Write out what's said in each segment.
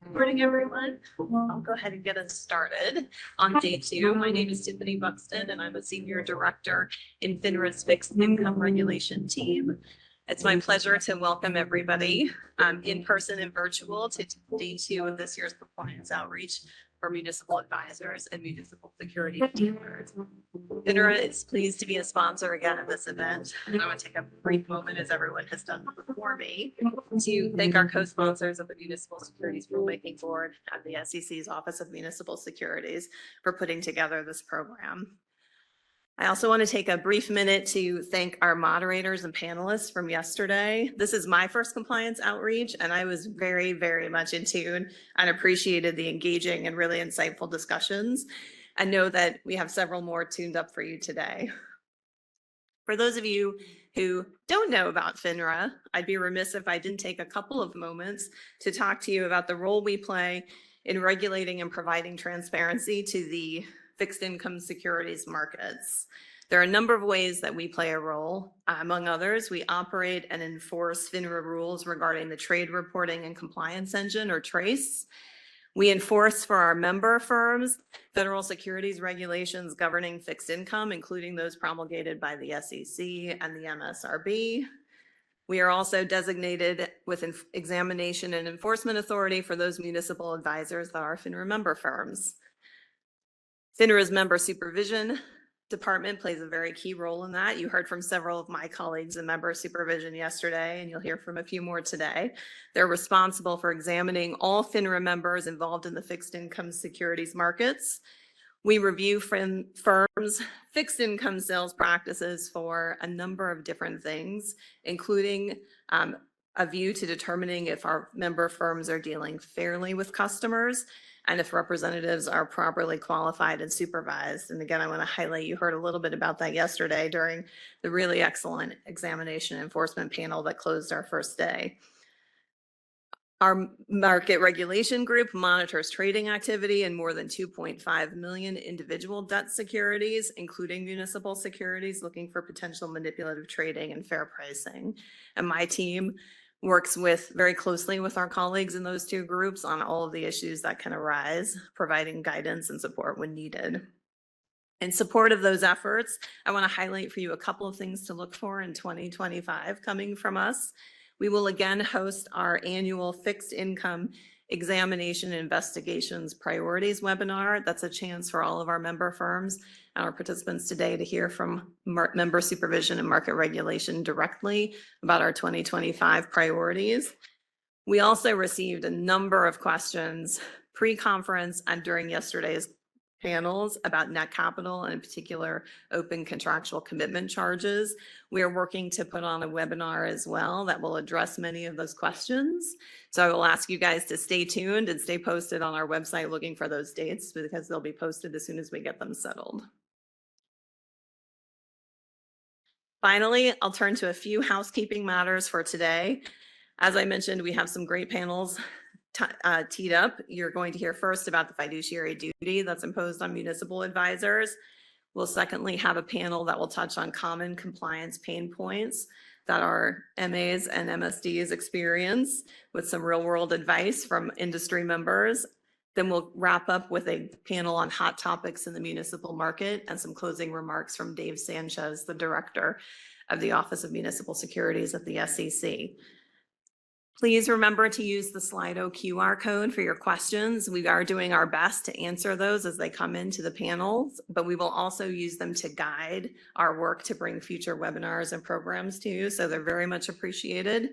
Good morning, everyone. I'll go ahead and get us started on day two. My name is Tiffany Buxton, and I'm a senior director in FINRA's fixed income regulation team. It's my pleasure to welcome everybody in person and virtual to day two of this year's compliance outreach for municipal advisors and municipal security dealers. FINRA is pleased to be a sponsor again of this event. And I want to take a brief moment, as everyone has done before me, to thank our co-sponsors of the Municipal Securities Rulemaking Board and the SEC's Office of Municipal Securities for putting together this program. I also want to take a brief minute to thank our moderators and panelists from yesterday. This is my first compliance outreach, and I was very, very much in tune and appreciated the engaging and really insightful discussions. I know that we have several more tuned up for you today. For those of you who don't know about FINRA, I'd be remiss if I didn't take a couple of moments to talk to you about the role we play in regulating and providing transparency to the fixed income securities markets. There are a number of ways that we play a role. Among others, we operate and enforce FINRA rules regarding the Trade Reporting and Compliance Engine, or TRACE. We enforce for our member firms federal securities regulations governing fixed income, including those promulgated by the SEC and the MSRB. We are also designated with examination and enforcement authority for those municipal advisors that are FINRA member firms. FINRA's member supervision department plays a very key role in that. You heard from several of my colleagues in member supervision yesterday, and you'll hear from a few more today. They're responsible for examining all FINRA members involved in the fixed income securities markets. We review firms' fixed income sales practices for a number of different things, including a view to determining if our member firms are dealing fairly with customers and if representatives are properly qualified and supervised. And again, I want to highlight, you heard a little bit about that yesterday during the really excellent examination enforcement panel that closed our first day. Our market regulation group monitors trading activity in more than 2.5 million individual debt securities, including municipal securities, looking for potential manipulative trading and fair pricing. And my team works very closely with our colleagues in those two groups on all of the issues that can arise, providing guidance and support when needed. In support of those efforts, I want to highlight for you a couple of things to look for in 2025 coming from us. We will again host our annual fixed income examination investigations priorities webinar. That's a chance for all of our member firms and our participants today to hear from member supervision and market regulation directly about our 2025 priorities. We also received a number of questions pre-conference and during yesterday's panels about net capital and in particular open contractual commitment charges. We are working to put on a webinar as well that will address many of those questions. So I will ask you guys to stay tuned and stay posted on our website looking for those dates, because they'll be posted as soon as we get them settled. Finally, I'll turn to a few housekeeping matters for today. As I mentioned, we have some great panels teed up. You're going to hear first about the fiduciary duty that's imposed on municipal advisors. We'll secondly have a panel that will touch on common compliance pain points that our MAs and MSDs experience with some real world advice from industry members. Then we'll wrap up with a panel on hot topics in the municipal market and some closing remarks from Dave Sanchez, the director of the Office of Municipal Securities at the SEC. Please remember to use the Slido QR code for your questions. We are doing our best to answer those as they come into the panels, but we will also use them to guide our work to bring future webinars and programs to you, so they're very much appreciated.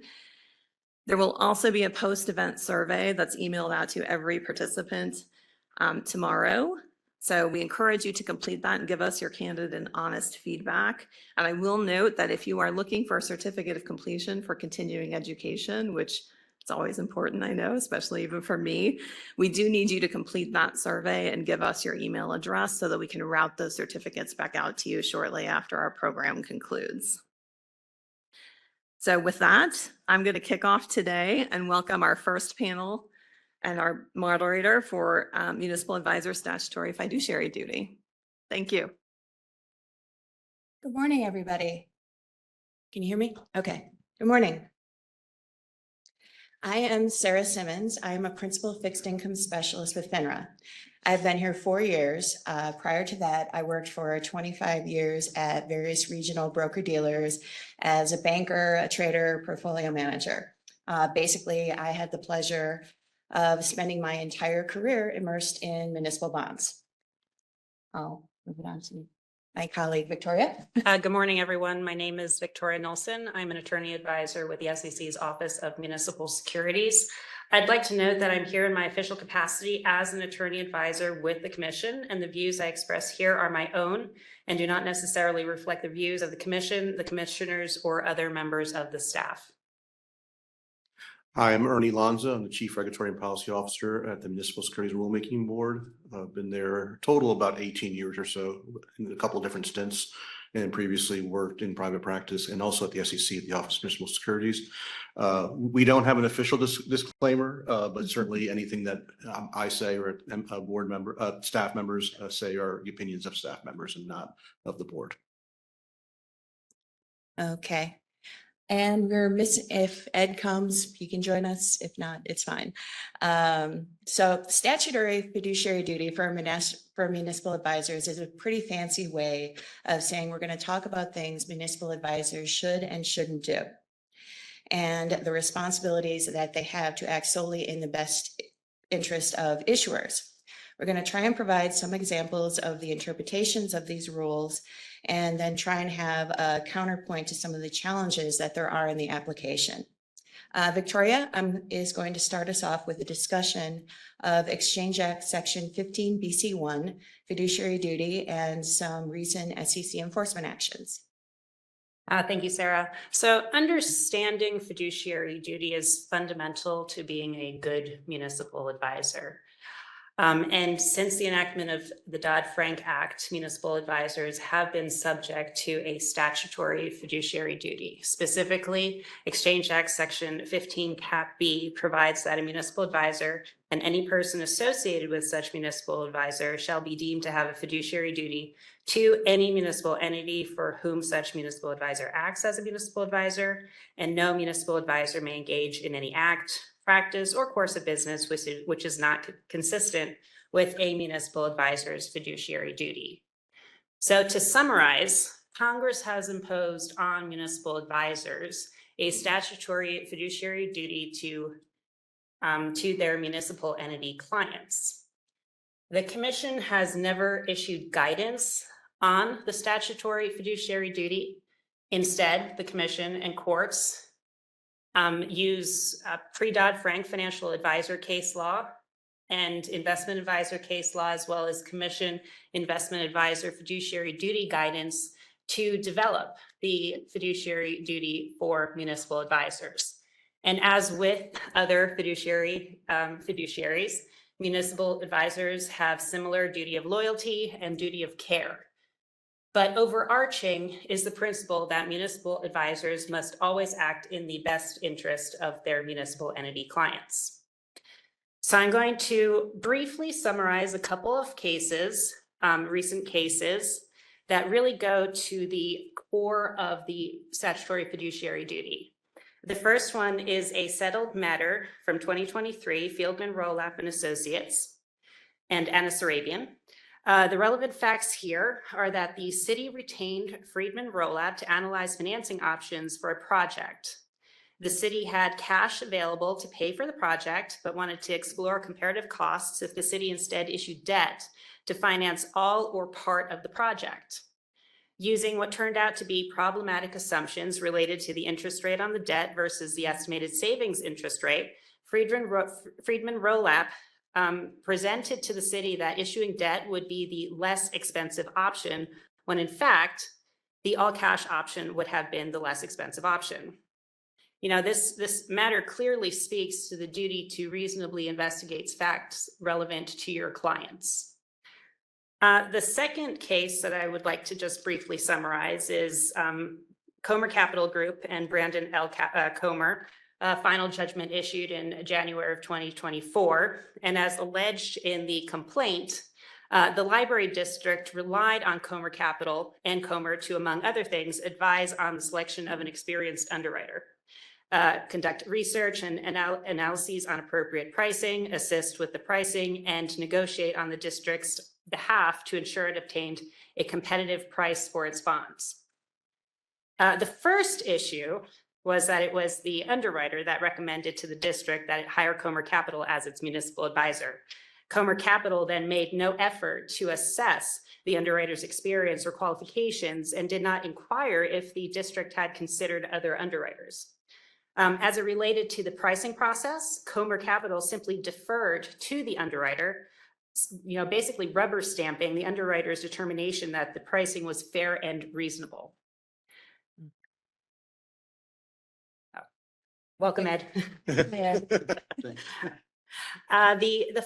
There will also be a post-event survey that's emailed out to every participant tomorrow. So we encourage you to complete that and give us your candid and honest feedback. And I will note that if you are looking for a certificate of completion for continuing education, which is always important, I know, especially even for me, we do need you to complete that survey and give us your email address so that we can route those certificates back out to you shortly after our program concludes. So with that, I'm going to kick off today and welcome our first panel and our moderator for Municipal Advisor Statutory Fiduciary Duty. Thank you. Good morning, everybody. Can you hear me? Okay. Good morning. I am Sarah Simmons. I am a principal fixed income specialist with FINRA. I've been here 4 years. Prior to that, I worked for 25 years at various regional broker-dealers as a banker, a trader, portfolio manager. Basically, I had the pleasure of spending my entire career immersed in municipal bonds. I'll move it on to my colleague, Victoria. Good morning, everyone. My name is Victoria Nolson. I'm an attorney advisor with the SEC's Office of Municipal Securities. I'd like to note that I'm here in my official capacity as an attorney advisor with the Commission, and the views I express here are my own and do not necessarily reflect the views of the Commission, the Commissioners, or other members of the staff. Hi, I'm Ernie Lanza. I'm the Chief Regulatory and Policy Officer at the Municipal Securities Rulemaking Board. I've been there total about 18 years or so in a couple of different stints, and previously worked in private practice and also at the SEC, at the Office of Municipal Securities. We don't have an official disclaimer, but certainly anything that I say or a board member, staff members say are the opinions of staff members and not of the board. Okay. And we're missing, if Ed comes, he can join us. If not, it's fine. So statutory fiduciary duty for municipal advisors is a pretty fancy way of saying we're going to talk about things municipal advisors should and shouldn't do, and the responsibilities that they have to act solely in the best interest of issuers. We're going to try and provide some examples of the interpretations of these rules, and then try and have a counterpoint to some of the challenges that there are in the application. Victoria is going to start us off with a discussion of Exchange Act Section 15 BC1, fiduciary duty, and some recent SEC enforcement actions. Thank you, Sarah. So understanding fiduciary duty is fundamental to being a good municipal advisor. And since the enactment of the Dodd-Frank Act, municipal advisors have been subject to a statutory fiduciary duty. Specifically, Exchange Act Section 15 Cap B provides that a municipal advisor and any person associated with such municipal advisor shall be deemed to have a fiduciary duty to any municipal entity for whom such municipal advisor acts as a municipal advisor, and no municipal advisor may engage in any act, practice, or course of business which is not consistent with a municipal advisor's fiduciary duty. So to summarize, Congress has imposed on municipal advisors a statutory fiduciary duty to their municipal entity clients. The Commission has never issued guidance on the statutory fiduciary duty. Instead, the Commission and courts use pre-Dodd-Frank financial advisor case law and investment advisor case law, as well as Commission investment advisor fiduciary duty guidance to develop the fiduciary duty for municipal advisors. And as with other fiduciaries, municipal advisors have similar duty of loyalty and duty of care. But overarching is the principle that municipal advisors must always act in the best interest of their municipal entity clients. So I'm going to briefly summarize a couple of cases, recent cases, that really go to the core of the statutory fiduciary duty. The first one is a settled matter from 2023, Fieldman, Rowlap and Associates and Anna Sarabian. The relevant facts here are that the city retained Friedman Rowlap to analyze financing options for a project. The city had cash available to pay for the project, but wanted to explore comparative costs if the city instead issued debt to finance all or part of the project. Using what turned out to be problematic assumptions related to the interest rate on the debt versus the estimated savings interest rate, Friedman Rowlap presented to the city that issuing debt would be the less expensive option, when in fact, the all cash option would have been the less expensive option. You know, this matter clearly speaks to the duty to reasonably investigate facts relevant to your clients. The second case that I would like to just briefly summarize is Comer Capital Group and Brandon L. Comer. Final judgment issued in January of 2024. And as alleged in the complaint, the library district relied on Comer Capital and Comer to, among other things, advise on the selection of an experienced underwriter. conduct research and analyses on appropriate pricing, assist with the pricing, and negotiate on the district's behalf to ensure it obtained a competitive price for its bonds. The first issue was that it was the underwriter that recommended to the district that it hire Comer Capital as its municipal advisor. Comer Capital then made no effort to assess the underwriter's experience or qualifications and did not inquire if the district had considered other underwriters. As it related to the pricing process, Comer Capital simply deferred to the underwriter, basically rubber stamping the underwriter's determination that the pricing was fair and reasonable. Welcome, Ed. The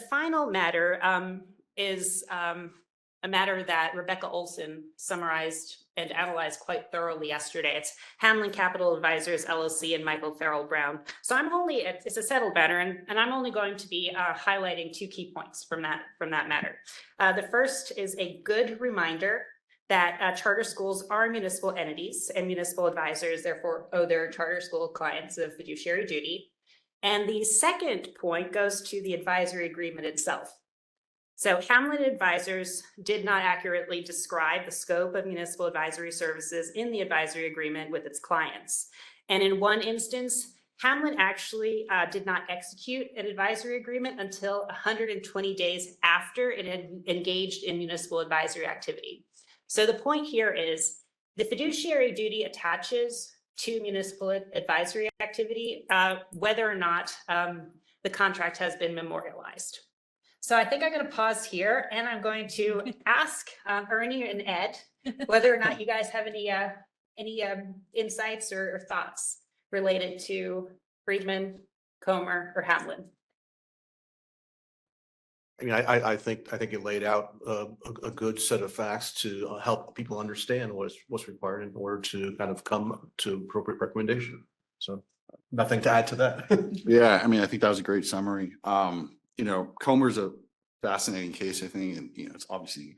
final matter is a matter that Rebecca Olson summarized and analyzed quite thoroughly yesterday. It's Hamlin Capital Advisors, LLC, and Michael Farrell Brown. So it's a settled matter, and I'm only going to be highlighting 2 key points from that matter. The first is a good reminder that charter schools are municipal entities, and municipal advisors therefore owe their charter school clients a fiduciary duty. And the second point goes to the advisory agreement itself. So Hamlin Advisors did not accurately describe the scope of municipal advisory services in the advisory agreement with its clients. And in one instance, Hamlin actually did not execute an advisory agreement until 120 days after it had engaged in municipal advisory activity. So the point here is the fiduciary duty attaches to municipal advisory activity, whether or not the contract has been memorialized. So I think I'm going to pause here, and I'm going to ask Ernie and Ed whether or not you guys have any insights or thoughts related to Friedman, Comer, or Hamlin. I mean, I think it laid out a good set of facts to help people understand what's required in order to kind of come to appropriate recommendation. So nothing to add to that. Yeah, I mean, I think that was a great summary. Comer's a fascinating case, I think, and it's obviously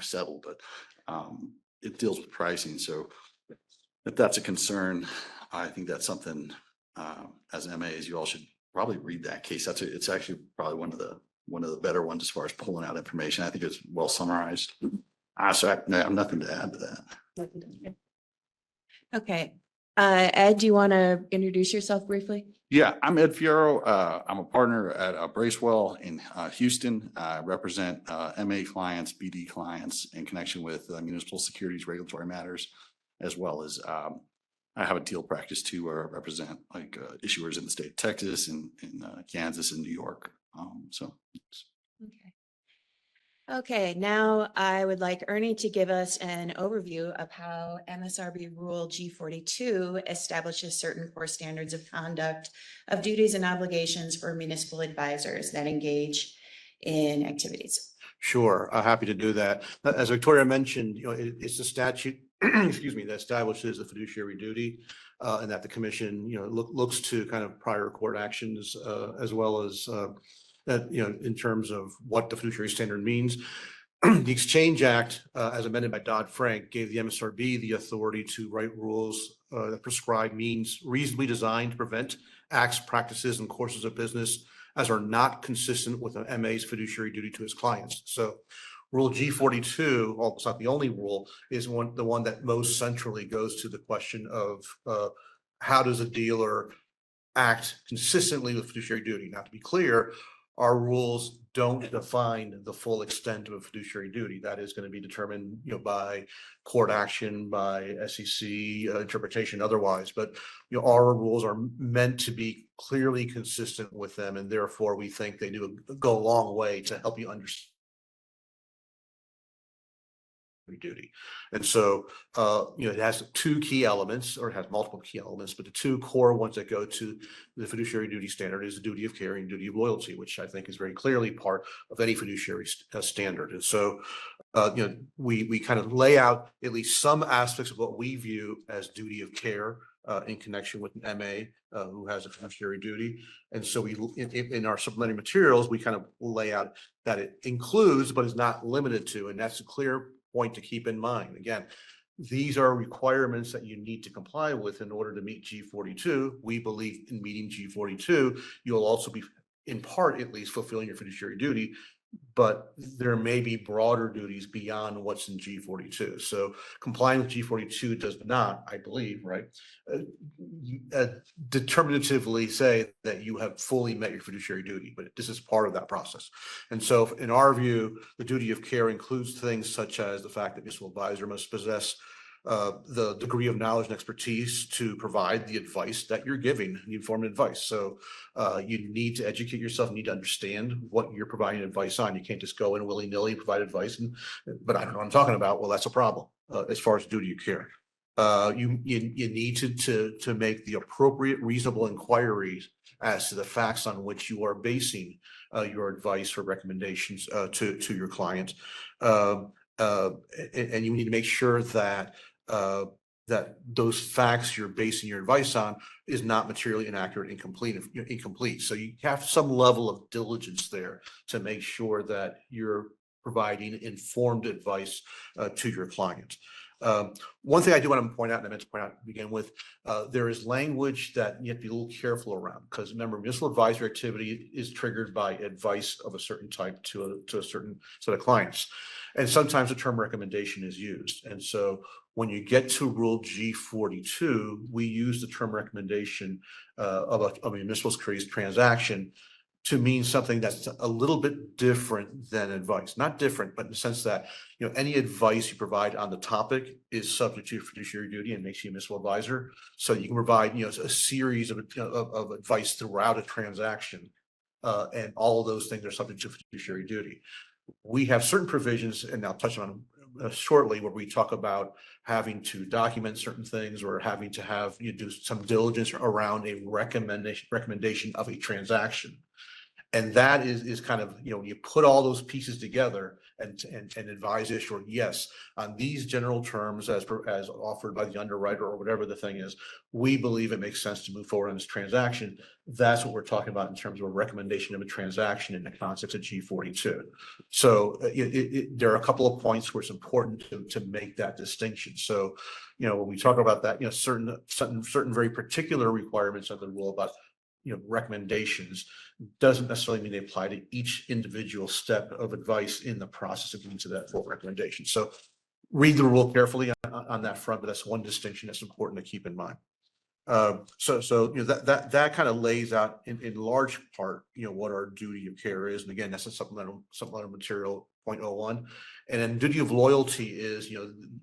settled, but it deals with pricing. So if that's a concern, I think that's something as MAs you all should probably read that case. It's actually probably one of the better ones as far as pulling out information. I think it's well summarized. So I have nothing to add to that. Okay. Ed, do you want to introduce yourself briefly? Yeah, I'm Ed Fierro. I'm a partner at Bracewell in Houston. I represent MA clients, BD clients in connection with municipal securities regulatory matters, as well as I have a deal practice too, where I represent issuers in the state of Texas and in Kansas and New York. Okay, now I would like Ernie to give us an overview of how MSRB Rule G42 establishes certain core standards of conduct of duties and obligations for municipal advisors that engage in activities. Sure, I'm happy to do that. As Victoria mentioned, it's a statute, excuse me, that establishes the fiduciary duty, and that the commission, looks to kind of prior court actions, as well as in terms of what the fiduciary standard means. The Exchange Act, as amended by Dodd-Frank, gave the MSRB the authority to write rules that prescribe means reasonably designed to prevent acts, practices, and courses of business as are not consistent with an MA's fiduciary duty to his clients. So Rule G42, although it's not the only rule, is the one that most centrally goes to the question of how does a dealer act consistently with fiduciary duty. Now, to be clear, our rules don't define the full extent of a fiduciary duty. That is going to be determined, by court action, by SEC interpretation, otherwise. But our rules are meant to be clearly consistent with them, and therefore we think they go a long way to help you understand duty. And so, it has 2 key elements, or it has multiple key elements, but the 2 core ones that go to the fiduciary duty standard is the duty of care and duty of loyalty, which I think is very clearly part of any fiduciary standard. And so, we kind of lay out at least some aspects of what we view as duty of care in connection with an MA who has a fiduciary duty. And so in our supplementary materials, we kind of lay out that it includes, but is not limited to, and that's a clear point to keep in mind. Again, these are requirements that you need to comply with in order to meet G42. We believe in meeting G42, you'll also be, in part at least, fulfilling your fiduciary duty, but there may be broader duties beyond what's in G42. So complying with G42 does not, I believe, right, determinatively say that you have fully met your fiduciary duty, but this is part of that process. And so in our view, the duty of care includes things such as the fact that municipal advisor must possess the degree of knowledge and expertise to provide the advice that you're giving, the informed advice. So you need to educate yourself, you need to understand what you're providing advice on. You can't just go in willy-nilly provide advice, but I don't know what I'm talking about. Well, that's a problem as far as duty of care. You need to make the appropriate, reasonable inquiries as to the facts on which you are basing your advice or recommendations to your client. And you need to make sure that that those facts you're basing your advice on is not materially inaccurate, incomplete. So you have some level of diligence there to make sure that you're providing informed advice to your client. One thing I do want to point out, and I meant to point out to begin with, there is language that you have to be a little careful around, because remember, municipal advisory activity is triggered by advice of a certain type to a certain set of clients. And sometimes the term recommendation is used. And so when you get to Rule G42, we use the term recommendation of a municipal securities transaction to mean something that's a little bit different than advice. Not different, but in the sense that, you know, any advice you provide on the topic is subject to fiduciary duty and makes you a municipal advisor. So you can provide, you know, a series of advice throughout a transaction, and all of those things are subject to fiduciary duty. We have certain provisions, and I'll touch on them shortly, where we talk about having to document certain things or having to have you do some diligence around a recommendation of a transaction. And that is kind of, you know, you put all those pieces together and advise issuer, yes, on these general terms as offered by the underwriter or whatever the thing is, we believe it makes sense to move forward on this transaction. That's what we're talking about in terms of a recommendation of a transaction in the context of G42. So there are a couple of points where it's important to make that distinction. So, you know, when we talk about that, you know, certain very particular requirements of the rule about, you know, recommendations doesn't necessarily mean they apply to each individual step of advice in the process of getting to that full recommendation. So read the rule carefully on that front, but that's one distinction that's important to keep in mind. So you know, that kind of lays out in large part, you know, what our duty of care is. And again, that's a supplemental material 0.01. And then duty of loyalty is, you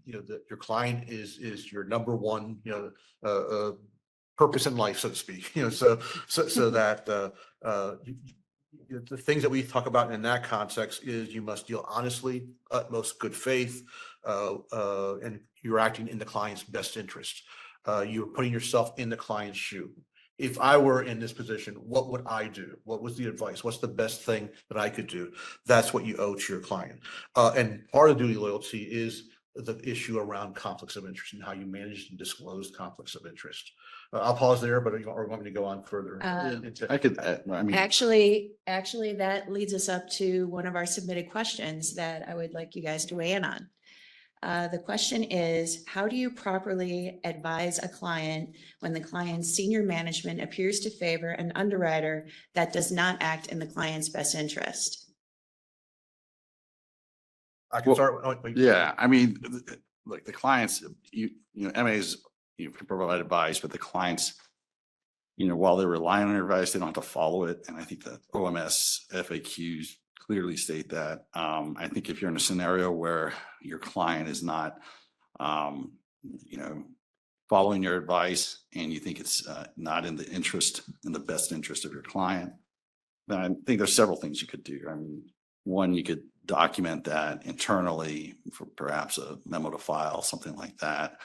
know, that your client is your number one, you know, purpose in life, so to speak, you know, so that the things that we talk about in that context is you must deal honestly, utmost good faith, and you're acting in the client's best interest. You're putting yourself in the client's shoe. If I were in this position, what would I do? What was the advice? What's the best thing that I could do? That's what you owe to your client. And part of duty of loyalty is the issue around conflicts of interest and how you manage and disclose conflicts of interest. I'll pause there, but or want me to go on further? I could, I mean, Actually, that leads us up to one of our submitted questions that I would like you guys to weigh in on. The question is, how do you properly advise a client when the client's senior management appears to favor an underwriter that does not act in the client's best interest? I can start. yeah, I mean, like the clients, you know, MAs, you can provide advice, but the clients, you know, while they're relying on your advice, they don't have to follow it. And I think that OMS FAQs clearly state that. I think if you're in a scenario where your client is not, you know, following your advice and you think it's not in the best interest of your client, then I think there's several things you could do. I mean, one, you could document that internally for perhaps a memo to file, something like that,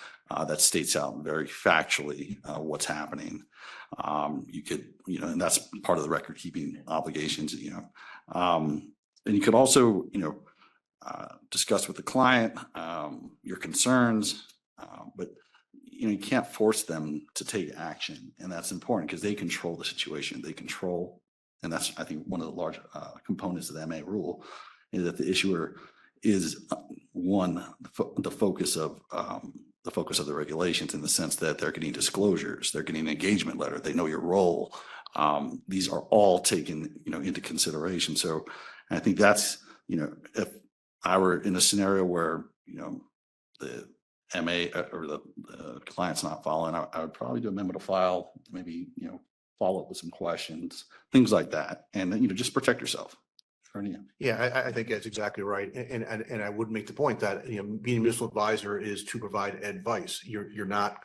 that states out very factually what's happening. You could, you know, and that's part of the record keeping obligations, you know. And you could also, you know, discuss with the client your concerns, but you know, you can't force them to take action, and that's important because they control the situation. They control, and that's, I think, one of the large components of the MA rule is that the issuer is one, the focus of the regulations, in the sense that they're getting disclosures, they're getting an engagement letter, they know your role. These are all taken, into consideration. So I think that's, if I were in a scenario where, the MA or the client's not following, I would probably do a memo to file, maybe, follow up with some questions, things like that. And then, just protect yourself. Yeah, I think that's exactly right. And I would make the point that, being a municipal advisor is to provide advice. You're not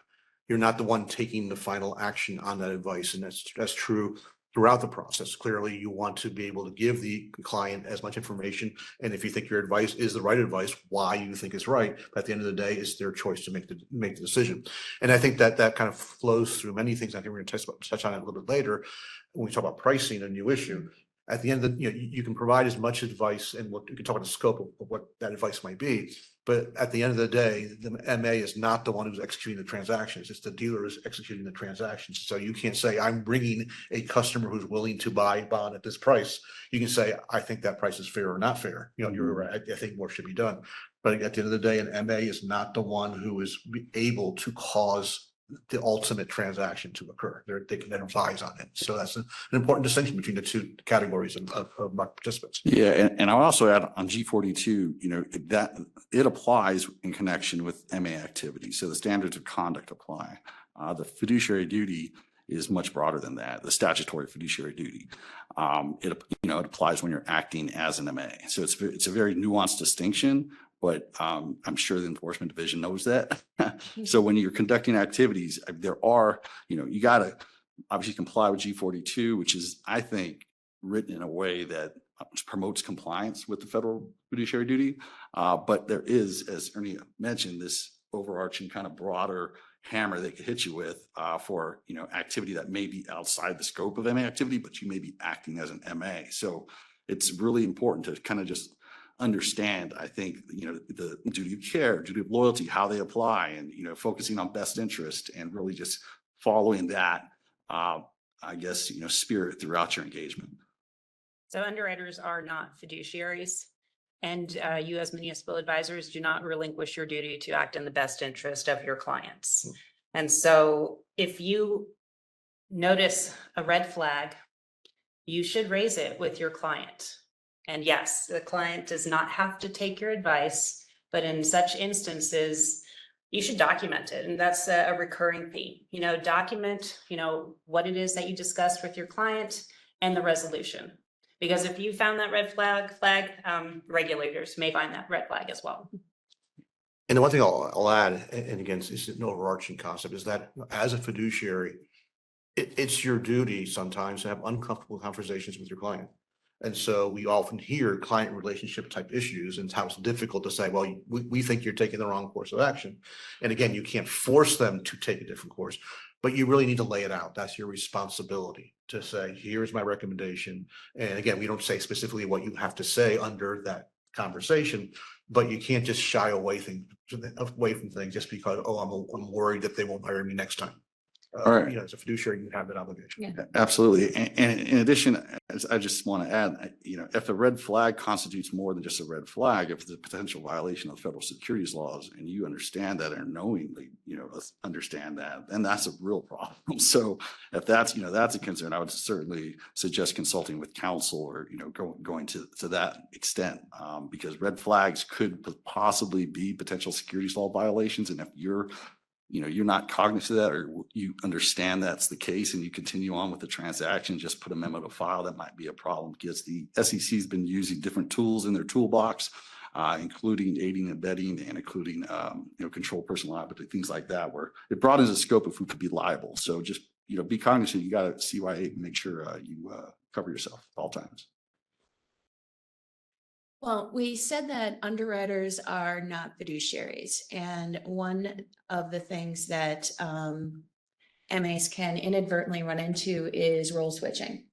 the one taking the final action on that advice. And that's true throughout the process. Clearly, you want to be able to give the client as much information. And if you think your advice is the right advice, why you think it's right. But at the end of the day, it's their choice to make the decision. And I think that kind of flows through many things. I think we're going to touch on it a little bit later when we talk about pricing a new issue. At the end of the, you can provide as much advice, and you can talk about the scope of what that advice might be. But at the end of the day, the MA is not the one who's executing the transactions. It's the dealer who's executing the transactions. So you can't say, I'm bringing a customer who's willing to buy a bond at this price. You can say, I think that price is fair or not fair. You're right. I think more should be done. But at the end of the day, an MA is not the one who is able to cause the ultimate transaction to occur. They can advise on it. So that's an important distinction between the two categories of market participants. Yeah, and I'll also add on G42, that it applies in connection with MA activity. So the standards of conduct apply. The fiduciary duty is much broader than that. The statutory fiduciary duty, it applies when you're acting as an MA. So it's a very nuanced distinction. But I'm sure the enforcement division knows that. So when you're conducting activities, there are, you got to obviously comply with G42, which is, I think, written in a way that promotes compliance with the federal fiduciary duty. But there is, as Ernie mentioned, this overarching kind of broader hammer they could hit you with for, activity that may be outside the scope of MA activity, but you may be acting as an MA. So it's really important to kind of just understand, I think, the duty of care, duty of loyalty, how they apply, and, focusing on best interest, and really just following that, spirit throughout your engagement. So underwriters are not fiduciaries, and you as municipal advisors do not relinquish your duty to act in the best interest of your clients. And so if you notice a red flag, you should raise it with your client. And yes, the client does not have to take your advice, but in such instances, you should document it. And that's a recurring theme. Document, what it is that you discussed with your client and the resolution. Because if you found that red flag, regulators may find that red flag as well. And the one thing I'll add, and again, it's an overarching concept, is that as a fiduciary, it's your duty sometimes to have uncomfortable conversations with your client. And so we often hear client relationship type issues, and how it's difficult to say, well, we think you're taking the wrong course of action. And again, you can't force them to take a different course, but you really need to lay it out. That's your responsibility to say, here's my recommendation. And again, we don't say specifically what you have to say under that conversation, but you can't just shy away from things just because, I'm worried that they won't hire me next time. All right. As a fiduciary, you have that obligation. Yeah. Absolutely. And in addition, I just want to add, if the red flag constitutes more than just a red flag, if it's a potential violation of federal securities laws, and you understand that, and knowingly, understand that, then that's a real problem. So if that's a concern, I would certainly suggest consulting with counsel, or, going to that extent, because red flags could possibly be potential securities law violations. And if you're not cognizant of that, or you understand that's the case, and you continue on with the transaction, just put a memo to file, that might be a problem, because the SEC has been using different tools in their toolbox, including aiding and abetting, and including, control person liability, things like that, where it broadens the scope of who could be liable. So just, be cognizant, you got to CYA and make sure you cover yourself at all times. Well, we said that underwriters are not fiduciaries, and one of the things that MAs can inadvertently run into is role switching.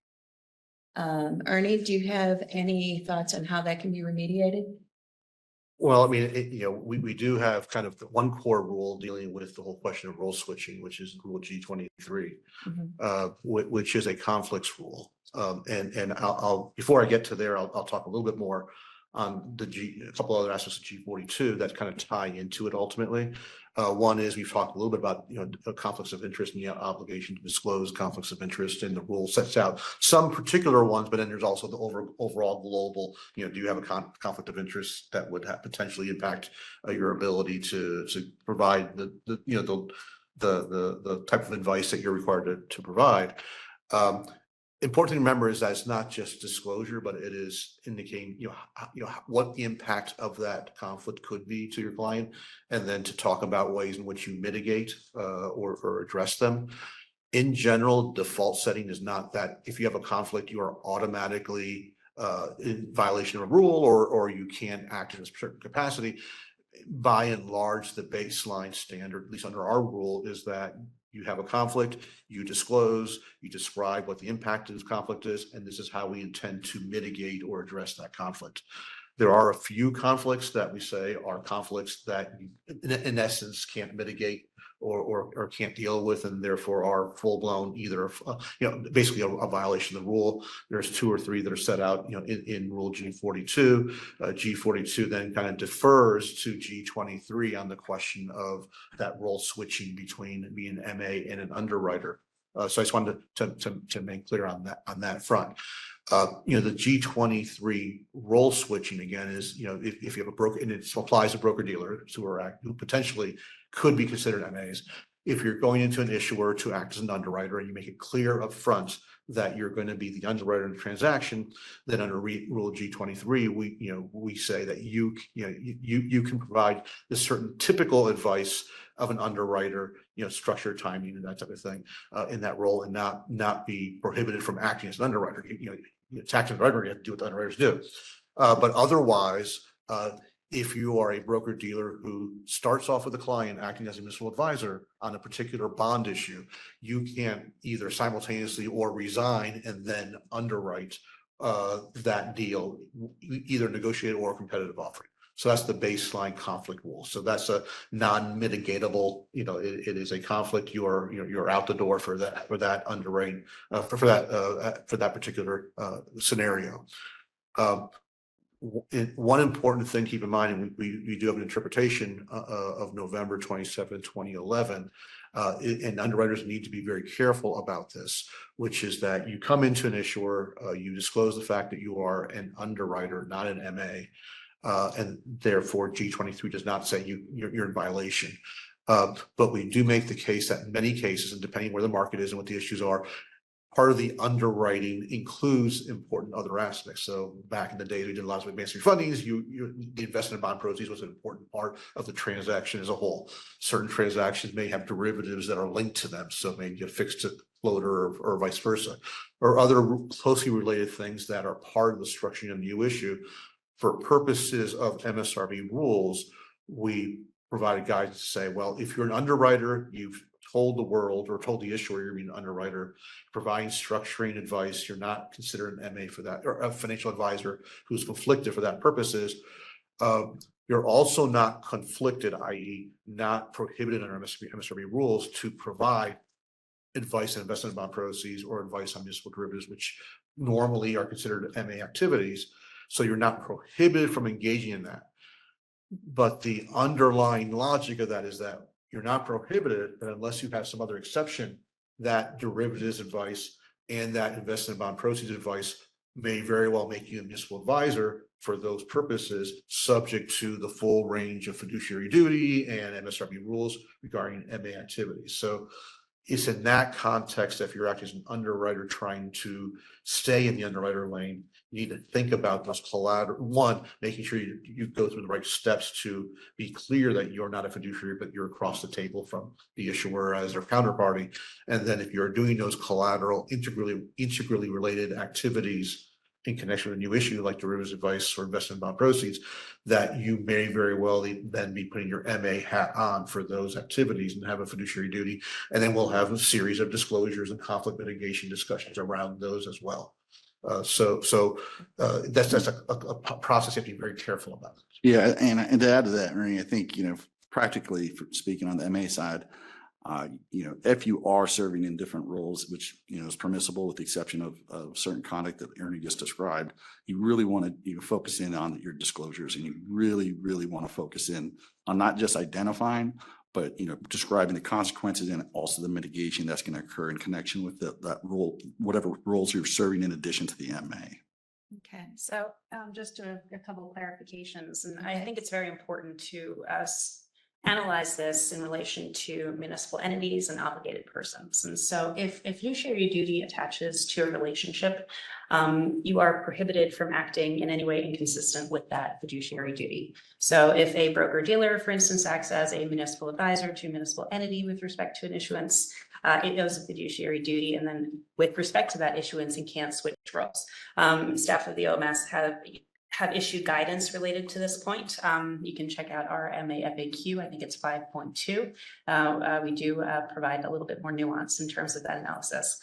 Ernie, do you have any thoughts on how that can be remediated? Well, I mean, we do have kind of the one core rule dealing with the whole question of role switching, which is Rule G23, which is a conflicts rule. And I'll before I get to there, I'll talk a little bit more on a couple other aspects of G42 that kind of tie into it ultimately. One is we've talked a little bit about, conflicts of interest and the obligation to disclose conflicts of interest, and the rule sets out some particular ones, but then there's also the overall global, do you have a conflict of interest that would potentially impact your ability to provide the type of advice that you're required to provide. Important thing to remember is that it's not just disclosure, but it is indicating, what the impact of that conflict could be to your client, and then to talk about ways in which you mitigate or address them. In general, default setting is not that if you have a conflict, you are automatically in violation of a rule or you can't act in a certain capacity. By and large, the baseline standard, at least under our rule, is that you have a conflict, you disclose, you describe what the impact of this conflict is, and this is how we intend to mitigate or address that conflict. There are a few conflicts that we say are conflicts that you, in essence, can't mitigate or can't deal with, and therefore are full blown either, basically a violation of the rule. There's 2 or 3 that are set out, in Rule G42. G42 then kind of defers to G23 on the question of that role switching between being an MA and an underwriter. So I just wanted to make clear on that front. The G23 role switching again is, if you have a broker, and it applies to broker dealers who potentially could be considered MAs. If you're going into an issuer to act as an underwriter and you make it clear up front that you're going to be the underwriter in the transaction, then under Rule G23, we say that you can provide the certain typical advice of an underwriter, structure, timing, and that type of thing in that role, and not be prohibited from acting as an underwriter. It's acting as an underwriter, you have to do what the underwriters do. But otherwise, if you are a broker dealer who starts off with a client acting as a municipal advisor on a particular bond issue, you can either simultaneously or resign and then underwrite that deal, either negotiated or competitive offering. So that's the baseline conflict rule. So that's a non-mitigatable, it is a conflict. You're out the door for that underwriting, for that particular scenario. One important thing to keep in mind, and we do have an interpretation of November 27, 2011, and underwriters need to be very careful about this, which is that you come into an issuer, you disclose the fact that you are an underwriter, not an MA, and therefore G23 does not say you're in violation. But we do make the case that in many cases, and depending where the market is and what the issues are, part of the underwriting includes important other aspects. So back in the day, we did a lot of advanced refundings. The investment in bond proceeds was an important part of the transaction as a whole. Certain transactions may have derivatives that are linked to them. So maybe a fixed to floater or vice versa, or other closely related things that are part of the structuring of the new issue. For purposes of MSRB rules, we provided guidance to say, well, if you're an underwriter, you've told the world or told the issuer you're being an underwriter, providing structuring advice, you're not considered an MA for that, or a financial advisor who's conflicted for that purposes. You're also not conflicted, i.e. not prohibited under MSRB rules to provide advice on investment bond proceeds or advice on municipal derivatives, which normally are considered MA activities. So you're not prohibited from engaging in that. But the underlying logic of that is that you're not prohibited, but unless you have some other exception, that derivatives advice and that investment bond proceeds advice may very well make you a municipal advisor for those purposes, subject to the full range of fiduciary duty and MSRB rules regarding MA activities. So it's in that context, if you're acting as an underwriter trying to stay in the underwriter lane, you need to think about those collateral. One, making sure you go through the right steps to be clear that you're not a fiduciary, but you're across the table from the issuer as their counterparty. And then if you're doing those collateral integrally related activities in connection with a new issue like derivatives advice or investment bond proceeds, that you may very well then be putting your MA hat on for those activities and have a fiduciary duty. And then we'll have a series of disclosures and conflict mitigation discussions around those as well. That's a process you have to be very careful about. Yeah, and to add to that, Ernie, I think, practically speaking on the MA side, If you are serving in different roles, which, is permissible with the exception of certain conduct that Ernie just described, you really want to, focus in on your disclosures, and you really, really want to focus in on not just identifying, but, describing the consequences and also the mitigation that's going to occur in connection with that role, whatever roles you're serving in addition to the MA. Okay. So just a couple of clarifications, and I think it's very important to us analyze this in relation to municipal entities and obligated persons. And so if fiduciary duty attaches to a relationship, you are prohibited from acting in any way inconsistent with that fiduciary duty. So if a broker dealer, for instance, acts as a municipal advisor to a municipal entity with respect to an issuance, it owes a fiduciary duty. And then with respect to that issuance, it can't switch roles. Staff of the OMS have issued guidance related to this point. You can check out our MA FAQ. I think it's 5.2. We do provide a little bit more nuance in terms of that analysis.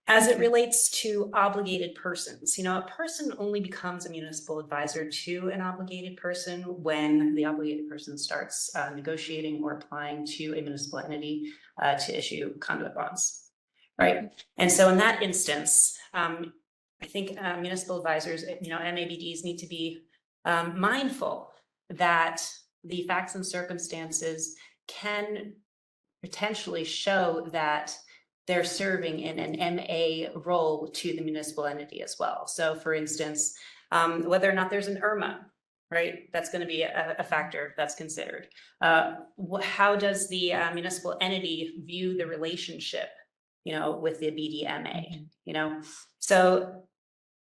As it relates to obligated persons, a person only becomes a municipal advisor to an obligated person when the obligated person starts negotiating or applying to a municipal entity to issue conduit bonds, right? And so in that instance, I think municipal advisors, MABDs need to be mindful that the facts and circumstances can potentially show that they're serving in an MA role to the municipal entity as well. So for instance, whether or not there's an IRMA, right? That's going to be a factor that's considered. How does the municipal entity view the relationship, with the BDMA, So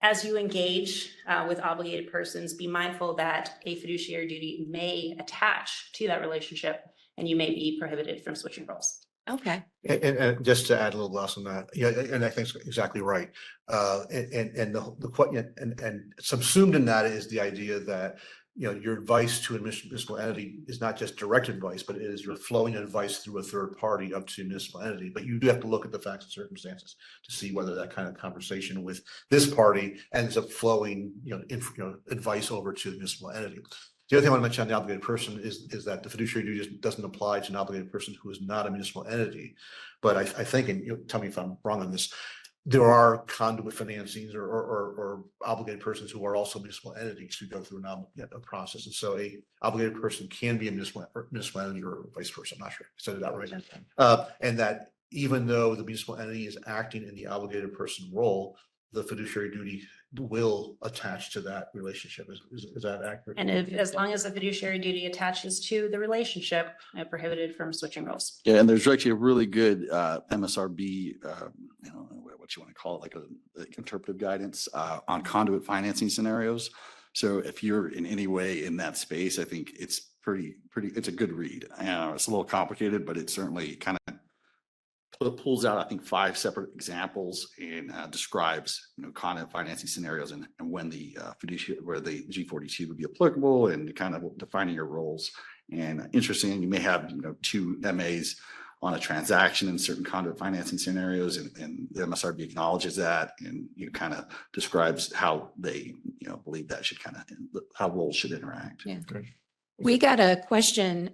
as you engage with obligated persons, be mindful that a fiduciary duty may attach to that relationship, and you may be prohibited from switching roles. Okay. And just to add a little gloss on that, yeah, and I think it's exactly right. And subsumed in that is the idea that, your advice to a municipal entity is not just direct advice, but it is your flowing advice through a third party up to a municipal entity. But you do have to look at the facts and circumstances to see whether that kind of conversation with this party ends up flowing, advice over to the municipal entity. The other thing I want to mention on the obligated person is that the fiduciary duty just doesn't apply to an obligated person who is not a municipal entity. But I think, and tell me if I'm wrong on this, there are conduit financings or obligated persons who are also municipal entities who go through a process. And so a obligated person can be a municipal entity or vice versa. I'm not sure I said that right. And that even though the municipal entity is acting in the obligated person role, the fiduciary duty will attach to that relationship. Is that accurate? And as long as the fiduciary duty attaches to the relationship, I'm prohibited from switching roles. Yeah, and there's actually a really good MSRB, what you want to call it, like a interpretive guidance on conduit financing scenarios. So if you're in any way in that space, I think it's pretty, it's a good read. It's a little complicated, but it certainly kind of pulls out, I think, 5 separate examples and describes, conduit financing scenarios and when the fiduciary, where the G42 would be applicable, and kind of defining your roles. And interesting, you may have, 2 MAs on a transaction in certain conduit financing scenarios, and the MSRB acknowledges that, and kind of describes how they, believe that should how roles should interact. Yeah. Okay. We got a question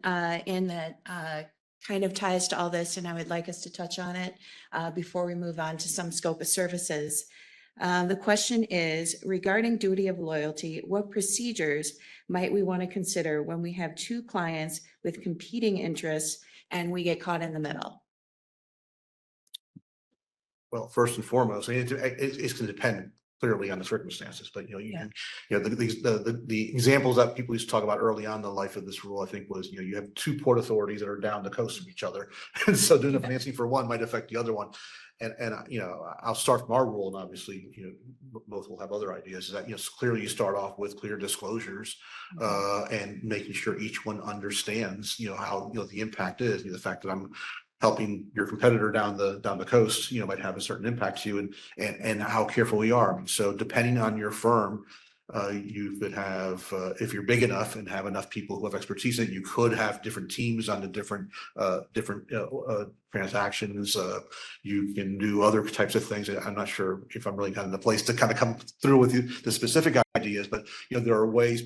in that kind of ties to all this, and I would like us to touch on it before we move on to some scope of services. The question is, regarding duty of loyalty, what procedures might we want to consider when we have 2 clients with competing interests and we get caught in the middle? Well, first and foremost, it's going to depend clearly on the circumstances, but the examples that people used to talk about early on in the life of this rule, I think, was you have 2 port authorities that are down the coast from each other, and so doing the financing for one might affect the other one. And I'll start from our rule, and obviously both will have other ideas. Is that clearly you start off with clear disclosures and making sure each one understands how the impact is. The fact that I'm helping your competitor down the coast, might have a certain impact to you, and how careful we are. So depending on your firm, you could have, if you're big enough and have enough people who have expertise in it, you could have different teams on the different transactions. You can do other types of things. I'm not sure if I'm really kind of the place to kind of come through with you the specific ideas, but there are ways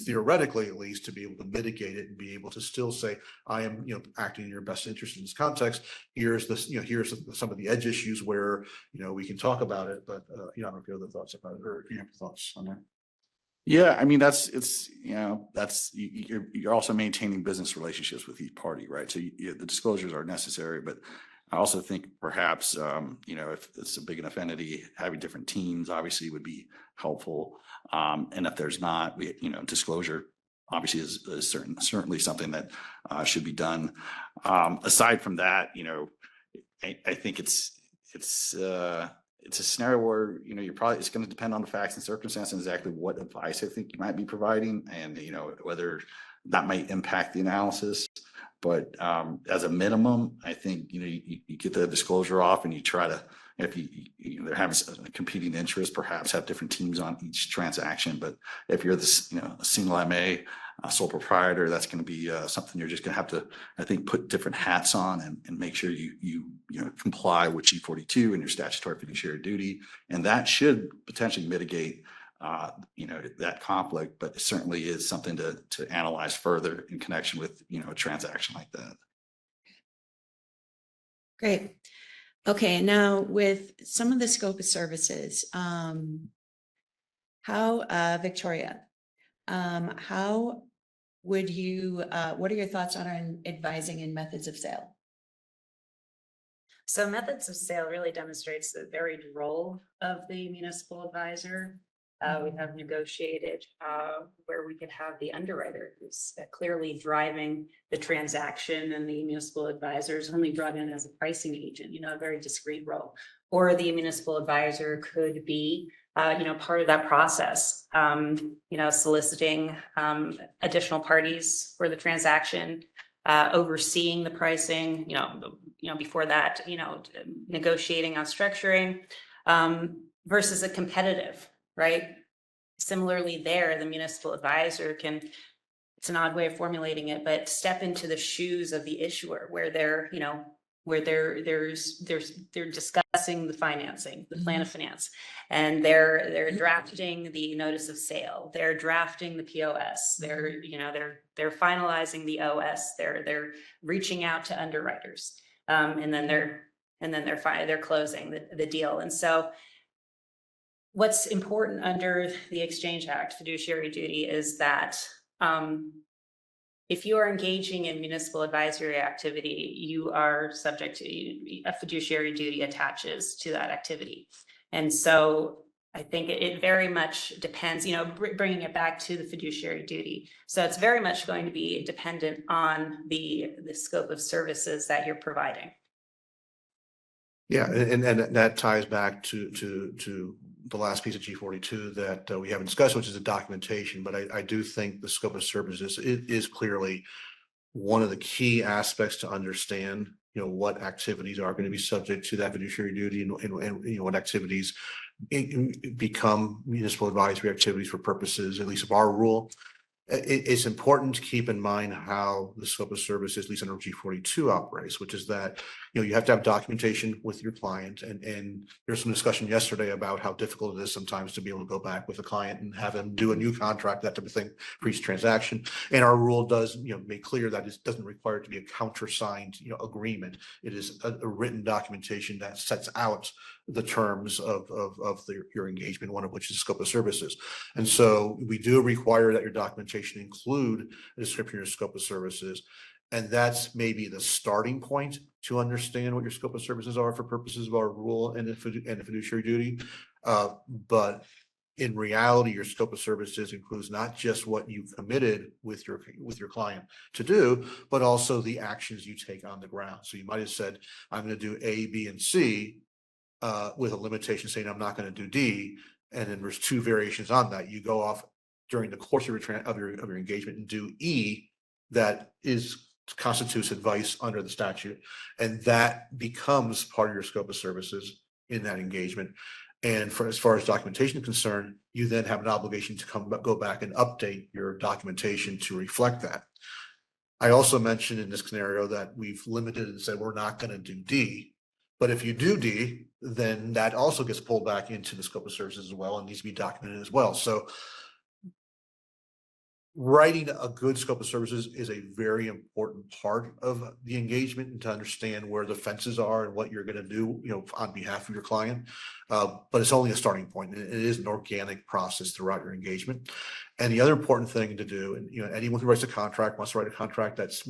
theoretically, at least, to be able to mitigate it and be able to still say, I am, acting in your best interest in this context. Here's this, here's some of the edge issues where, we can talk about it, but, I don't know if you have other thoughts about it, or if you have thoughts on that. Yeah, I mean, you're also maintaining business relationships with each party, right? So the disclosures are necessary, but I also think perhaps, if it's a big enough entity, having different teams obviously would be helpful. And if there's not, disclosure obviously is certainly something that should be done. Aside from that, I think it's a scenario where, it's going to depend on the facts and circumstances, exactly what advice I think you might be providing, and, whether that might impact the analysis. But as a minimum, I think, you get the disclosure off and you try to, if they're having a competing interest, perhaps have different teams on each transaction. But if you're this, a single MA, a sole proprietor, that's going to be something you're just going to have to, I think, put different hats on and make sure you comply with G42 and your statutory fiduciary duty. And that should potentially mitigate that conflict, but it certainly is something to analyze further in connection with, a transaction like that. Great. Okay, now with some of the scope of services, Victoria, how would you, what are your thoughts on advising in methods of sale? So methods of sale really demonstrates the varied role of the municipal advisor. We have negotiated where we could have the underwriter who's clearly driving the transaction, and the municipal advisor is only brought in as a pricing agent, a very discrete role. Or the municipal advisor could be, part of that process, soliciting additional parties for the transaction, overseeing the pricing, before that, negotiating on structuring, versus a competitive, right? Similarly there, the municipal advisor can, it's an odd way of formulating it, but step into the shoes of the issuer where they're, they're discussing the financing, the plan of finance, and they're drafting the notice of sale, they're drafting the POS, they're finalizing the OS, they're reaching out to underwriters, and then they're closing the deal. And so what's important under the Exchange Act fiduciary duty is that if you are engaging in municipal advisory activity, you are subject to a fiduciary duty attaches to that activity. And so I think it very much depends, bringing it back to the fiduciary duty. So it's very much going to be dependent on the scope of services that you're providing. Yeah, and that ties back to the last piece of G42 that we haven't discussed, which is the documentation. But I do think the scope of services is clearly one of the key aspects to understand, what activities are going to be subject to that fiduciary duty, and what activities become municipal advisory activities for purposes, at least of our rule. It's important to keep in mind how the scope of services, at least under G42, operates, which is that, you have to have documentation with your client. And there's some discussion yesterday about how difficult it is sometimes to be able to go back with a client and have them do a new contract, that type of thing, for each transaction. And our rule does, make clear that it doesn't require it to be a countersigned, agreement. It is a written documentation that sets out the terms of your engagement, one of which is scope of services. And so we do require that your documentation include a description of your scope of services. And that's maybe the starting point to understand what your scope of services are for purposes of our rule and the fiduciary duty. But in reality, your scope of services includes not just what you've committed with your client to do, but also the actions you take on the ground. So you might have said, I'm going to do A, B, and C, with a limitation saying I'm not going to do D. And then there's two variations on that. You go off during the course of your engagement and do E, that constitutes advice under the statute, and that becomes part of your scope of services in that engagement. And as far as documentation is concerned, you then have an obligation to go back and update your documentation to reflect that. I also mentioned in this scenario that we've limited and said we're not going to do D, but if you do D, then that also gets pulled back into the scope of services as well and needs to be documented as well. So writing a good scope of services is a very important part of the engagement, and to understand where the fences are and what you're going to do, on behalf of your client. But it's only a starting point. It is an organic process throughout your engagement. And the other important thing to do, and anyone who writes a contract wants to write a contract that's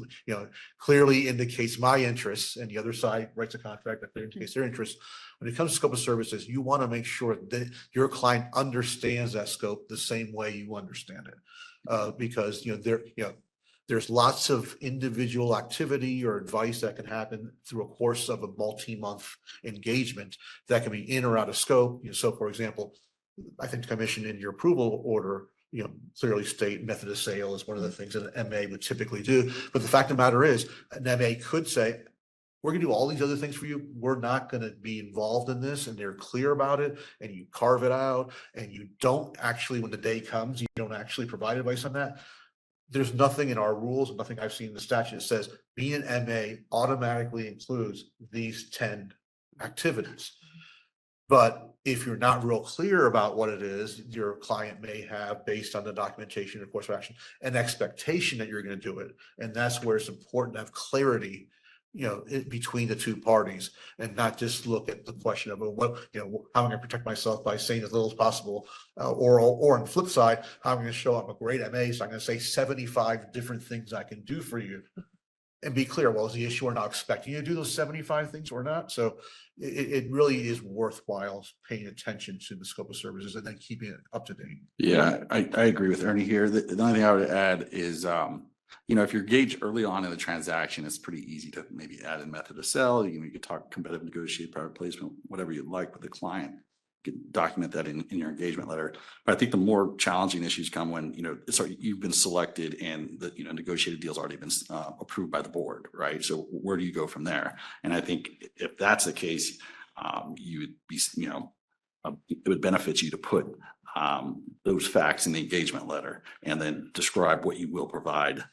clearly indicates my interests, and the other side writes a contract that clearly indicates their interests. When it comes to scope of services, you want to make sure that your client understands that scope the same way you understand it. Because there's lots of individual activity or advice that can happen through a course of a multi-month engagement that can be in or out of scope. So, for example, I think the commission in your approval order, clearly state method of sale is one of the things that an MA would typically do. But the fact of the matter is, an MA could say, we're gonna do all these other things for you. We're not gonna be involved in this, and they're clear about it, and you carve it out, and you don't actually, when the day comes, you don't actually provide advice on that. There's nothing in our rules, nothing I've seen in the statute that says being an MA automatically includes these 10 activities. But if you're not real clear about what it is, your client may have, based on the documentation or course of action, an expectation that you're going to do it. And that's where it's important to have clarity, between the two parties, and not just look at the question of, well, how am I going to protect myself by saying as little as possible, or on the flip side, how am I going to show I'm a great MA, so I'm going to say 75 different things I can do for you, and be clear, well, is the issuer not expecting you to do those 75 things or not? So it really is worthwhile paying attention to the scope of services and then keeping it up to date. Yeah, I agree with Ernie here. The only thing I would add is, if you're engaged early on in the transaction, it's pretty easy to maybe add in method of sale. You could talk competitive negotiated private placement, whatever you'd like with the client. You can document that in your engagement letter. But I think the more challenging issues come when, you've been selected and the, negotiated deal's already been approved by the board, right? So where do you go from there? And I think if that's the case, you would be, it would benefit you to put those facts in the engagement letter, and then describe what you will provide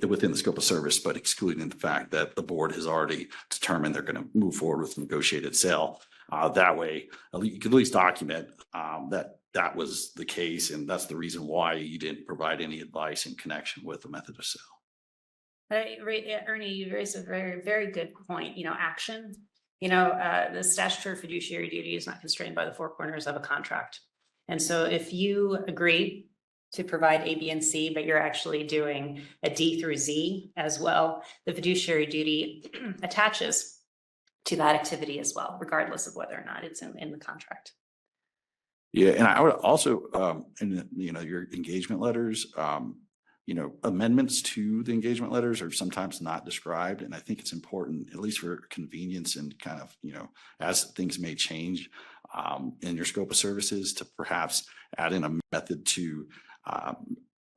within the scope of service, but excluding the fact that the board has already determined they're going to move forward with negotiated sale. That way, you could at least document that was the case, and that's the reason why you didn't provide any advice in connection with the method of sale. Ernie, you raised a very, very good point. Action. The statutory fiduciary duty is not constrained by the four corners of a contract. And so if you agree to provide A, B, and C, but you're actually doing a D through Z as well, the fiduciary duty attaches to that activity as well, regardless of whether or not it's in the contract. Yeah, and I would also, in your engagement letters, amendments to the engagement letters are sometimes not described, and I think it's important, at least for convenience and kind of, as things may change in your scope of services, to perhaps add in a method to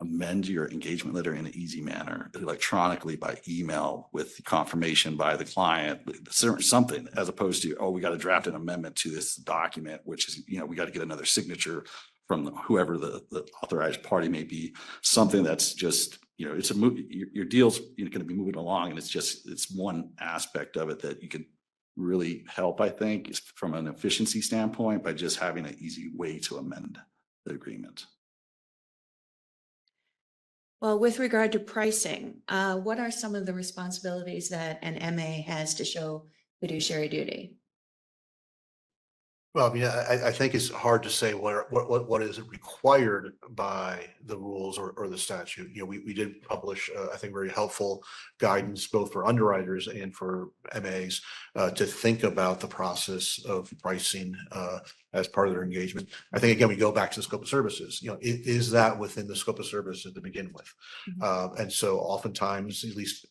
amend your engagement letter in an easy manner, electronically by email with confirmation by the client, something, as opposed to, we got to draft an amendment to this document, which is, we got to get another signature from whoever the authorized party may be. Something that's just, it's your deal's going to be moving along, and it's one aspect of it that you can really help, I think, from an efficiency standpoint, by just having an easy way to amend the agreement. Well, with regard to pricing, what are some of the responsibilities that an MA has to show fiduciary duty? Well, I mean, I think it's hard to say what is required by the rules or the statute. We did publish, I think, very helpful guidance both for underwriters and for MAs to think about the process of pricing as part of their engagement. I think, again, we go back to the scope of services. Is that within the scope of services to begin with? And so oftentimes, at least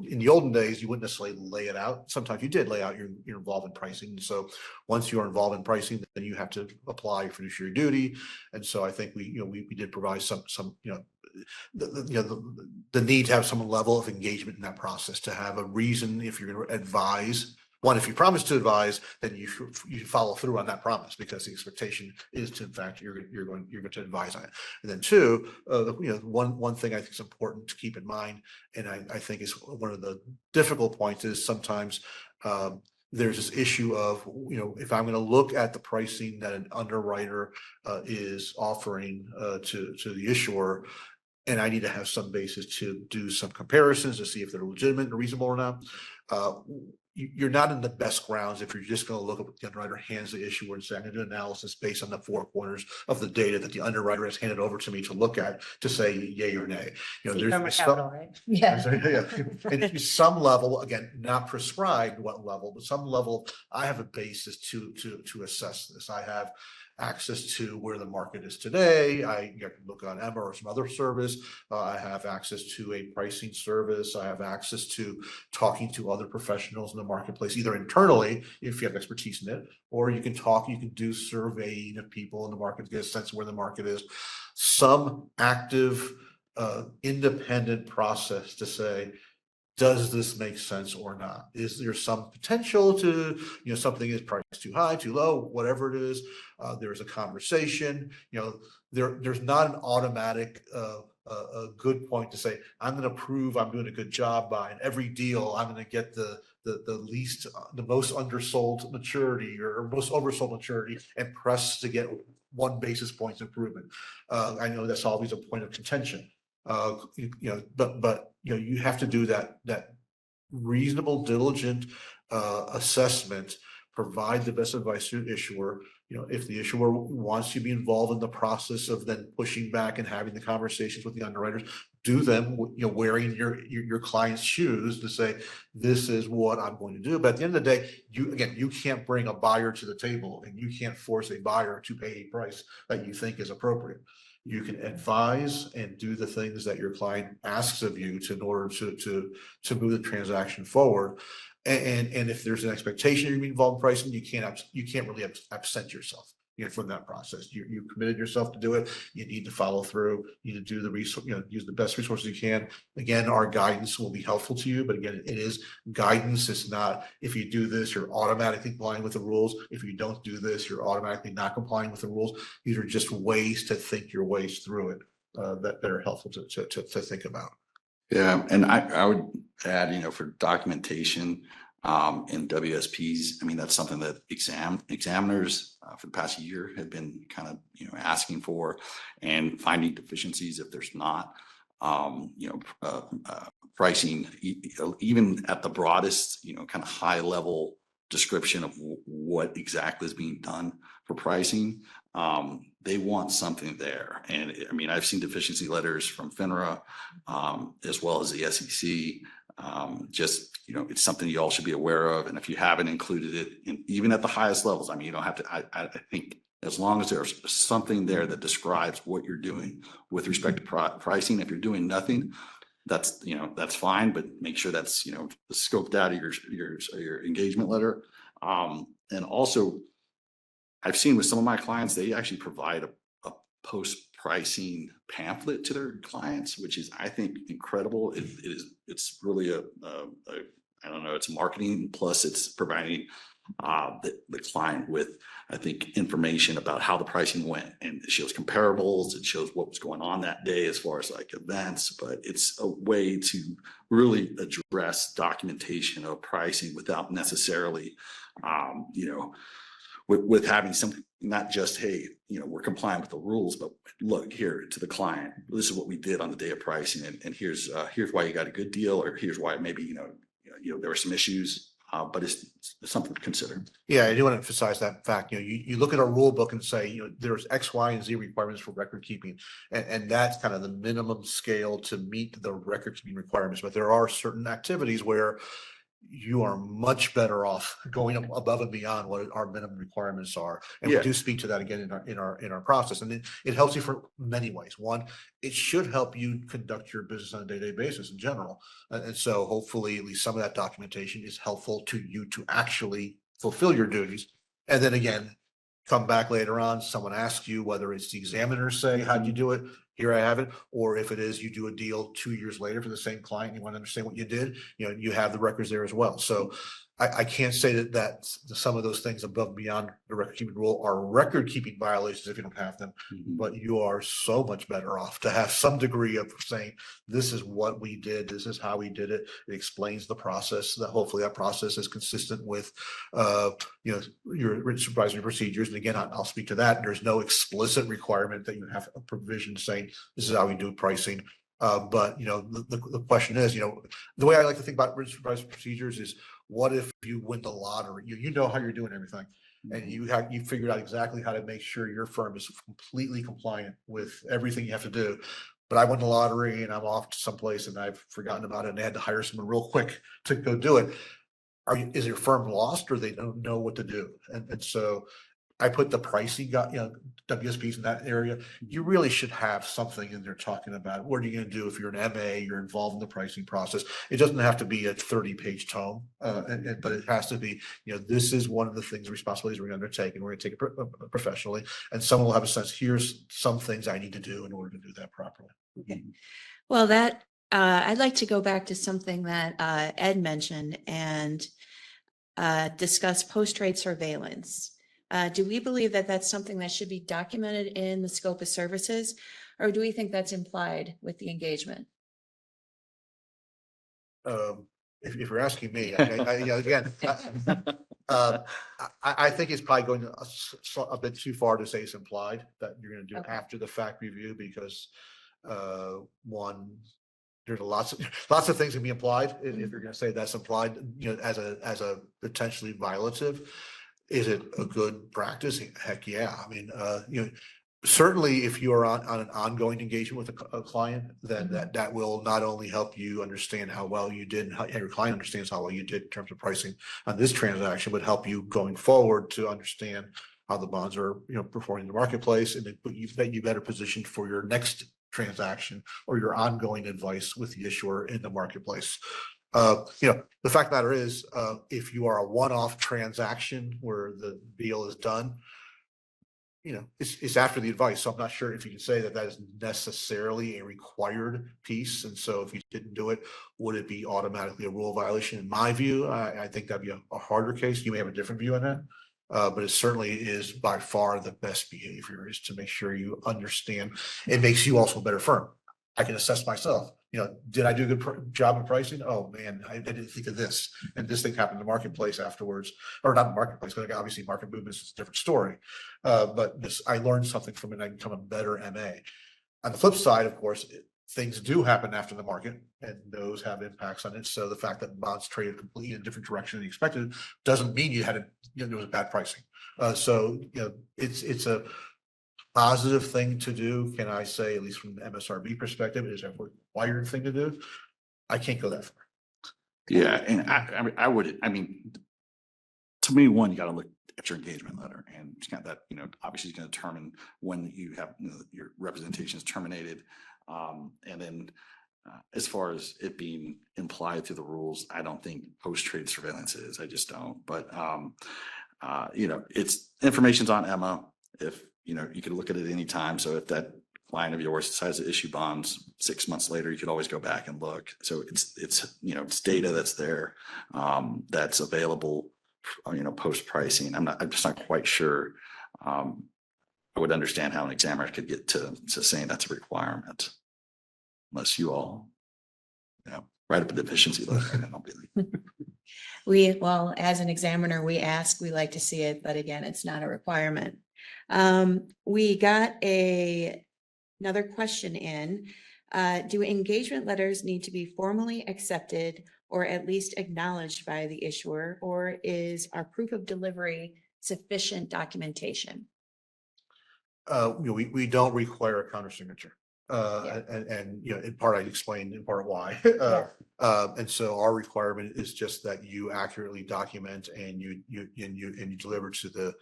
in the olden days, you wouldn't necessarily lay it out. Sometimes you did lay out your involved in pricing. So once you're involved in pricing, then you have to apply your fiduciary duty. And so I think we did provide some the need to have some level of engagement in that process, to have a reason if you're going to advise. One, if you promise to advise, then you follow through on that promise, because the expectation is to, in fact, you're going to advise on it. And then two, one thing I think is important to keep in mind, and I think is one of the difficult points, is sometimes there's this issue of, if I'm going to look at the pricing that an underwriter is offering to the issuer, and I need to have some basis to do some comparisons to see if they're legitimate and reasonable or not. You're not in the best grounds if you're just going to look at what the underwriter hands the issuer and say, I'm going to do analysis based on the four corners of the data that the underwriter has handed over to me to look at to say yay or nay. You know, From a there's capital, some, right? Yeah. and to some level, again, not prescribed what level, but some level, I have a basis to assess this. I have access to where the market is today. I can look on Emma or some other service. I have access to a pricing service. I have access to talking to other professionals in the marketplace, either internally, if you have expertise in it, or you can do surveying of people in the market to get a sense of where the market is. Some active, independent process to say, does this make sense or not? Is there some potential to, something is priced too high, too low, whatever it is? There's a conversation, there's not an automatic, a good point to say, I'm going to prove I'm doing a good job by in every deal. I'm going to get the least, the most undersold maturity or most oversold maturity and press to get 1 basis point improvement. I know that's always a point of contention. But you have to do that reasonable, diligent assessment, provide the best advice to the issuer. If the issuer wants to be involved in the process of then pushing back and having the conversations with the underwriters, do them, wearing your client's shoes to say, this is what I'm going to do. But at the end of the day, you can't bring a buyer to the table and you can't force a buyer to pay a price that you think is appropriate. You can advise and do the things that your client asks of you in order to move the transaction forward. And if there's an expectation you're involved in pricing, you can't really absent yourself from that process. You committed yourself to do it. You need to follow through. You need to do the resource, use the best resources you can. Again, our guidance will be helpful to you, but again, it is guidance. It's not, if you do this, you're automatically complying with the rules. If you don't do this, you're automatically not complying with the rules. These are just ways to think your ways through it that are helpful to think about. Yeah, and I would add, for documentation in WSPs, I mean, that's something that examiners for the past year have been kind of, asking for and finding deficiencies if there's not. Pricing, even at the broadest, kind of high level description of what exactly is being done for pricing. They want something there. And I mean, I've seen deficiency letters from FINRA, as well as the SEC. It's something you all should be aware of. And if you haven't included it even at the highest levels, I mean, you don't have to, I think as long as there's something there that describes what you're doing with respect to pricing, if you're doing nothing, that's fine, but make sure that's, scoped out of your engagement letter. And also, I've seen with some of my clients, they actually provide a post-pricing pamphlet to their clients, which is, I think, incredible. It's really I don't know, it's marketing, plus it's providing the client with, I think, information about how the pricing went, and it shows comparables, it shows what was going on that day as far as like events, but it's a way to really address documentation of pricing without necessarily, with having something, not just, hey, we're complying with the rules, but look here to the client, this is what we did on the day of pricing, and here's why you got a good deal, or here's why maybe there were some issues, but it's something to consider. Yeah, I do want to emphasize that fact. You look at our rule book and say, there's X, Y, and Z requirements for record keeping, and that's kind of the minimum scale to meet the record keeping requirements. But there are certain activities where you are much better off going above and beyond what our minimum requirements are. And we do speak to that again in our process. And it helps you for many ways. One, it should help you conduct your business on a day-to-day basis in general. And so hopefully at least some of that documentation is helpful to you to actually fulfill your duties. And then again, come back later on, someone asks you, whether it's the examiner say, how'd you do it? Here I have it. Or if it is, you do a deal 2 years later for the same client, you want to understand what you did, you have the records there as well. So I can't say that some of those things above and beyond the record keeping rule are record keeping violations if you don't have them, but you are so much better off to have some degree of saying, this is what we did, this is how we did it. It explains the process, that hopefully that process is consistent with, your supervisory procedures. And again, I'll speak to that. There's no explicit requirement that you have a provision saying this is how we do pricing. But the question is, the way I like to think about supervisory procedures is, what if you win the lottery? You know how you're doing everything, and you figured out exactly how to make sure your firm is completely compliant with everything you have to do. But I won the lottery and I'm off to someplace and I've forgotten about it and they had to hire someone real quick to go do it. Is your firm lost, or they don't know what to do? And so I put the pricing, WSPs in that area. You really should have something in there talking about what are you going to do if you're an MA, you're involved in the pricing process. It doesn't have to be a 30-page tome, but it has to be, this is one of the things, responsibilities we're going to undertake, and we're going to take it professionally. And someone will have a sense, here's some things I need to do in order to do that properly. Okay. Well, I'd like to go back to something that Ed mentioned and discuss post-trade surveillance. Do we believe that that's something that should be documented in the scope of services, or do we think that's implied with the engagement? If you're asking me, again, I think it's probably going a bit too far to say it's implied that you're going to do after the fact review, because one, there's lots of things can be implied if you're going to say that's implied, as a potentially violative. Is it a good practice? Heck yeah. I mean, certainly if you are on an ongoing engagement with a client, then that will not only help you understand how well you did, and how your client understands how well you did in terms of pricing on this transaction, but help you going forward to understand how the bonds are, performing in the marketplace, and then put you better positioned for your next transaction or your ongoing advice with the issuer in the marketplace. The fact of the matter is, if you are a one-off transaction where the deal is done, it's after the advice. So I'm not sure if you can say that is necessarily a required piece. And so if you didn't do it, would it be automatically a rule violation? In my view, I think that'd be a harder case. You may have a different view on that. But it certainly is by far the best behavior, is to make sure you understand. It makes you also a better firm. I can assess myself. Did I do a good job of pricing? Oh man, I didn't think of this, and this thing happened in the marketplace afterwards, or not the marketplace, but obviously market movements is a different story. But I learned something from it, and I become a better MA. On the flip side, of course, things do happen after the market, and those have impacts on it. So the fact that bonds traded completely in a different direction than you expected doesn't mean there was bad pricing. So it's a positive thing to do. Can I say, at least from the MSRB perspective, is a required thing to do? I can't go that far. Yeah, and I mean, to me, one, you got to look at your engagement letter, and it's got that, obviously it's going to determine when you have your representation is terminated. And then as far as it being implied through the rules, I don't think post-trade surveillance is. I just don't. But it's information's on Emma. If you can look at it any time. So if that client of yours decides to issue bonds 6 months later, you could always go back and look. So it's data that's there, that's available, post pricing. I'm just not quite sure. I would understand how an examiner could get to saying that's a requirement, unless you all, write up a deficiency letter and I'll be like. Well, as an examiner, we like to see it, but again, it's not a requirement. We got another question in. Do engagement letters need to be formally accepted or at least acknowledged by the issuer, or is our proof of delivery sufficient documentation? We don't require a counter signature. And in part I explained, in part why. And so our requirement is just that you accurately document and you deliver to the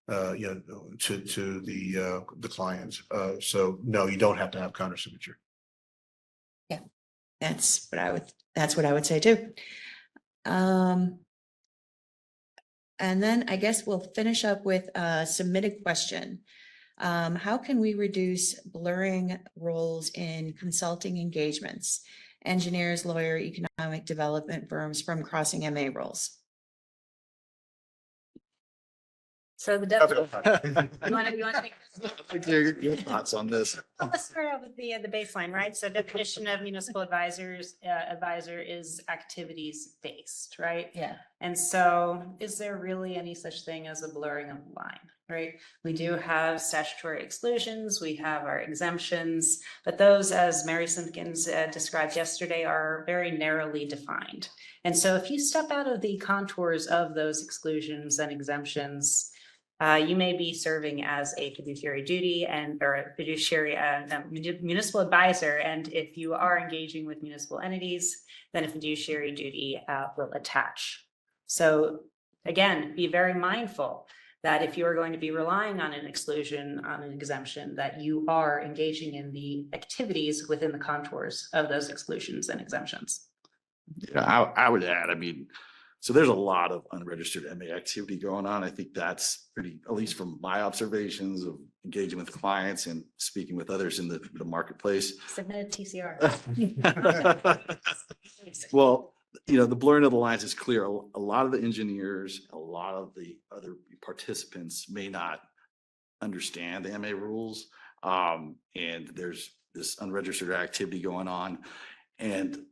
to the client. So no, you don't have to have counter signature. Yeah, that's what I would say too. And then I guess we'll finish up with a submitted question. How can we reduce blurring roles in consulting engagements, engineers, lawyer, economic development firms from crossing MA roles? So the you want to make Your thoughts on this? Let's start out with the baseline, right? So definition of municipal advisor is activities based, right? Yeah. And so is there really any such thing as a blurring of the line, right? We do have statutory exclusions, we have our exemptions, but those, as Mary Simpkins described yesterday, are very narrowly defined. And so if you step out of the contours of those exclusions and exemptions, you may be serving as a fiduciary duty or a fiduciary municipal advisor. And if you are engaging with municipal entities, then a fiduciary duty will attach. So again, be very mindful that if you are going to be relying on an exclusion, on an exemption, that you are engaging in the activities within the contours of those exclusions and exemptions. Yeah, I would add, I mean, so there's a lot of unregistered MA activity going on. I think that's pretty, at least from my observations of engaging with clients and speaking with others in the marketplace. Submit a TCR. Well, the blurring of the lines is clear. A lot of the engineers, a lot of the other participants may not understand the MA rules. And there's this unregistered activity going on. And,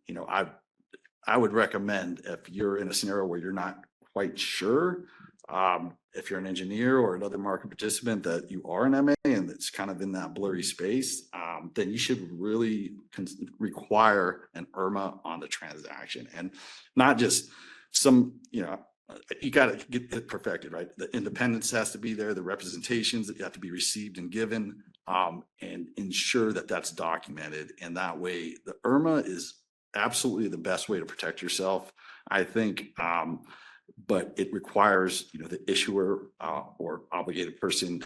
I would recommend, if you're in a scenario where you're not quite sure, if you're an engineer or another market participant, that you are an MA and it's kind of in that blurry space, then you should really require an IRMA on the transaction, and not just some, you got to get it perfected, right? The independence has to be there, the representations that you have to be received and given, and ensure that that's documented. And that way the IRMA is absolutely the best way to protect yourself, I think. But it requires, the issuer or obligated person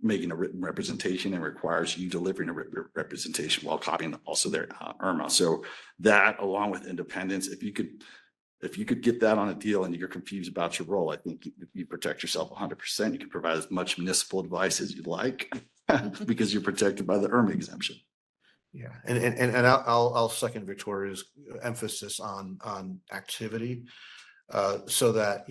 making a written representation, and requires you delivering a written representation while copying also their IRMA. So that, along with independence, if you could get that on a deal and you're confused about your role, I think you protect yourself 100%. You can provide as much municipal advice as you'd like because you're protected by the IRMA exemption. Yeah, and I'll second Victoria's emphasis on activity. So that,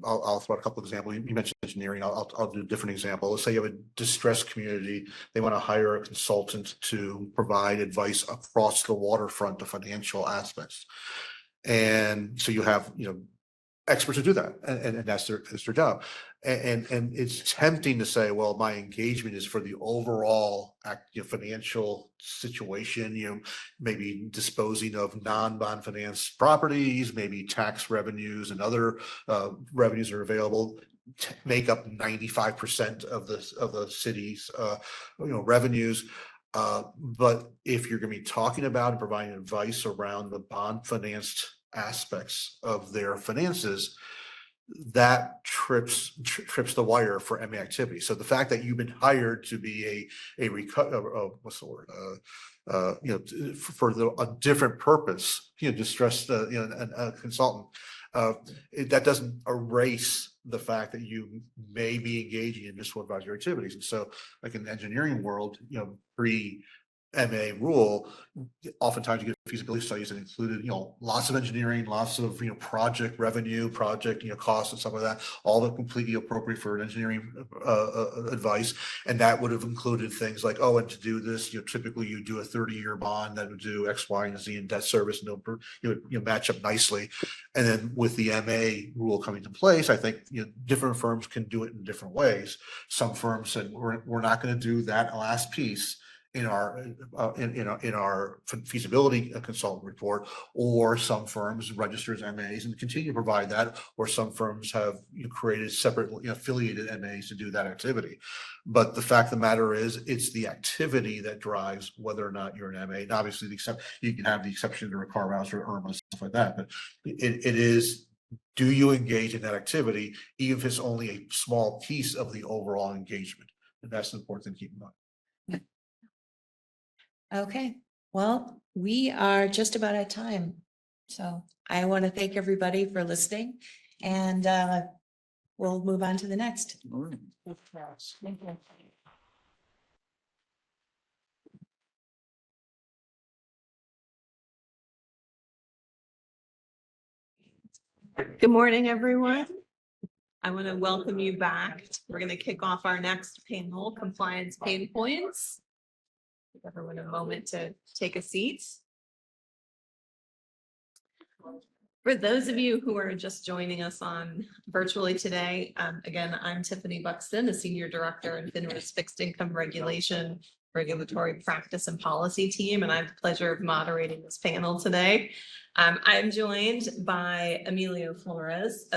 I'll throw out a couple of examples. You mentioned engineering. I'll do a different example. Let's say you have a distressed community. They want to hire a consultant to provide advice across the waterfront to financial aspects. And so you have, experts to do that, and that's their job. And it's tempting to say, well, my engagement is for the overall financial situation, maybe disposing of non-bond finance properties, maybe tax revenues and other revenues are available, make up 95% of the city's revenues. But if you're going to be talking about and providing advice around the bond financed aspects of their finances, that trips the wire for MA activity. So the fact that you've been hired to be for a different purpose, distressed, a consultant, that doesn't erase the fact that you may be engaging in municipal advisory activities. And so, like in the engineering world, pre-MA rule, oftentimes you get feasibility studies that included, lots of engineering, lots of, project revenue, project, costs and stuff like that, all completely appropriate for an engineering advice. And that would have included things like, and to do this, typically you do a 30-year bond that would do X, Y, and Z in debt service, and it'll match up nicely. And then with the MA rule coming into place, I think, different firms can do it in different ways. Some firms said, we're not going to do that last piece in our feasibility consultant report, or some firms register as MAs and continue to provide that, or some firms have created separate affiliated MAs to do that activity. But the fact of the matter is, it's the activity that drives whether or not you're an MA. And obviously, you can have the exception to carve outs or IRMA, stuff like that, but it is, do you engage in that activity, even if it's only a small piece of the overall engagement? And that's an important thing to keep in mind. Okay, well, we are just about at time. So I want to thank everybody for listening, and we'll move on to the next. All right. Thank you. Good morning, everyone. I want to welcome you back. We're going to kick off our next panel, Compliance Pain Points. Give everyone a moment to take a seat. For those of you who are just joining us on virtually today, again, I'm Tiffany Buxton, a Senior Director in FINRA's Fixed Income Regulation, Regulatory Practice and Policy Team, and I have the pleasure of moderating this panel today. I'm joined by Emilio Flores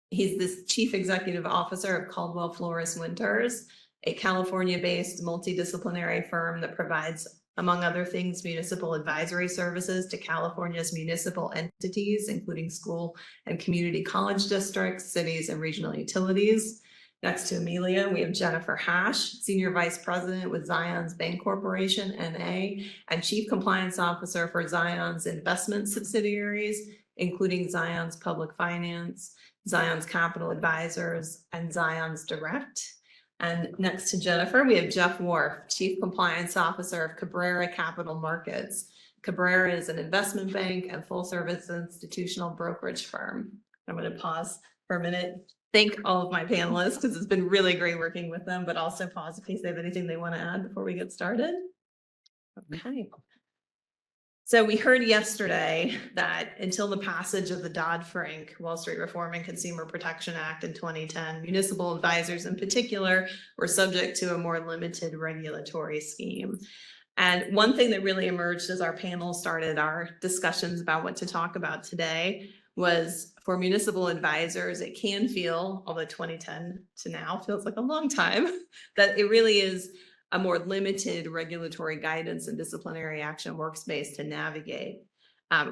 he's the Chief Executive Officer of Caldwell Flores Winters, a California-based multidisciplinary firm that provides, among other things, municipal advisory services to California's municipal entities, including school and community college districts, cities, and regional utilities. Next to Amelia, we have Jennifer Hash, Senior Vice President with Zion's Bank Corporation, NA, and Chief Compliance Officer for Zion's investment subsidiaries, including Zion's Public Finance, Zion's Capital Advisors, and Zion's Direct. And next to Jennifer, we have Jeff Wharf, Chief Compliance Officer of Cabrera Capital Markets. Cabrera is an investment bank and full-service institutional brokerage firm. I'm going to pause for a minute. Thank all of my panelists because it's been really great working with them, but also pause in case they have anything they want to add before we get started. Okay. So we heard yesterday that until the passage of the Dodd-Frank Wall Street Reform and Consumer Protection Act in 2010, municipal advisors in particular were subject to a more limited regulatory scheme. And one thing that really emerged as our panel started our discussions about what to talk about today was for municipal advisors, it can feel, although 2010 to now feels like a long time, that it really is a more limited regulatory guidance and disciplinary action workspace to navigate.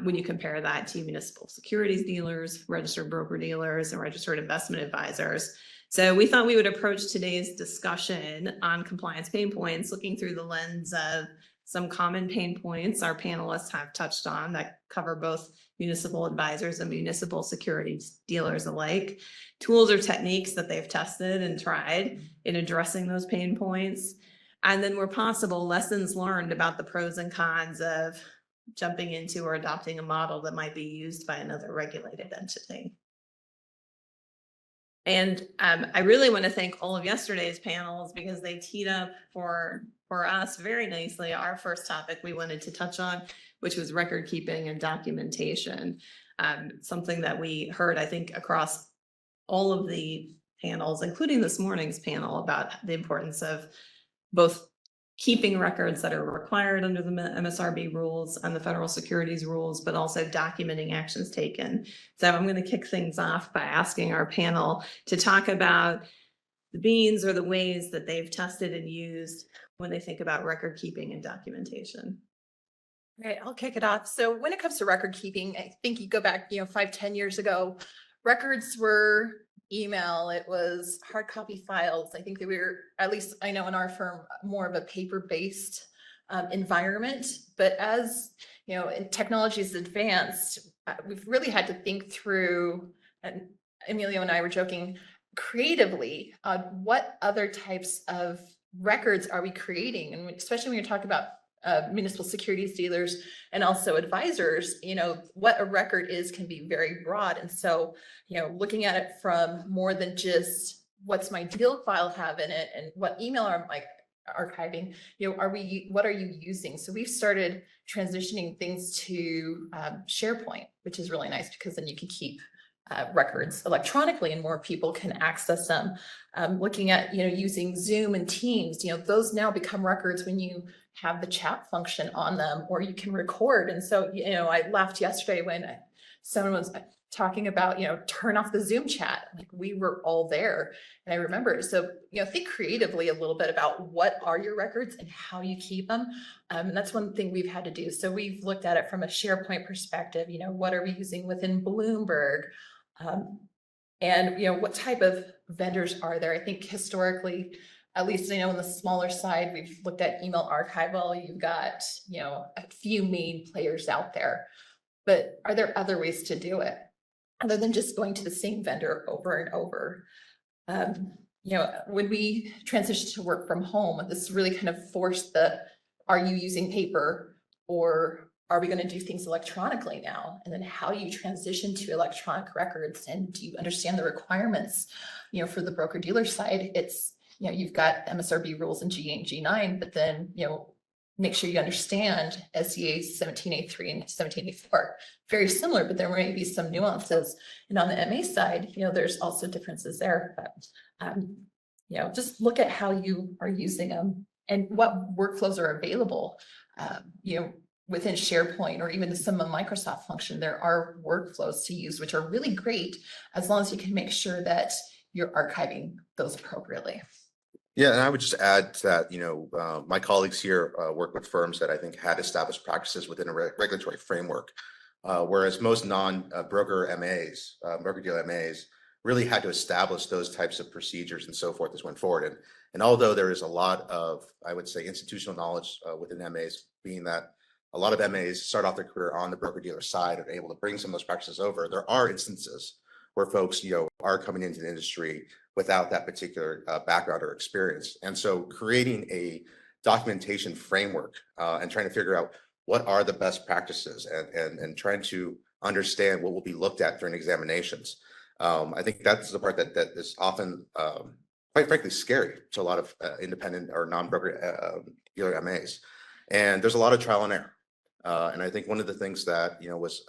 When you compare that to municipal securities dealers, registered broker dealers, and registered investment advisors. So we thought we would approach today's discussion on compliance pain points, looking through the lens of some common pain points our panelists have touched on that cover both municipal advisors and municipal securities dealers alike, tools or techniques that they've tested and tried in addressing those pain points. And then where possible, lessons learned about the pros and cons of jumping into or adopting a model that might be used by another regulated entity. And I really want to thank all of yesterday's panels because they teed up for us very nicely our first topic we wanted to touch on, which was record keeping and documentation. Something that we heard, I think, across all of the panels, including this morning's panel, about the importance of both keeping records that are required under the MSRB rules and the federal securities rules, but also documenting actions taken. So I'm going to kick things off by asking our panel to talk about the beans or the ways that they've tested and used when they think about record keeping and documentation. Right, I'll kick it off. So when it comes to record keeping, I think you go back, 5-10 years ago, records were email, it was hard copy files. I think that we were, at least I know in our firm, more of a paper-based environment. But as technology has advanced, we've really had to think through, and Emilio and I were joking, creatively, what other types of records are we creating? And especially when you're talking about municipal securities dealers and also advisors, what a record is can be very broad. And so, looking at it from more than just what's my deal file have in it and what email am I archiving, what are you using? So we've started transitioning things to SharePoint, which is really nice because then you can keep records electronically and more people can access them. Looking at, using Zoom and Teams, those now become records when you have the chat function on them, or you can record. And so, I laughed yesterday when someone was talking about, turn off the Zoom chat. Like, we were all there. And I remember, so, think creatively a little bit about what are your records and how you keep them. And that's one thing we've had to do. So we've looked at it from a SharePoint perspective, what are we using within Bloomberg? And, what type of vendors are there? I think historically, at least, on the smaller side, we've looked at email archival. You've got, a few main players out there, but are there other ways to do it other than just going to the same vendor over and over? When we transitioned to work from home, this really kind of forced are you using paper or are we going to do things electronically now? And then how you transition to electronic records, and do you understand the requirements, for the broker dealer side? It's, you've got MSRB rules in G8 and G9, but then, make sure you understand SCA 17A3 and 17A4. Very similar, but there may be some nuances. And on the MA side, there's also differences there. But, just look at how you are using them and what workflows are available. Within SharePoint or even some of Microsoft function, there are workflows to use, which are really great as long as you can make sure that you're archiving those appropriately. Yeah, and I would just add that, my colleagues here work with firms that I think had established practices within a regulatory framework, whereas most non-broker MAs, broker-dealer MAs, really had to establish those types of procedures and so forth as went forward. And although there is a lot of, I would say, institutional knowledge within MAs, being that a lot of MAs start off their career on the broker-dealer side and are able to bring some of those practices over, there are instances where folks, are coming into the industry without that particular background or experience. And so creating a documentation framework and trying to figure out what are the best practices and trying to understand what will be looked at during examinations. I think that's the part that is often, quite frankly, scary to a lot of independent or non-broker dealer MAs. And there's a lot of trial and error. And I think one of the things that was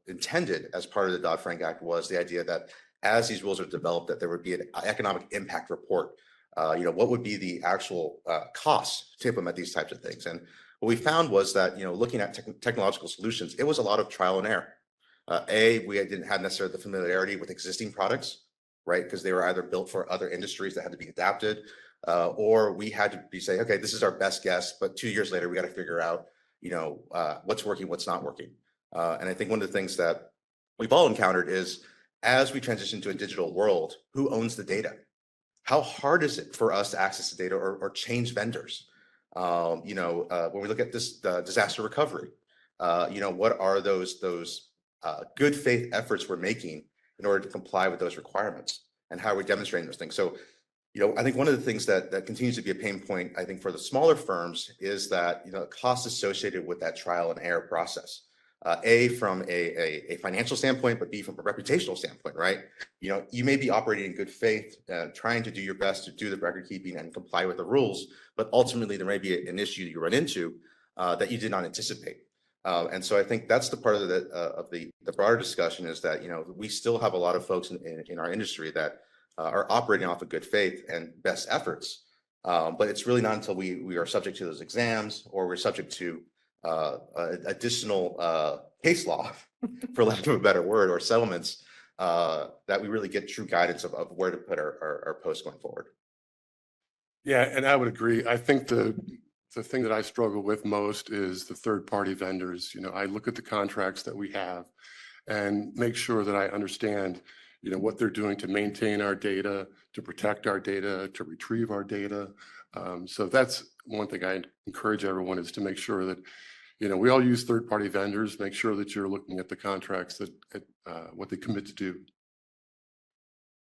intended as part of the Dodd-Frank Act was the idea that as these rules are developed, that there would be an economic impact report. What would be the actual costs to implement these types of things? And what we found was that looking at technological solutions, it was a lot of trial and error. We didn't have necessarily the familiarity with existing products, right? Because they were either built for other industries that had to be adapted, or we had to say, okay, this is our best guess, but 2 years later, we got to figure out what's working, what's not working. And I think one of the things that we've all encountered is as we transition to a digital world, who owns the data? How hard is it for us to access the data or change vendors? When we look at this disaster recovery, what are those good faith efforts we're making in order to comply with those requirements, and how are we demonstrating those things? So, I think one of the things that continues to be a pain point, I think, for the smaller firms is that, costs associated with that trial and error process. From a financial standpoint, but B, from a reputational standpoint, right? You may be operating in good faith, trying to do your best to do the record keeping and comply with the rules, but ultimately there may be an issue you run into that you did not anticipate. And so I think that's the part of the broader discussion is that, we still have a lot of folks in our industry that are operating off of good faith and best efforts. But it's really not until we are subject to those exams or we're subject to additional case law, for lack of a better word, or settlements, that we really get true guidance of where to put our posts going forward. Yeah, and I would agree. I think the thing that I struggle with most is the third-party vendors. I look at the contracts that we have and make sure that I understand, what they're doing to maintain our data, to protect our data, to retrieve our data. So that's one thing I encourage everyone is to make sure that, we all use third-party vendors, make sure that you're looking at the contracts that what they commit to do.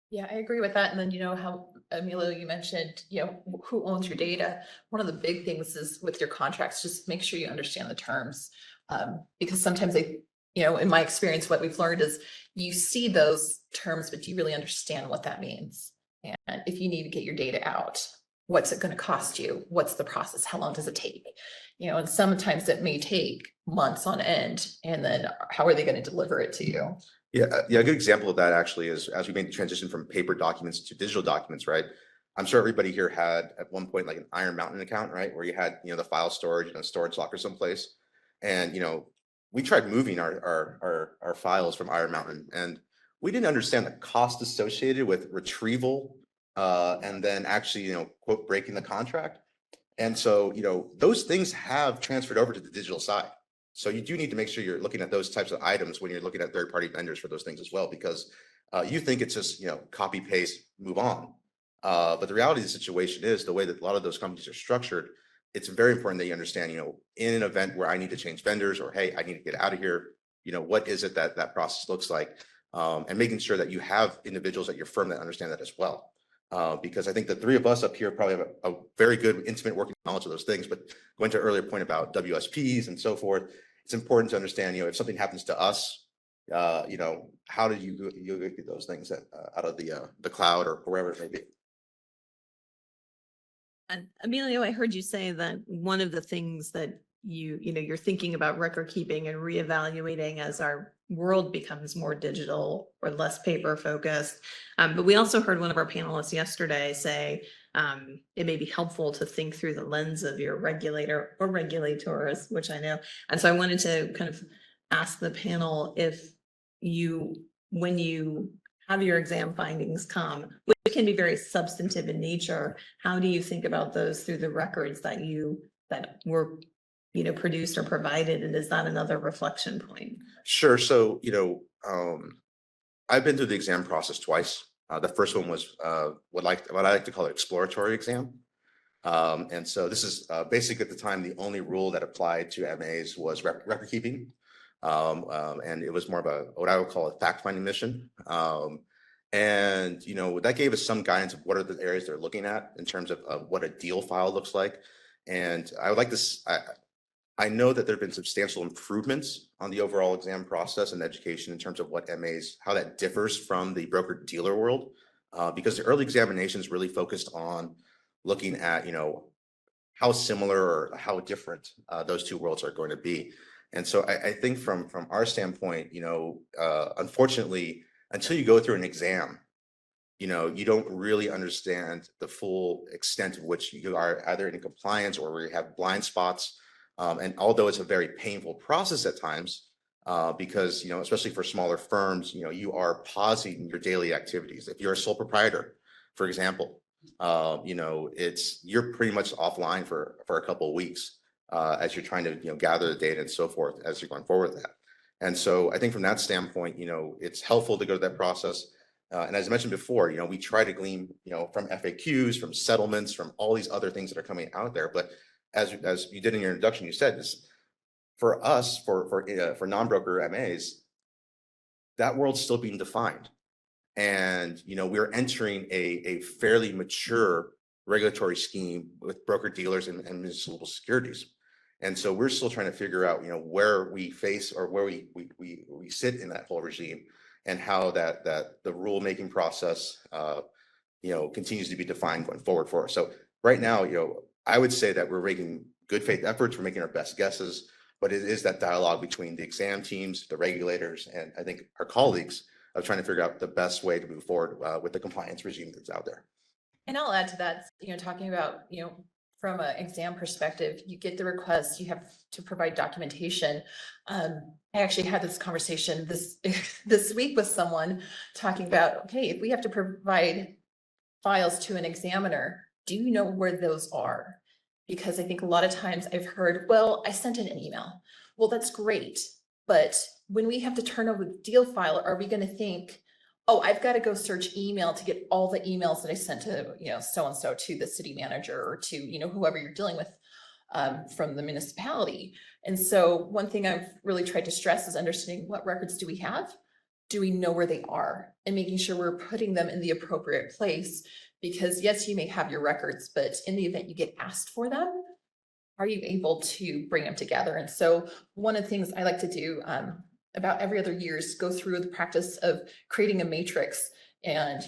Yeah, I agree with that. And then, how, Emilio, you mentioned, who owns your data. One of the big things is with your contracts, just make sure you understand the terms. Because sometimes in my experience, what we've learned is you see those terms, but do you really understand what that means? And if you need to get your data out, what's it going to cost you? What's the process? How long does it take? And sometimes it may take months on end. And then how are they going to deliver it to you? Yeah, a good example of that actually is as we made the transition from paper documents to digital documents, right? I'm sure everybody here had at one point like an Iron Mountain account, right? Where you had, the file storage in a storage locker someplace. And, we tried moving our files from Iron Mountain, and we didn't understand the cost associated with retrieval and then actually, quote, breaking the contract. And so, those things have transferred over to the digital side. So you do need to make sure you're looking at those types of items when you're looking at third-party vendors for those things as well, because you think it's just, copy, paste, move on. But the reality of the situation is the way that a lot of those companies are structured, it's very important that you understand, in an event where I need to change vendors or, hey, I need to get out of here, what is it that process looks like? And making sure that you have individuals at your firm that understand that as well. Because I think the three of us up here probably have a very good intimate working knowledge of those things, but going to an earlier point about WSPs and so forth, it's important to understand, if something happens to us, how do you get those things out of the cloud or wherever it may be. And Emilio, I heard you say that one of the things that you're thinking about record keeping and reevaluating as our world becomes more digital or less paper focused. But we also heard one of our panelists yesterday say it may be helpful to think through the lens of your regulator or regulators, which I know. And so I wanted to kind of ask the panel if when you have your exam findings come, which can be very substantive in nature, how do you think about those through the records that were produced or provided, and is that another reflection point? Sure. So, I've been through the exam process twice. The first one was what I like to call an exploratory exam. And so this is basically at the time, the only rule that applied to MAs was record keeping. And it was more of what I would call a fact-finding mission. And that gave us some guidance of what are the areas they're looking at in terms of what a deal file looks like. And I would like this. I know that there have been substantial improvements on the overall exam process and education in terms of what MAs, how that differs from the broker dealer world, because the early examinations really focused on looking at, how similar or how different those two worlds are going to be. And so I think from our standpoint, unfortunately, until you go through an exam, you don't really understand the full extent of which you are either in compliance or where you have blind spots. And although it's a very painful process at times, because, especially for smaller firms, you are pausing your daily activities. If you're a sole proprietor, for example, you're pretty much offline for a couple of weeks as you're trying to, gather the data and so forth as you're going forward with that. And so I think from that standpoint, it's helpful to go to that process. And as I mentioned before, we try to glean, from FAQs, from settlements, from all these other things that are coming out there. But as you did in your introduction, you said this, for us, for non-broker MAs, that world's still being defined. And, we're entering a fairly mature regulatory scheme with broker dealers and municipal securities. And so we're still trying to figure out, where we face or where we sit in that whole regime, and how that the rulemaking process, continues to be defined going forward for us. So right now, I would say that we're making good faith efforts. We're making our best guesses, but it is that dialogue between the exam teams, the regulators, and I think our colleagues of trying to figure out the best way to move forward with the compliance regime that's out there. And I'll add to that, talking about, from an exam perspective, you get the request, you have to provide documentation. I actually had this conversation this week with someone talking about, okay, if we have to provide files to an examiner, do you know where those are? Because I think a lot of times I've heard, well, I sent in an email. Well, that's great. But when we have to turn over the deal file, are we going to think, oh, I've got to go search email to get all the emails that I sent to, so-and-so, to the city manager, or to, whoever you're dealing with from the municipality. And so one thing I've really tried to stress is understanding, what records do we have? Do we know where they are? And making sure we're putting them in the appropriate place. Because yes, you may have your records, but in the event you get asked for them, are you able to bring them together? And so one of the things I like to do about every other year is go through the practice of creating a matrix, and,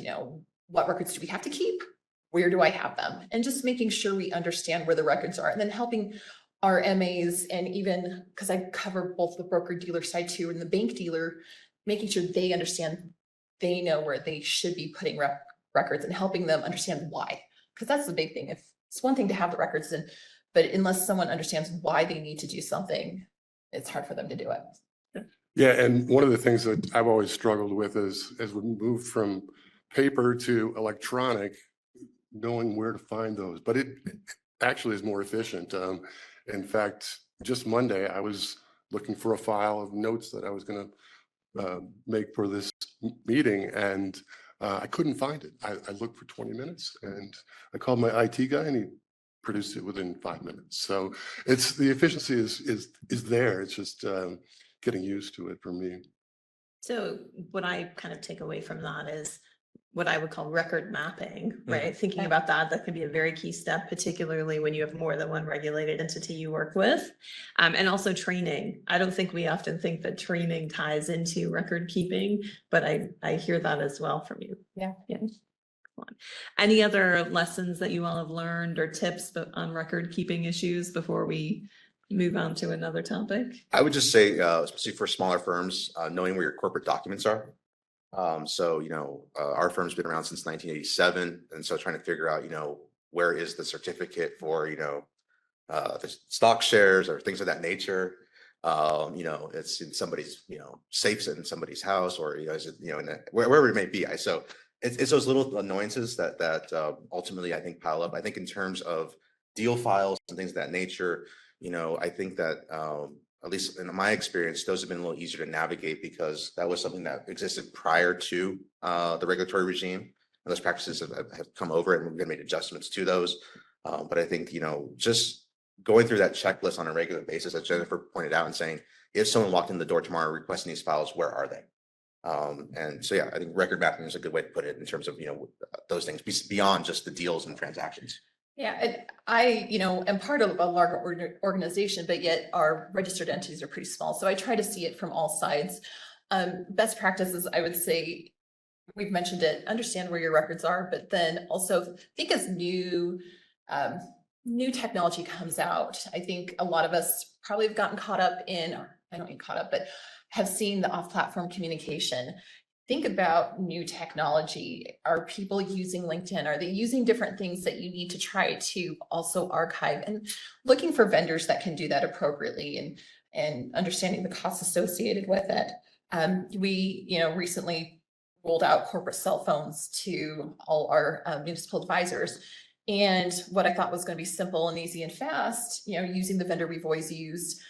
what records do we have to keep? Where do I have them? And just making sure we understand where the records are, and then helping our MAs, and even because I cover both the broker dealer side too and the bank dealer, making sure they understand, they know where they should be putting records, and helping them understand why. Because that's the big thing. If it's one thing to have the records, but unless someone understands why they need to do something, it's hard for them to do it. Yeah, and one of the things that I've always struggled with is, as we move from paper to electronic, knowing where to find those. But it actually is more efficient. In fact, just Monday, I was looking for a file of notes that I was going to make for this meeting, and I couldn't find it. I looked for 20 minutes, and I called my IT guy, and he produced it within 5 minutes. So it's, the efficiency is there. It's just getting used to it for me. So what I kind of take away from that is what I would call record mapping, right? Thinking about that can be a very key step, particularly when you have more than one regulated entity you work with. And also training. I don't think we often think that training ties into record keeping, but I hear that as well from you. Yeah. Any other lessons that you all have learned or tips on record keeping issues before we move on to another topic? I would just say, especially for smaller firms, knowing where your corporate documents are. So, our firm's been around since 1987. And so trying to figure out, where is the certificate for, the stock shares or things of that nature. It's in somebody's, safes in somebody's house, or, is it, wherever it may be. So it's those little annoyances that ultimately I think pile up. I think in terms of deal files and things of that nature, I think that at least in my experience, those have been a little easier to navigate because that was something that existed prior to the regulatory regime. And those practices have come over and we're going to make adjustments to those. But I think, just going through that checklist on a regular basis, as Jennifer pointed out, and saying, if someone walked in the door tomorrow requesting these files, where are they? And so, yeah, I think record mapping is a good way to put it in terms of, those things beyond just the deals and transactions. Yeah, I am part of a larger organization, but yet our registered entities are pretty small. So I try to see it from all sides. Best practices, I would say, we've mentioned it, understand where your records are, but then also think as new technology comes out. I think a lot of us probably have gotten caught up in, or I don't mean caught up, but have seen the off-platform communication. Think about new technology. Are people using LinkedIn? Are they using different things that you need to try to also archive, and looking for vendors that can do that appropriately, and understanding the costs associated with it. We, recently rolled out corporate cell phones to all our municipal advisors. And what I thought was going to be simple and easy and fast, using the vendor we've always used.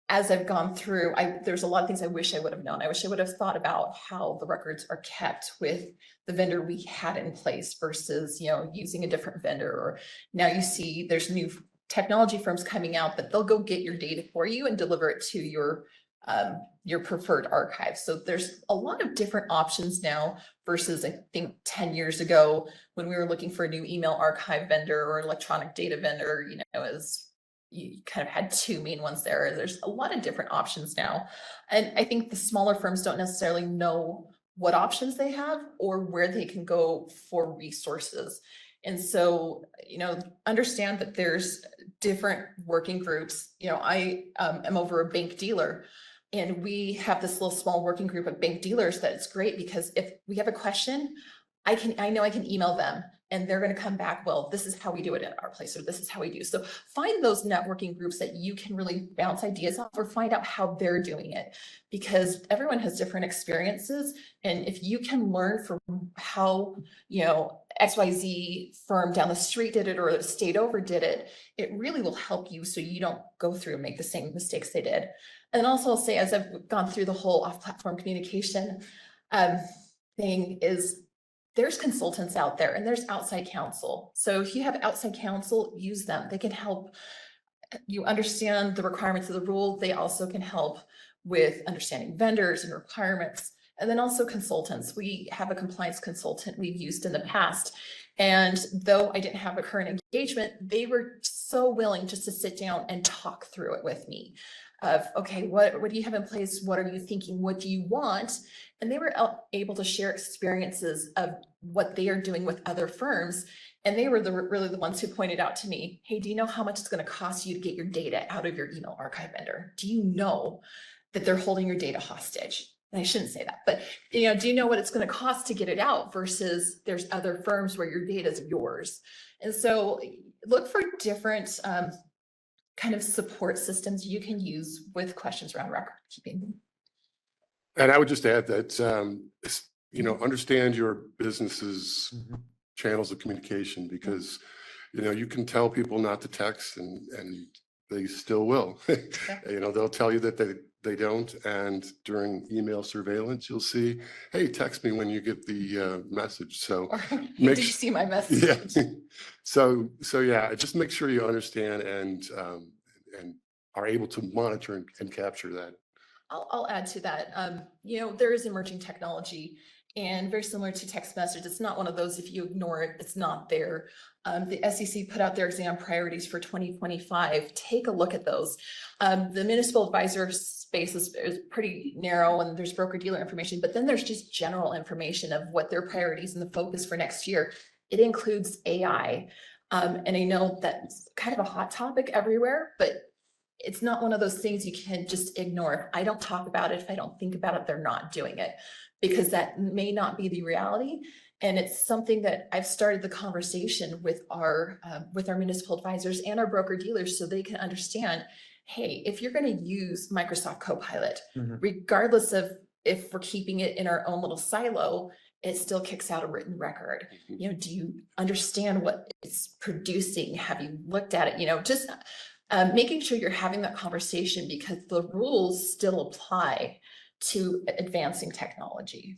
As I've gone through, there's a lot of things I wish I would have known. I wish I would have thought about how the records are kept with the vendor we had in place versus, using a different vendor. Or now you see there's new technology firms coming out that they'll go get your data for you and deliver it to your preferred archive. So there's a lot of different options now versus I think 10 years ago when we were looking for a new email archive vendor or electronic data vendor, you kind of had two main ones there. There's a lot of different options now. And I think the smaller firms don't necessarily know what options they have or where they can go for resources. And so, understand that there's different working groups. I am over a bank dealer, and we have this little small working group of bank dealers that it's great because if we have a question, I know I can email them and they're going to come back, well, this is how we do it at our place, or this is how we do. So find those networking groups that you can really bounce ideas off, or find out how they're doing it, because everyone has different experiences. And if you can learn from how, XYZ firm down the street did it, or the state over did it, it really will help you so you don't go through and make the same mistakes they did. And also I'll say, as I've gone through the whole off-platform communication thing, is there's consultants out there and there's outside counsel. So if you have outside counsel, use them. They can help you understand the requirements of the rule. They also can help with understanding vendors and requirements. And then also consultants. We have a compliance consultant we've used in the past. And though I didn't have a current engagement, they were so willing just to sit down and talk through it with me. Of, okay, what do you have in place? What are you thinking? What do you want? And they were able to share experiences of what they are doing with other firms. And they were really the ones who pointed out to me, hey, do you know how much it's going to cost you to get your data out of your email archive vendor? Do you know that they're holding your data hostage? And I shouldn't say that, but do you know what it's going to cost to get it out versus there's other firms where your data is yours? And so look for different kind of support systems you can use with questions around record keeping. And I would just add that, understand your business's channels of communication, because, you can tell people not to text and they still will. They'll tell you that they don't. And during email surveillance, you'll see, hey, text me when you get the message. So did you see my message? Yeah. So yeah, just make sure you understand and are able to monitor and capture that. I'll add to that. There is emerging technology, And very similar to text message, it's not one of those, if you ignore it, it's not there. The SEC put out their exam priorities for 2025. Take a look at those. The municipal advisor space is pretty narrow and there's broker dealer information, but then there's just general information of what their priorities and the focus for next year. It includes AI. And I know that's kind of a hot topic everywhere, but it's not one of those things you can just ignore. If I don't talk about it, if I don't think about it, they're not doing it, because that may not be the reality. And it's something that I've started the conversation with our municipal advisors and our broker dealers so they can understand, hey, if you're going to use Microsoft Copilot, regardless of if we're keeping it in our own little silo, it still kicks out a written record. You know, do you understand what it's producing? Have you looked at it? You know, just making sure you're having that conversation, because the rules still apply to advancing technology.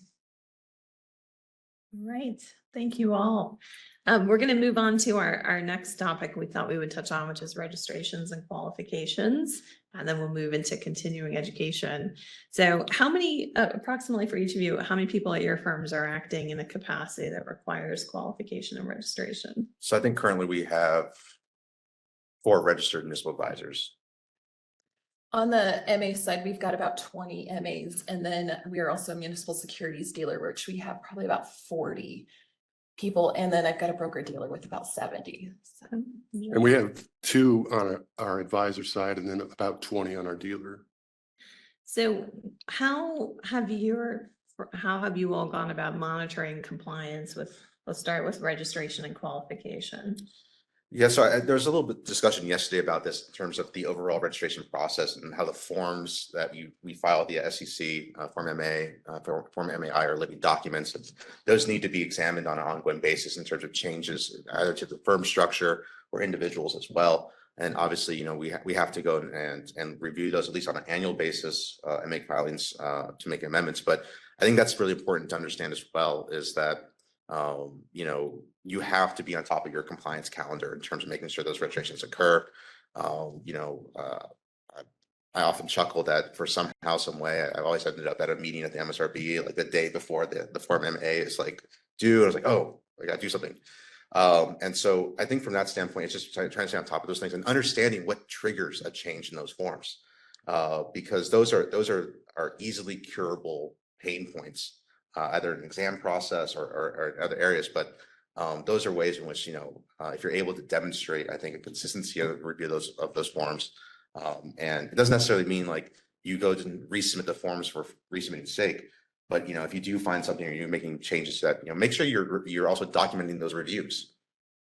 Right. Thank you all. We're going to move on to our next topic we thought we would touch on, which is registrations and qualifications. And then we'll move into continuing education. So how many, approximately for each of you, how many people at your firms are acting in a capacity that requires qualification and registration? So I think currently we have 4 registered municipal advisors. On the MA side, we've got about 20 MAs, and then we are also a municipal securities dealer, which we have probably about 40 people. And then I've got a broker dealer with about 70. So, And we have 2 on our advisor side and then about 20 on our dealer. So how have you all gone about monitoring compliance with, let's start with registration and qualification? Yeah, so there was a little bit of discussion yesterday about this in terms of the overall registration process and how the forms that we file via SEC, Form MA, Form MAI are living documents. Those need to be examined on an ongoing basis in terms of changes either to the firm structure or individuals as well. And obviously, you know, we have to go and review those at least on an annual basis and make filings to make amendments. But I think that's really important to understand as well, is that you know, you have to be on top of your compliance calendar in terms of making sure those registrations occur. You know, I often chuckle that for somehow, some way, I've always ended up at a meeting at the MSRB like the day before the Form MA is like due. I was like, oh, I gotta do something. And so I think from that standpoint, it's just trying to stay on top of those things and understanding what triggers a change in those forms, because those are easily curable pain points. Either an exam process or other areas, but those are ways in which, you know, if you're able to demonstrate, I think, a consistency of review of those forms, and it doesn't necessarily mean like you go to resubmit the forms for resubmitting's sake, but you know, if you do find something or you're making changes to that, you know, make sure you're also documenting those reviews.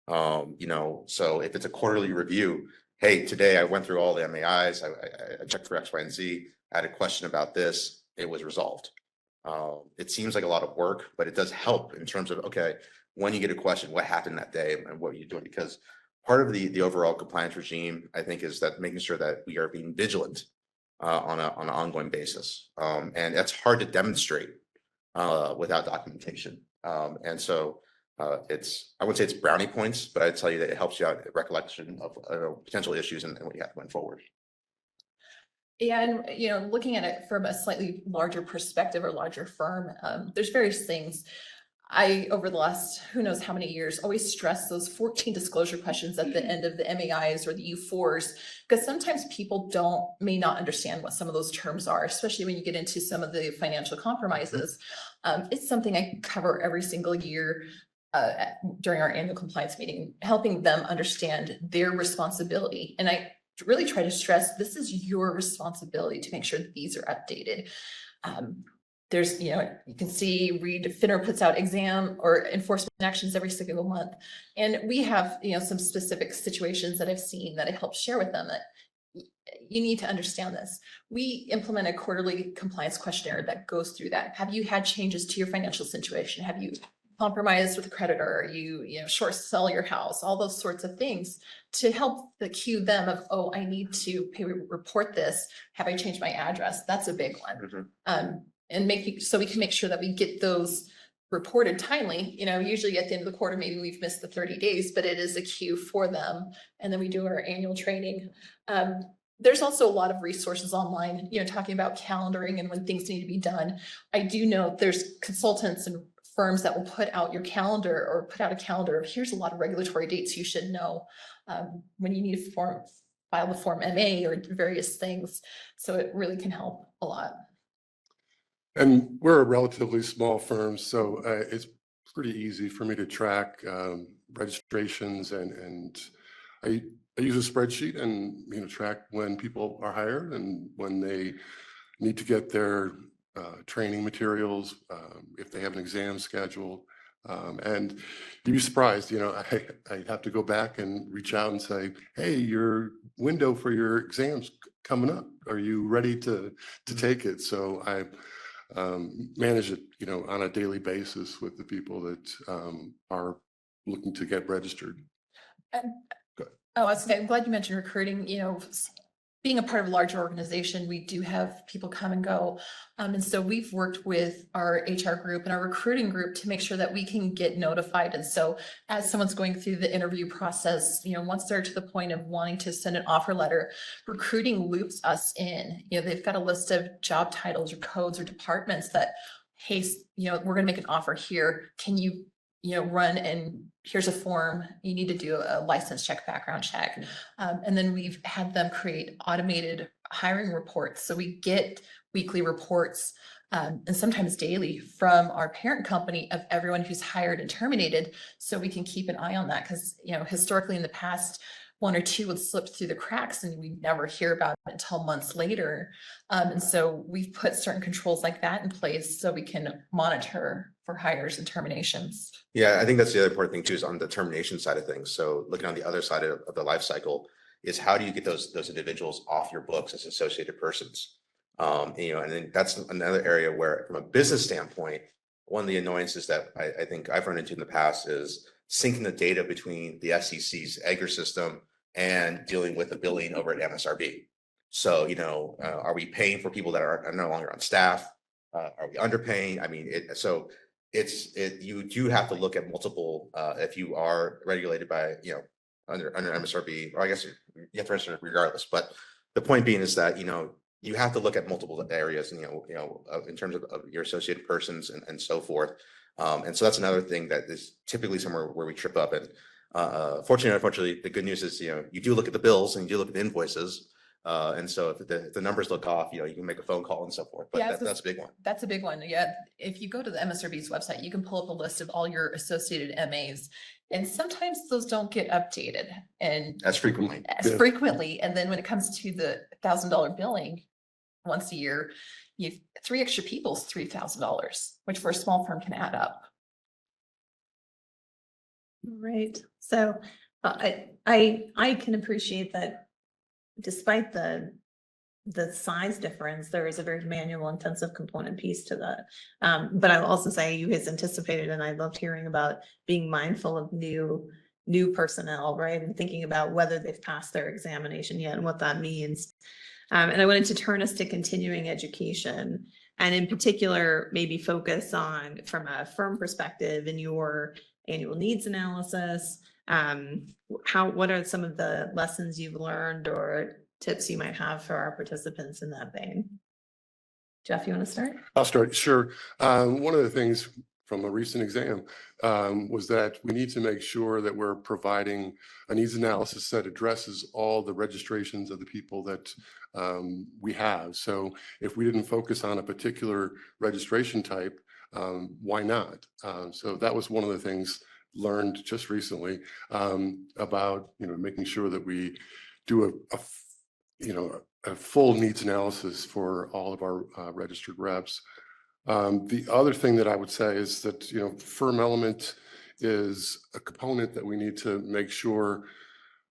You know, so if it's a quarterly review, hey, today I went through all the MAIs, I checked for X, Y, and Z, I had a question about this, it was resolved. It seems like a lot of work, but it does help in terms of, okay, when you get a question, what happened that day and what are you doing? Because part of the overall compliance regime, I think, is that making sure that we are being vigilant on an ongoing basis. And that's hard to demonstrate without documentation. And so I wouldn't say it's brownie points, but I'd tell you that it helps you out at recollection of potential issues and what you have going forward. Yeah, and you know, looking at it from a slightly larger perspective or larger firm, there's various things. I, over the last who knows how many years, always stress those 14 disclosure questions at the end of the MAIs or the U4s, because sometimes people may not understand what some of those terms are, especially when you get into some of the financial compromises. It's something I cover every single year during our annual compliance meeting, helping them understand their responsibility. And I really try to stress, this is your responsibility to make sure that these are updated. There's, you know, you can see FINRA puts out exam or enforcement actions every single month. And we have, you know, some specific situations that I've seen that I help share with them that you need to understand this. We implement a quarterly compliance questionnaire that goes through that. Have you had changes to your financial situation? Have you compromised with a creditor? Are you know, short sell your house? All those sorts of things to help cue them of, oh, I need to report this. Have I changed my address? That's a big one. And so we can make sure that we get those reported timely. You know, usually at the end of the quarter, maybe we've missed the 30 days, but it is a cue for them. And then we do our annual training. there's also a lot of resources online, talking about calendaring and when things need to be done. I do know there's consultants and firms that will put out your calendar or put out a calendar of here's a lot of regulatory dates you should know when you need to file the Form MA or various things. So it really can help a lot. And we're a relatively small firm, so it's pretty easy for me to track registrations and I use a spreadsheet and track when people are hired and when they need to get their training materials, if they have an exam scheduled. And you'd be surprised, I have to go back and reach out and say, hey, your window for your exam's coming up. Are you ready to take it? So I manage it, on a daily basis with the people that are looking to get registered. I'm glad you mentioned recruiting, being a part of a larger organization, we do have people come and go. And so we've worked with our HR group and our recruiting group to make sure that we can get notified. And so as someone's going through the interview process, once they're to the point of wanting to send an offer letter, recruiting loops us in. They've got a list of job titles or codes or departments that, hey, we're going to make an offer here. Can you run, and here's a form, you need to do a license check, background check. And then we've had them create automated hiring reports. So we get weekly reports and sometimes daily from our parent company of everyone who's hired and terminated. So we can keep an eye on that because, historically in the past, one or two would slip through the cracks and we never hear about it until months later. And so we've put certain controls like that in place so we can monitor for hires and terminations. Yeah, I think that's the other important thing too, is on the termination side of things. So looking on the other side of the life cycle is how do you get those individuals off your books as associated persons? And then that's another area where from a business standpoint, one of the annoyances that I think I've run into in the past is syncing the data between the SEC's EDGAR system and dealing with the billing over at MSRB. So, are we paying for people that are no longer on staff? Are we underpaying? I mean, you do have to look at multiple, if you are regulated by, under MSRB, or I guess you have to register regardless. But the point being is that, you have to look at multiple areas, in terms of your associated persons and so forth. And so that's another thing that is typically somewhere where we trip up. And fortunately, unfortunately, the good news is, you do look at the bills and you do look at the invoices. And so if the numbers look off, you can make a phone call and so forth. But Yeah, that's a big one. That's a big one. Yeah. If you go to the MSRB's website, you can pull up a list of all your associated MAs. And sometimes those don't get updated and As frequently. frequently. And then when it comes to the $1,000 billing once a year, you have 3 extra people's $3,000, which for a small firm can add up. Right. So I can appreciate that despite the size difference, there is a very manual intensive component piece to that. But I'll also say you guys anticipated, and I loved hearing about being mindful of new personnel, right? And thinking about whether they've passed their examination yet and what that means. And I wanted to turn us to continuing education, and in particular, maybe focus on, from a firm perspective, in your annual needs analysis, what are some of the lessons you've learned or tips you might have for our participants in that vein? Jeff, you want to start? I'll start, sure. One of the things from a recent exam was that we need to make sure that we're providing a needs analysis that addresses all the registrations of the people that we have. So if we didn't focus on a particular registration type, why not? So that was one of the things learned just recently about making sure that we do a full needs analysis for all of our registered reps. The other thing that I would say is that firm element is a component that we need to make sure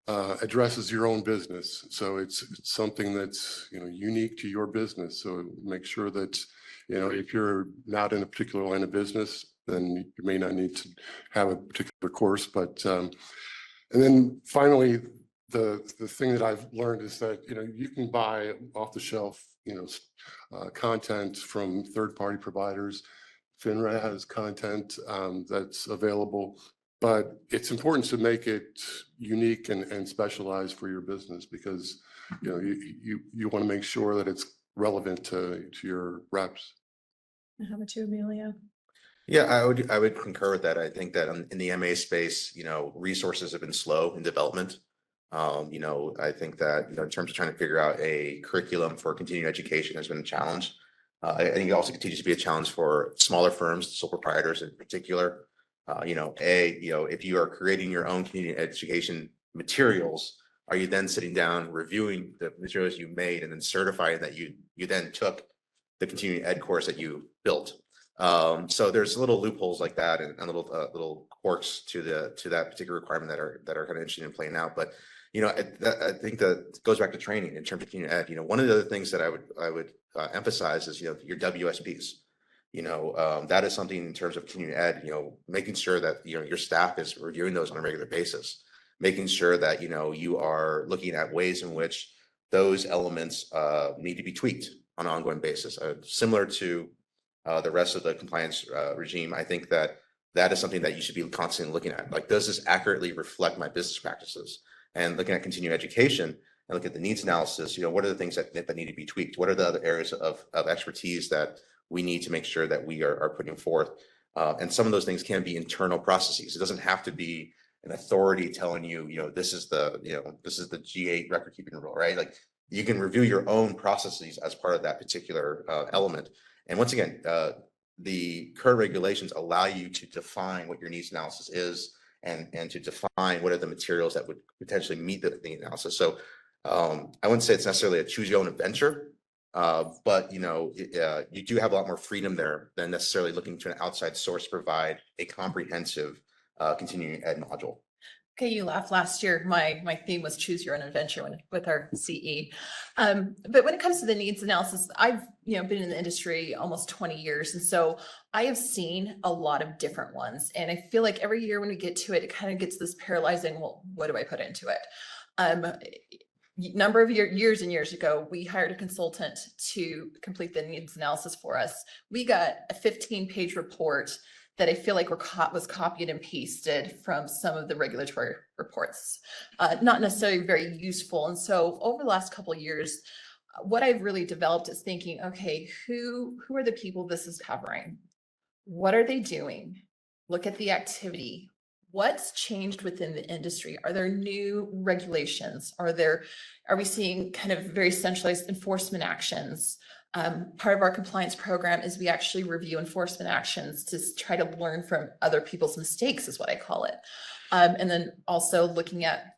addresses your own business. So it's something that's unique to your business. So make sure that if you're not in a particular line of business, then you may not need to have a particular course. But and then finally, the thing that I've learned is that you can buy off the shelf content from third-party providers. FINRA has content that's available But it's important to make it unique and specialized for your business because, you know, you want to make sure that it's relevant to your reps. How about you, Amelia? Yeah, I would concur with that. I think that in the MA space, you know, resources have been slow in development. You know, I think that, you know, in terms of trying to figure out a curriculum for continuing education has been a challenge. I think it also continues to be a challenge for smaller firms, sole proprietors in particular. You know, if you are creating your own continuing education materials, are you then sitting down reviewing the materials you made and then certifying that you then took the continuing ed course that you built? So there's little loopholes like that and little quirks to that particular requirement that are kind of interesting in playing out. But you know, I think that goes back to training in terms of continuing ed. You know, one of the other things that I would emphasize is, you know, your WSPs. You know, that is something in terms of continuing ed. You know, making sure that, you know, your staff is reviewing those on a regular basis, making sure that, you know, you are looking at ways in which those elements need to be tweaked on an ongoing basis, similar to the rest of the compliance regime. I think that is something that you should be constantly looking at. Like, does this accurately reflect my business practices? And looking at continuing education and look at the needs analysis, you know, what are the things that need to be tweaked? What are the other areas of expertise that we need to make sure that we are putting forth? And some of those things can be internal processes. It doesn't have to be an authority telling you, you know, this is the G8 record keeping rule, right? Like, you can review your own processes as part of that particular element. And once again, the current regulations allow you to define what your needs analysis is and to define what are the materials that would potentially meet the analysis. So I wouldn't say it's necessarily a choose your own adventure, but you know, you do have a lot more freedom there than necessarily looking to an outside source to provide a comprehensive continuing ed module. Okay, you laughed last year. My theme was choose your own adventure with our CE. But when it comes to the needs analysis, I've been in the industry almost 20 years. And so I have seen a lot of different ones. And I feel like every year when we get to it, it kind of gets this paralyzing, well, what do I put into it? Number of years and years ago, we hired a consultant to complete the needs analysis for us. We got a 15-page report that I feel like was copied and pasted from some of the regulatory reports, not necessarily very useful. And so over the last couple of years, what I've really developed is thinking, okay, who are the people this is covering? What are they doing? Look at the activity. What's changed within the industry? Are there new regulations? Are we seeing kind of very centralized enforcement actions? Part of our compliance program is we actually review enforcement actions to try to learn from other people's mistakes, is what I call it. And then also looking at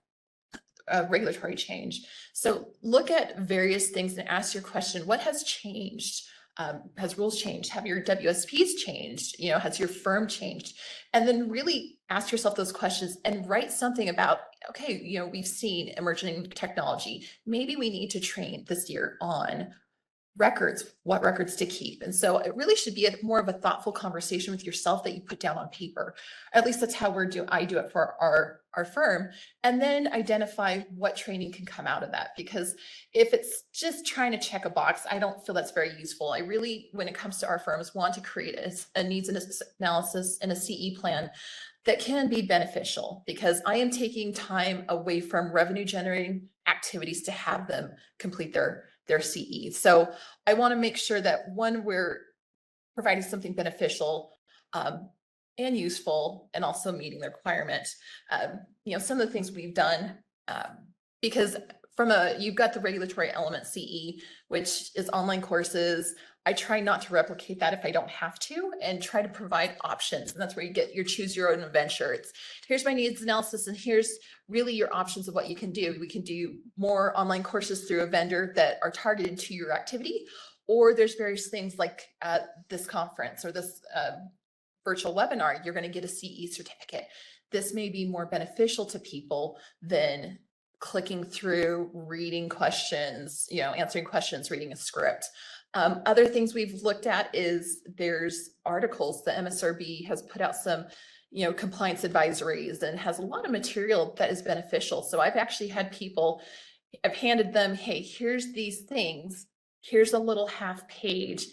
regulatory change. So look at various things and ask your question, what has changed? Has rules changed? Have your WSPs changed? Has your firm changed? And then really ask yourself those questions and write something about, okay, we've seen emerging technology. Maybe we need to train this year on records, what records to keep. And so it really should be more of a thoughtful conversation with yourself that you put down on paper. At least that's how I do it for our firm. And then identify what training can come out of that. Because if it's just trying to check a box, I don't feel that's very useful. I really, when it comes to our firms, want to create a needs analysis and a CE plan that can be beneficial, because I am taking time away from revenue generating activities to have them complete their CE. So I want to make sure that, one, we're providing something beneficial and useful, and also meeting the requirement. Some of the things we've done, because you've got the regulatory element CE, which is online courses. I try not to replicate that if I don't have to, and try to provide options. And that's where you get your choose your own adventure. It's here's my needs analysis, and here's really your options of what you can do. We can do more online courses through a vendor that are targeted to your activity, or there's various things like this conference or this virtual webinar, you're going to get a CE certificate. This may be more beneficial to people than clicking through, reading questions, answering questions, reading a script. Other things we've looked at is there's articles. The MSRB has put out some, compliance advisories and has a lot of material that is beneficial. So I've actually had people, I've handed them, hey, here's these things. Here's a little half page.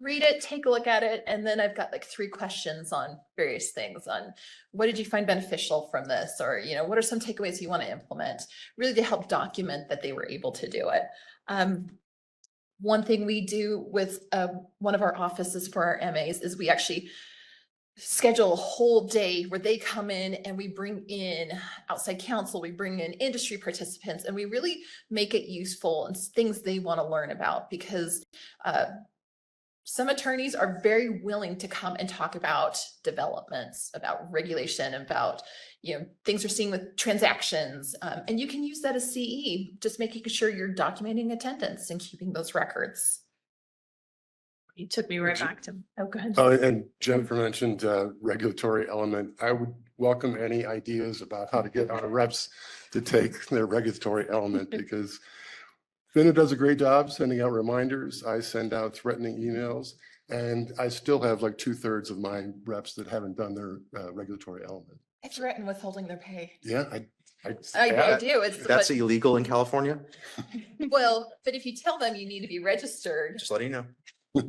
read it, take a look at it, and then I've got like 3 questions on various things on what did you find beneficial from this? Or, you know, what are some takeaways you want to implement? Really to help document that they were able to do it. One thing we do with one of our offices for our MAs is we actually schedule a whole day where they come in and we bring in outside counsel, we bring in industry participants, and we really make it useful and things they want to learn about, because some attorneys are very willing to come and talk about developments, about regulation, about, you know, things we're seeing with transactions. And you can use that as CE, just making sure you're documenting attendance and keeping those records. You took me right back to. Oh, go ahead. Oh, and Jennifer mentioned regulatory element. I would welcome any ideas about how to get our reps to take their regulatory element, because FINRA does a great job sending out reminders. I send out threatening emails, and I still have like 2/3 of my reps that haven't done their regulatory element. I threaten withholding their pay. Yeah, I Yeah, do. It's That's but, illegal in California, well, but if you tell them you need to be registered, just letting you know. I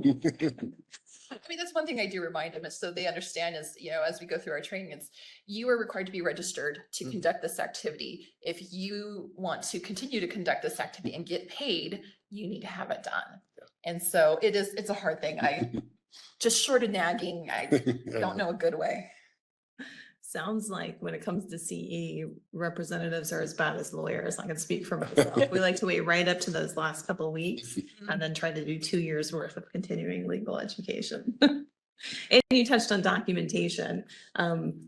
mean, that's one thing I do remind them is so they understand is, you know, as we go through our training, it's you are required to be registered to Mhm. conduct this activity. If you want to continue to conduct this activity and get paid, you need to have it done. And so it's a hard thing. I just short of nagging, I don't know a good way. Sounds like when it comes to CE, representatives are as bad as lawyers. I can speak for myself. We like to wait right up to those last couple of weeks and then try to do 2 years worth of continuing legal education. And you touched on documentation.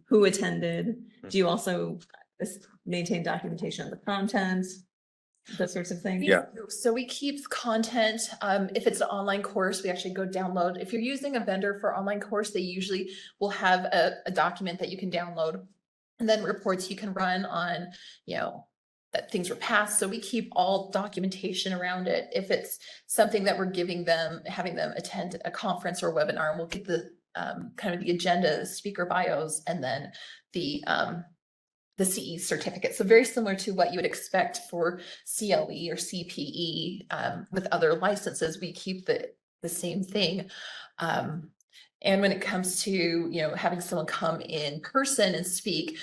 Who attended? Do you also maintain documentation of the content? Those sorts of things? Yeah. So we keep content. If it's an online course, we actually go download. If you're using a vendor for online course, they usually will have a document that you can download, and then reports you can run on, you know, that things were passed. So we keep all documentation around it. If it's something that we're giving them, having them attend a conference or webinar, we'll get the kind of the agenda, speaker bios, and then the CE certificate. So very similar to what you would expect for CLE or CPE with other licenses, we keep the same thing. And when it comes to, you know, having someone come in person and speak,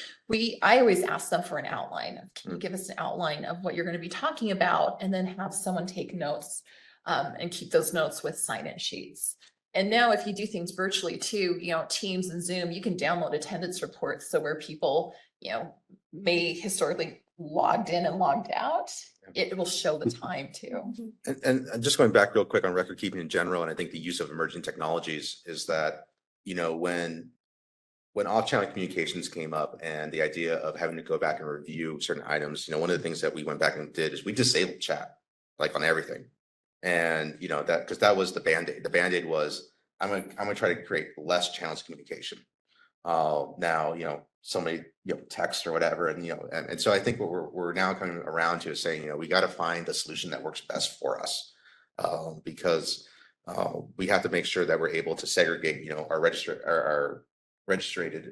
I always ask them for an outline. Can you give us an outline of what you're going to be talking about? And then have someone take notes and keep those notes with sign-in sheets. And now if you do things virtually too, you know, Teams and Zoom, you can download attendance reports. So where people, you know, may historically logged in and logged out, it will show the time too. And just going back real quick on record keeping in general, and I think the use of emerging technologies is that, you know, when off-channel communications came up and the idea of having to go back and review certain items, you know, one of the things that we went back and did is we disabled chat, like on everything. And, you know, that, because that was the Band-Aid. The Band-Aid was, I'm gonna try to create less channels of communication. Now, you know, somebody, you know, text or whatever, and, you know, and so I think what we're now coming around to is saying, you know, we got to find a solution that works best for us. Because we have to make sure that we're able to segregate, you know, our registered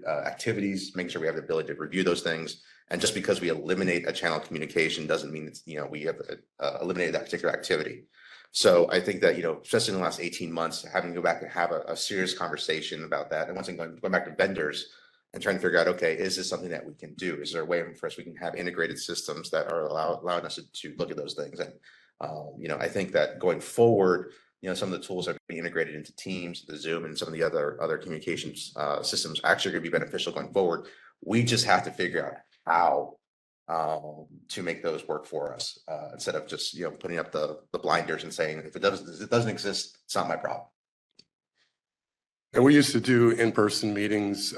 activities, making sure we have the ability to review those things. And just because we eliminate a channel of communication doesn't mean it's, you know, we have eliminated that particular activity. So I think that, you know, just in the last 18 months, having to go back and have a serious conversation about that. And once again, going back to vendors and trying to figure out, okay, is this something that we can do? Is there a way for us, we can have integrated systems that are allowing us to look at those things? And, you know, I think that going forward, you know, some of the tools that are being integrated into Teams, the Zoom, and some of the other communications systems actually going to be beneficial going forward. We just have to figure out how to make those work for us instead of just, you know, putting up the blinders and saying, if it doesn't exist, it's not my problem. And we used to do in-person meetings,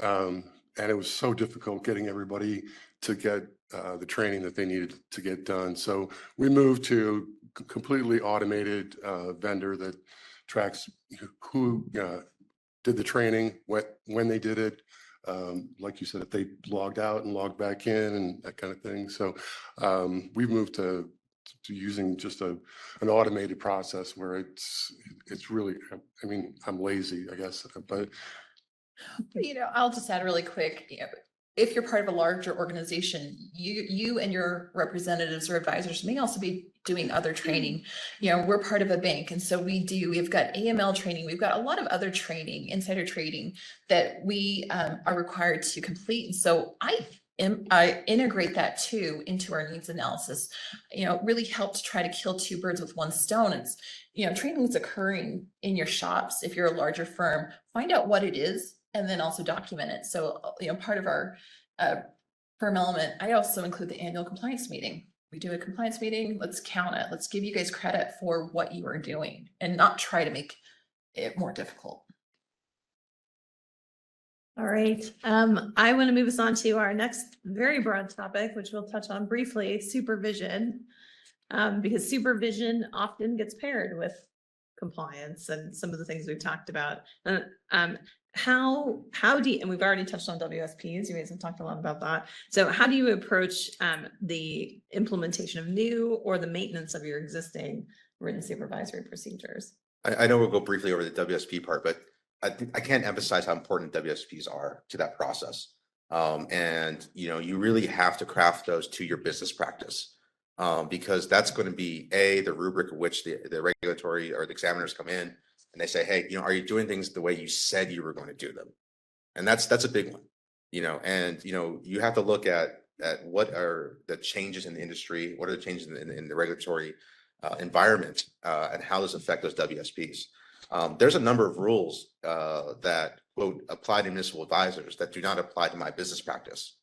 and it was so difficult getting everybody to get the training that they needed to get done. So we moved to a completely automated vendor that tracks who did the training, when they did it. Like you said, if they logged out and logged back in and that kind of thing. So we've moved to using just an automated process where it's really, I mean, I'm lazy, I guess, but You know, I'll just add really quick, you know, if you're part of a larger organization, you and your representatives or advisors may also be doing other training. You know, we're part of a bank, and so we've got AML training, we've got a lot of other training, insider trading that we are required to complete. And so I integrate that too into our needs analysis. You know, it really helps try to kill two birds with one stone. It's, you know, training is occurring in your shops. If you're a larger firm, find out what it is and then also document it. So, you know, part of our firm element, I also include the annual compliance meeting. We do a compliance meeting, let's count it. Let's give you guys credit for what you are doing and not try to make it more difficult. All right. I want to move us on to our next very broad topic, which we'll touch on briefly, supervision. Because supervision often gets paired with compliance and some of the things we've talked about. How do you, and we've already touched on WSPs, you guys have talked a lot about that. So how do you approach the implementation of new or the maintenance of your existing written supervisory procedures? I know we'll go briefly over the WSP part, but I can't emphasize how important WSPs are to that process. And you know, you really have to craft those to your business practice. Because that's going to be the rubric of which the regulatory or the examiners come in and they say, hey, you know, are you doing things the way you said you were going to do them? And that's a big one, you know, and, you know, you have to look at what are the changes in the industry, what are the changes in the regulatory environment, and how does it affect those WSPs? There's a number of rules that quote apply to municipal advisors that do not apply to my business practice.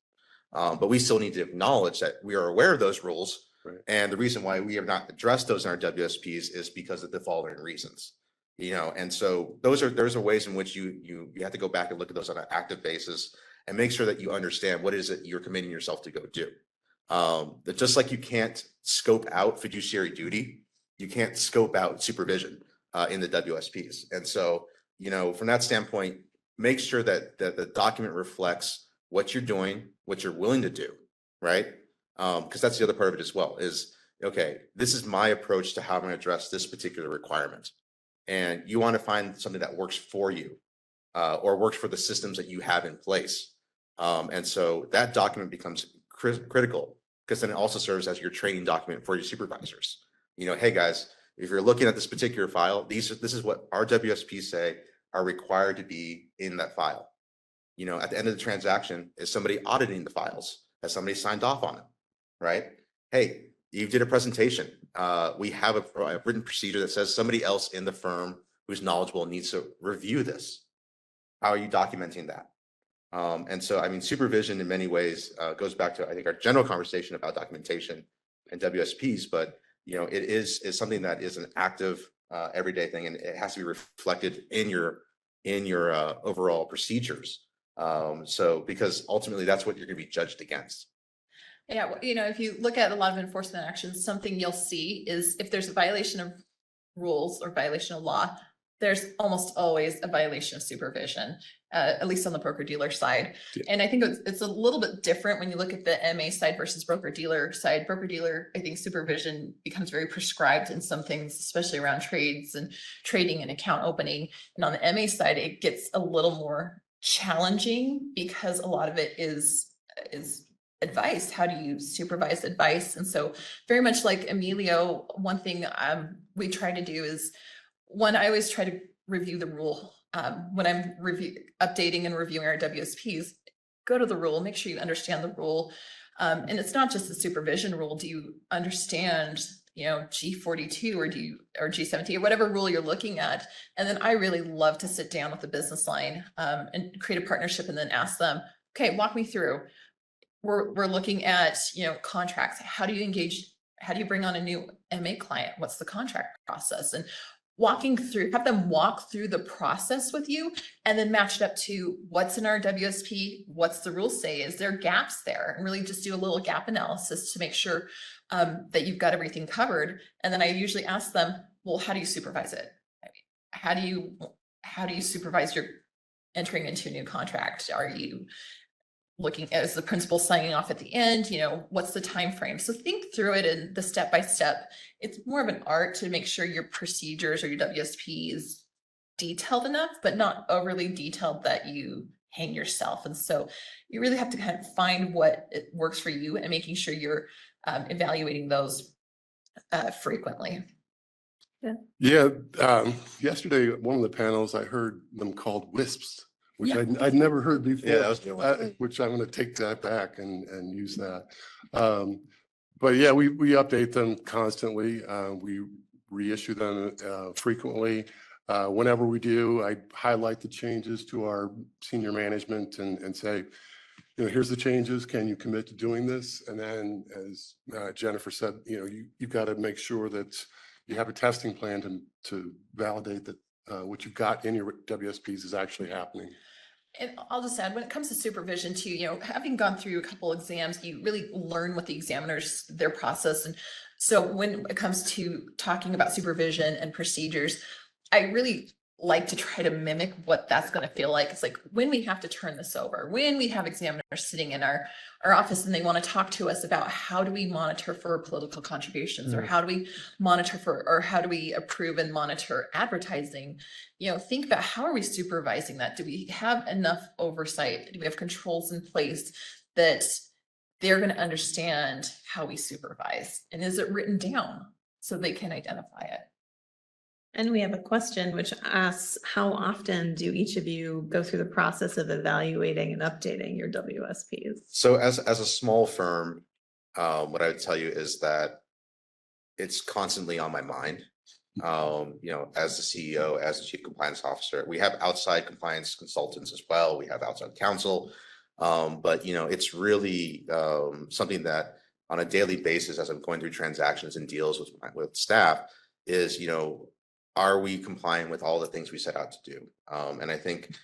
But we still need to acknowledge that we are aware of those rules. Right. And the reason why we have not addressed those in our WSPs is because of the following reasons, you know, and so those are ways in which you have to go back and look at those on an active basis and make sure that you understand what is it you're committing yourself to go do. That just like you can't scope out fiduciary duty, you can't scope out supervision in the WSPs. And so, you know, from that standpoint, make sure that the document reflects what you're doing, what you're willing to do, right? Because that's the other part of it as well is, okay, this is my approach to how I'm going to address this particular requirement. And you want to find something that works for you or works for the systems that you have in place. And so that document becomes critical because then it also serves as your training document for your supervisors. You know, hey guys, if you're looking at this particular file, this is what our WSPs say are required to be in that file. You know, at the end of the transaction, is somebody auditing the files? Has somebody signed off on it? Right? Hey, you did a presentation. We have a written procedure that says somebody else in the firm who's knowledgeable needs to review this. How are you documenting that? And so, I mean, supervision in many ways goes back to, I think, our general conversation about documentation and WSPs, but, you know, it is something that is an active everyday thing, and it has to be reflected in your overall procedures. So, because ultimately that's what you're going to be judged against. Yeah, you know, if you look at a lot of enforcement actions, something you'll see is if there's a violation of rules or violation of law, there's almost always a violation of supervision, at least on the broker-dealer side. Yeah. And I think it's a little bit different when you look at the MA side versus broker-dealer side. Broker-dealer, I think supervision becomes very prescribed in some things, especially around trades and trading and account opening. And on the MA side, it gets a little more challenging because a lot of it is advice. How do you supervise advice? And so very much like Emilio, one thing we try to do is, one, I always try to review the rule. When I'm updating and reviewing our WSPs, go to the rule, make sure you understand the rule. And it's not just the supervision rule. Do you understand, you know, G42 or G17 or whatever rule you're looking at? And then I really love to sit down with the business line and create a partnership and then ask them, okay, walk me through. We're looking at, you know, contracts. How do you engage? How do you bring on a new MA client? What's the contract process? And have them walk through the process with you and then match it up to what's in our WSP, what's the rules say, is there gaps there, and really just do a little gap analysis to make sure that you've got everything covered. And then I usually ask them, well, how do you supervise it? I mean, how do you supervise your entering into a new contract? Are you looking as the principal signing off at the end, you know, what's the time frame? So think through it and the step by step. It's more of an art to make sure your procedures or your WSP is detailed enough, but not overly detailed that you hang yourself. And so you really have to kind of find what it works for you and making sure you're evaluating those frequently. Yeah, yesterday, one of the panels, I heard them called WISPs, which Yeah. I'd never heard before. Yeah, that was a new one. Which I'm gonna take that back and use that. But yeah, we update them constantly. We reissue them frequently. Whenever we do, I highlight the changes to our senior management and say, you know, here's the changes. Can you commit to doing this? And then, as Jennifer said, you know, you've got to make sure that you have a testing plan to validate that what you've got in your WSPs is actually happening. And I'll just add, when it comes to supervision too, you know, having gone through a couple exams, you really learn what the examiners, their process. And so when it comes to talking about supervision and procedures, I really like to try to mimic what that's going to feel like. It's like when we have to turn this over, when we have examiners sitting in our office and they want to talk to us about how do we monitor for political contributions, or how do we monitor for, or how do we approve and monitor advertising? You know, think about how are we supervising that? Do we have enough oversight? Do we have controls in place that they're going to understand how we supervise? And is it written down so they can identify it? And we have a question which asks, how often do each of you go through the process of evaluating and updating your WSPs? So as a small firm, what I would tell you is that it's constantly on my mind. You know, as the CEO, as the chief compliance officer, we have outside compliance consultants as well. We have outside counsel. But, you know, it's really something that on a daily basis, as I'm going through transactions and deals with staff, is, you know, are we compliant with all the things we set out to do? And I think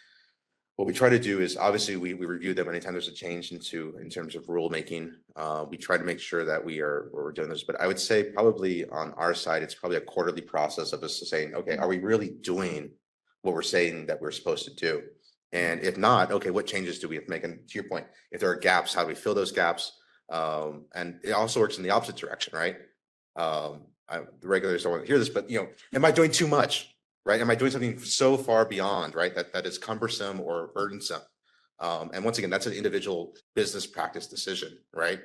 what we try to do is obviously we review them anytime there's a change in terms of rulemaking. We try to make sure that we're doing this, but I would say probably on our side, it's probably a quarterly process of us saying, okay, are we really doing what we're saying that we're supposed to do? And if not, okay, what changes do we have to make? And to your point, if there are gaps, how do we fill those gaps? And it also works in the opposite direction, right? The regulators don't want to hear this, but you know, am I doing too much, right? Am I doing something so far beyond, right? That is cumbersome or burdensome. And once again, that's an individual business practice decision, right?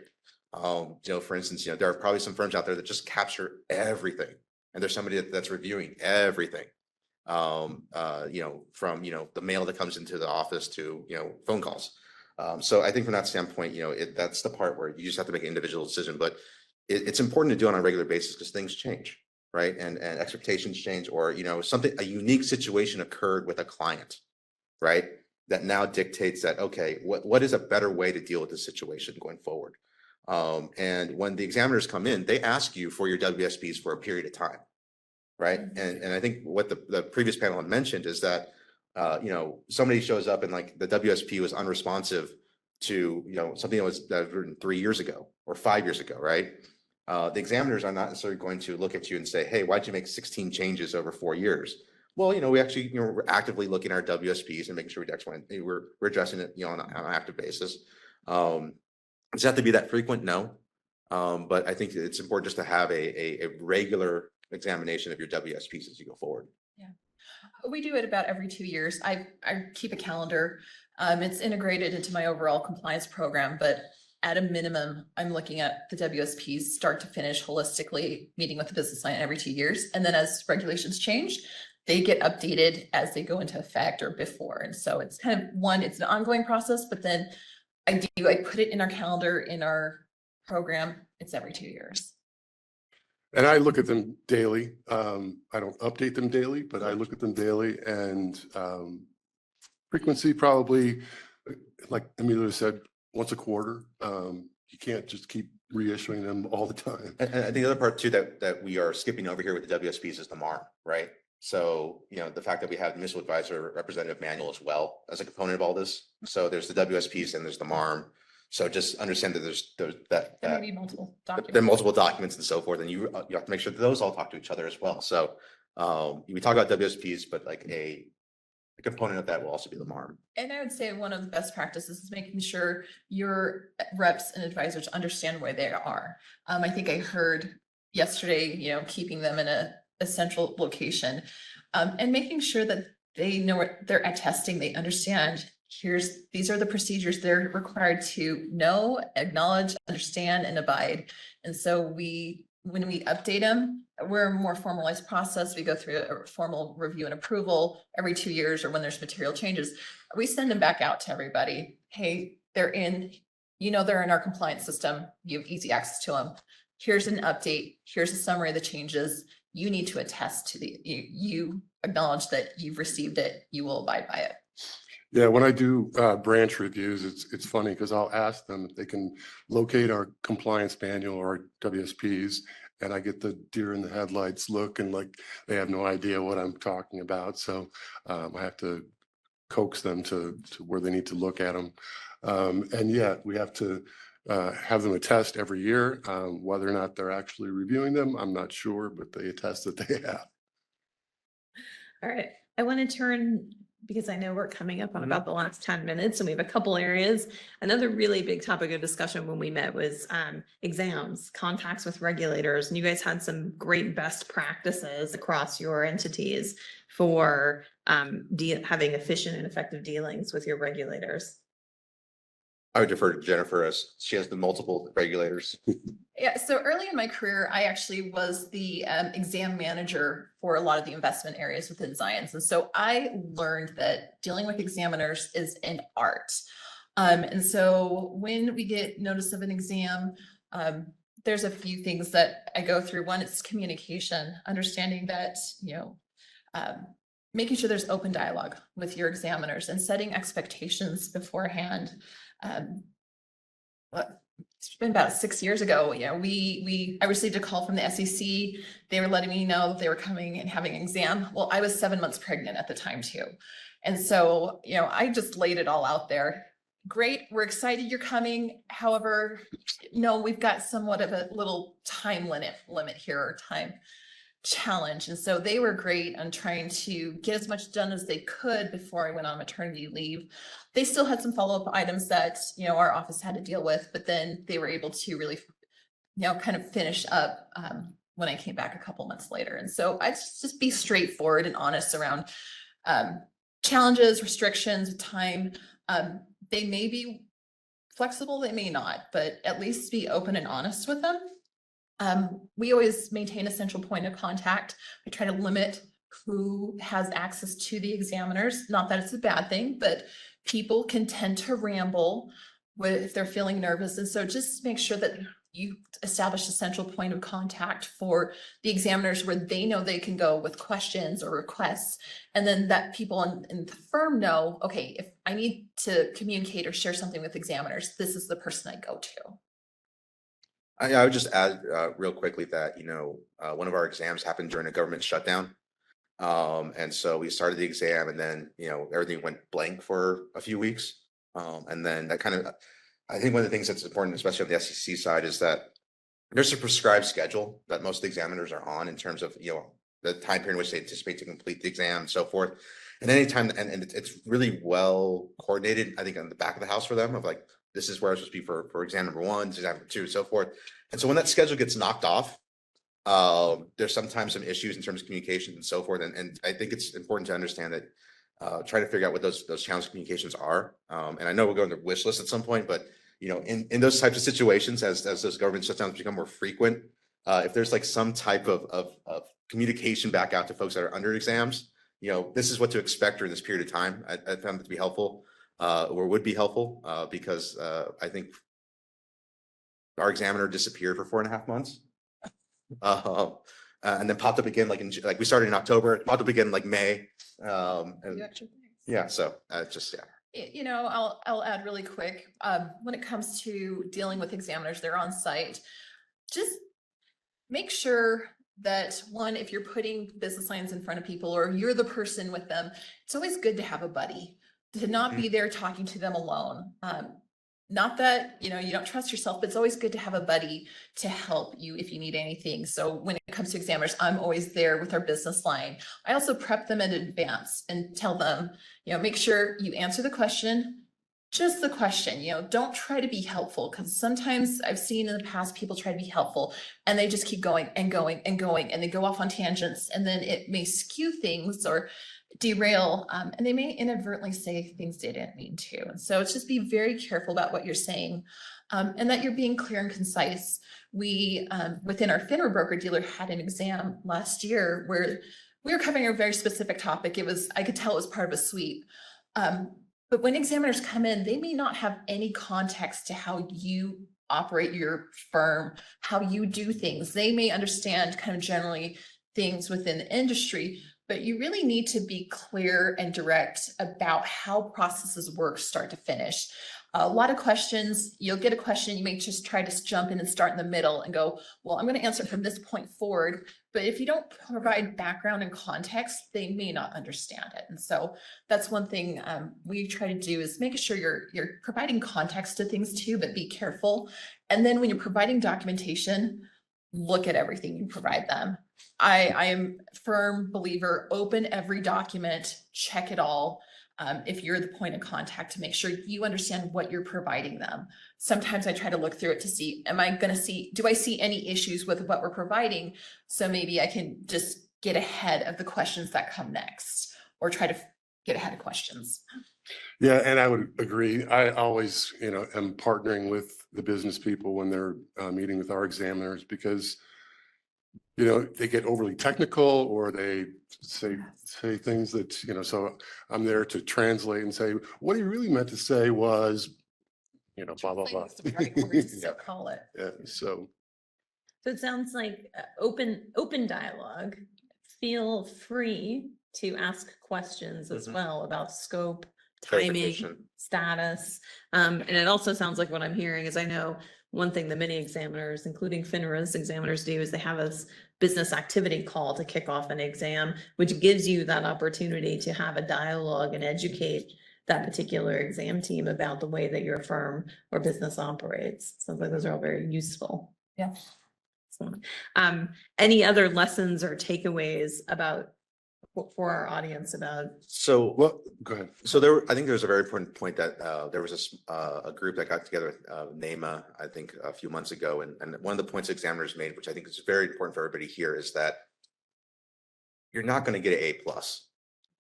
You know, for instance, you know, there are probably some firms out there that just capture everything, and there's somebody that's reviewing everything. You know, from, you know, the mail that comes into the office to, you know, phone calls. So I think from that standpoint, you know, that's the part where you just have to make an individual decision, but it's important to do it on a regular basis because things change, right? And expectations change, or, you know, a unique situation occurred with a client, right? That now dictates that, okay, what is a better way to deal with this situation going forward? And when the examiners come in, they ask you for your WSPs for a period of time, right? And I think what the previous panel had mentioned is that, you know, somebody shows up and like the WSP was unresponsive to, you know, something that was written 3 years ago or 5 years ago, right? The examiners are not necessarily going to look at you and say, hey, why'd you make 16 changes over 4 years? Well, you know, we actually, you know, we're actively looking at our WSPs and making sure we're addressing it, you know, on an active basis. Does it have to be that frequent? No. But I think it's important just to have a regular examination of your WSPs as you go forward. Yeah, we do it about every 2 years. I keep a calendar. It's integrated into my overall compliance program, but at a minimum, I'm looking at the WSPs start to finish holistically, meeting with the business line every 2 years. And then as regulations change, they get updated as they go into effect or before. And so it's kind of it's an ongoing process, but then I put it in our calendar, in our program. It's every 2 years. And I look at them daily. I don't update them daily, but I look at them daily, and frequency probably, like Amelia said, once a quarter. You can't just keep reissuing them all the time. And I think the other part too that we are skipping over here with the WSPs is the MARM, right? So, you know, the fact that we have the municipal advisor representative manual as well as a component of all this. So there's the WSPs and there's the MARM. So just understand that there's There may be multiple documents. there are multiple documents and so forth, and you have to make sure that those all talk to each other as well. So we talk about WSPs, but like a component of that will also be the MARM. And I would say one of the best practices is making sure your reps and advisors understand where they are. I think I heard yesterday, you know, keeping them in a central location, and making sure that they know what they're attesting, they understand, these are the procedures they're required to know, acknowledge, understand, and abide. And so when we update them, we're a more formalized process. We go through a formal review and approval every 2 years, or when there's material changes, we send them back out to everybody. Hey, they're in our compliance system. You have easy access to them. Here's an update. Here's a summary of the changes. You need to attest to you acknowledge that you've received it. You will abide by it. Yeah, when I do branch reviews, it's funny because I'll ask them if they can locate our compliance manual or WSPs, and I get the deer in the headlights look and like they have no idea what I'm talking about. So I have to coax them to where they need to look at them. And yeah, we have to have them attest every year. Whether or not they're actually reviewing them, I'm not sure, but they attest that they have. All right, I want to turn, because I know we're coming up on about the last 10 minutes and we have a couple areas. Another really big topic of discussion when we met was exams, contacts with regulators. And you guys had some great best practices across your entities for having efficient and effective dealings with your regulators. I would defer to Jennifer as she has the multiple regulators. Yeah, so early in my career, I actually was the exam manager for a lot of the investment areas within Zions. And so I learned that dealing with examiners is an art. And so when we get notice of an exam, there's a few things that I go through. One, it's communication, understanding that, making sure there's open dialogue with your examiners and setting expectations beforehand. It's been about 6 years ago. I received a call from the SEC. They were letting me know that they were coming and having an exam. Well, I was 7 months pregnant at the time too. And so, I just laid it all out there. Great. We're excited you're coming. However, no, we've got somewhat of a little time limit here, or time challenge. And so they were great on trying to get as much done as they could before I went on maternity leave. They still had some follow-up items that, our office had to deal with, but then they were able to really, kind of finish up when I came back a couple months later. And so I just be straightforward and honest around challenges, restrictions, time. They may be flexible, they may not, but at least be open and honest with them. We always maintain a central point of contact. We try to limit who has access to the examiners. Not that it's a bad thing, but people can tend to ramble if they're feeling nervous. And so just make sure that you establish a central point of contact for the examiners where they know they can go with questions or requests. And then that people in the firm know, okay, if I need to communicate or share something with examiners, this is the person I go to. I would just add real quickly that, one of our exams happened during a government shutdown. And so we started the exam and then, everything went blank for a few weeks. And then that kind of, I think one of the things that's important, especially on the SEC side, is that there's a prescribed schedule that most examiners are on in terms of, the time period in which they anticipate to complete the exam and so forth. And anytime, and it's really well coordinated, I think, on the back of the house for them of like, this is where it's supposed to be for exam number 1, this is exam number 2, so forth. And so when that schedule gets knocked off, there's sometimes some issues in terms of communication and so forth. And I think it's important to understand that, try to figure out what those challenge communications are. And I know we'll go into wish list at some point, but in those types of situations, as those government shutdowns become more frequent, if there's like some type of communication back out to folks that are under exams, this is what to expect during this period of time. I found it to be helpful, or would be helpful, because I think our examiner disappeared for 4.5 months. And then popped up again, like we started in October, popped up again like May. And yeah, so just, yeah. I'll add really quick, when it comes to dealing with examiners, they're on site, just make sure that one, if you're putting business lines in front of people or you're the person with them, it's always good to have a buddy, to not be there talking to them alone. Not that, you don't trust yourself, but it's always good to have a buddy to help you if you need anything. So when it comes to examiners, I'm always there with our business line. I also prep them in advance and tell them, make sure you answer the question, just the question, don't try to be helpful, because sometimes I've seen in the past people try to be helpful and they just keep going and going and going, and they go off on tangents, and then it may skew things, or derail, and they may inadvertently say things they didn't mean to. And so it's just be very careful about what you're saying, and that you're being clear and concise. We, within our FINRA broker dealer, had an exam last year where we were covering a very specific topic. I could tell it was part of a sweep. But when examiners come in, they may not have any context to how you operate your firm, how you do things. They may understand kind of generally things within the industry, but you really need to be clear and direct about how processes work start to finish. A lot of questions, you'll get a question, you may just try to jump in and start in the middle and go, well, I'm going to answer it from this point forward. But if you don't provide background and context, they may not understand it. And so that's one thing we try to do, is making sure you're providing context to things too, but be careful. And then when you're providing documentation, look at everything you provide them. I am a firm believer, open every document, check it all. If you're the point of contact, to make sure you understand what you're providing them. Sometimes I try to look through it to see, do I see any issues with what we're providing? So maybe I can just get ahead of the questions that come next, or try to get ahead of questions. Yeah, and I would agree. I always, am partnering with the business people when they're meeting with our examiners, because they get overly technical, or they say things that, so I'm there to translate and say, what he really meant to say was, blah, blah, blah. The right words to call it. Yeah, so it sounds like open dialogue. Feel free to ask questions as well about scope, timing, Clarification. status. And it also sounds like what I'm hearing is, I know one thing that many examiners, including FINRA's examiners, do is they have a business activity call to kick off an exam, which gives you that opportunity to have a dialogue and educate that particular exam team about the way that your firm or business operates. Sounds like those are all very useful. Yeah. So, any other lessons or takeaways for our audience about? So, well, go ahead. so I think there's a very important point that there was a group that got together with NEMA, I think a few months ago. And one of the points examiners made, which I think is very important for everybody here, is that you're not going to get an A+,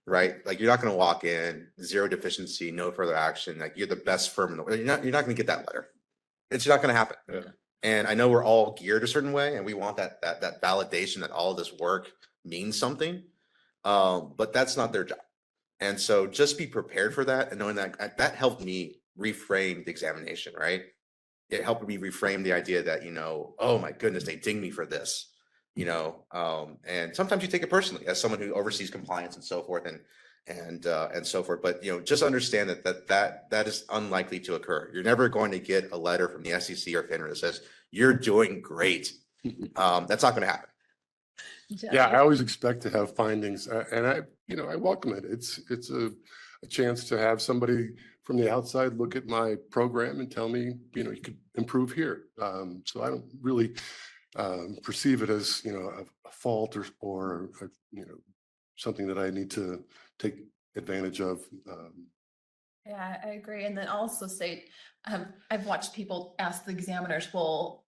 right? Like, you're not going to walk in, zero deficiency, no further action. Like, you're the best firm in the world. You're not going to get that letter. It's not going to happen. Yeah. And I know we're all geared a certain way, and we want that validation that all of this work means something. But that's not their job. And so just be prepared for that, and knowing that helped me reframe the examination, right? It helped me reframe the idea that, oh my goodness, they dinged me for this, and sometimes you take it personally as someone who oversees compliance and so forth and so forth. But, just understand that is unlikely to occur. You're never going to get a letter from the SEC or FINRA that says you're doing great. That's not going to happen. Yeah, I always expect to have findings, and I welcome it. It's a chance to have somebody from the outside look at my program and tell me, you could improve here. So I don't really perceive it as, a fault or something that I need to take advantage of. Yeah, I agree. And then also say, I've watched people ask the examiners, well,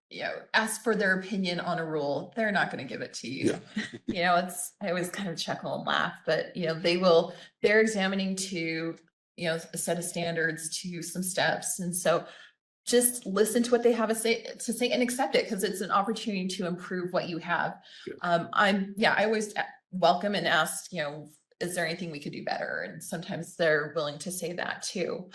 ask for their opinion on a rule. They're not going to give it to you. Yeah. I always kind of chuckle and laugh, but they're examining to, a set of standards, to some steps. And so just listen to what they have to say and accept it, because it's an opportunity to improve what you have. Yeah. I always welcome and ask, is there anything we could do better? And sometimes they're willing to say that too.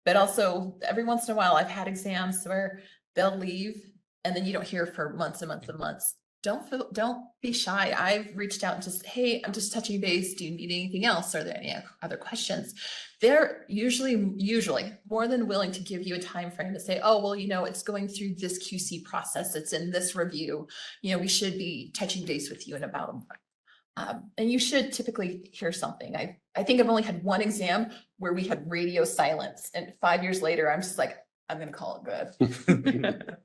But also every once in a while, I've had exams where they'll leave and then you don't hear for months and months and months. Don't be shy. I've reached out and just, hey, I'm just touching base. Do you need anything else? Are there any other questions? They're usually more than willing to give you a time frame to say, oh, well, it's going through this QC process. It's in this review. We should be touching base with you in about a month. And you should typically hear something. I think I've only had one exam where we had radio silence, and 5 years later, I'm just like, I'm going to call it good.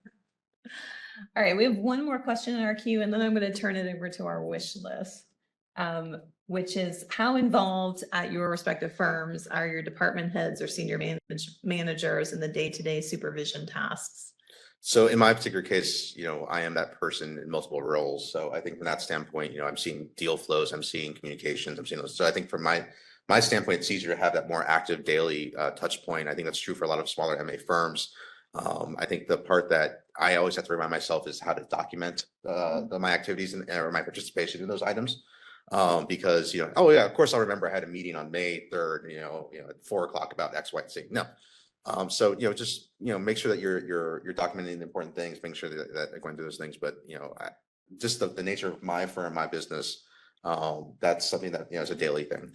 All right, we have one more question in our queue, and then I'm going to turn it over to our wish list, which is, how involved at your respective firms are your department heads or senior managers in the day-to-day supervision tasks? So in my particular case, I am that person in multiple roles. So I think from that standpoint, I'm seeing deal flows, I'm seeing communications, I'm seeing those. So I think from my standpoint, it's easier to have that more active daily touch point. I think that's true for a lot of smaller MA firms. I think the part that I always have to remind myself is how to document my activities or my participation in those items. Because, oh yeah, of course I'll remember I had a meeting on May 3rd, at 4 o'clock about X, Y, and Z. No. So, just, make sure that you're documenting the important things, making sure that they're going through those things. But, just the nature of my firm, my business, that's something that, is a daily thing.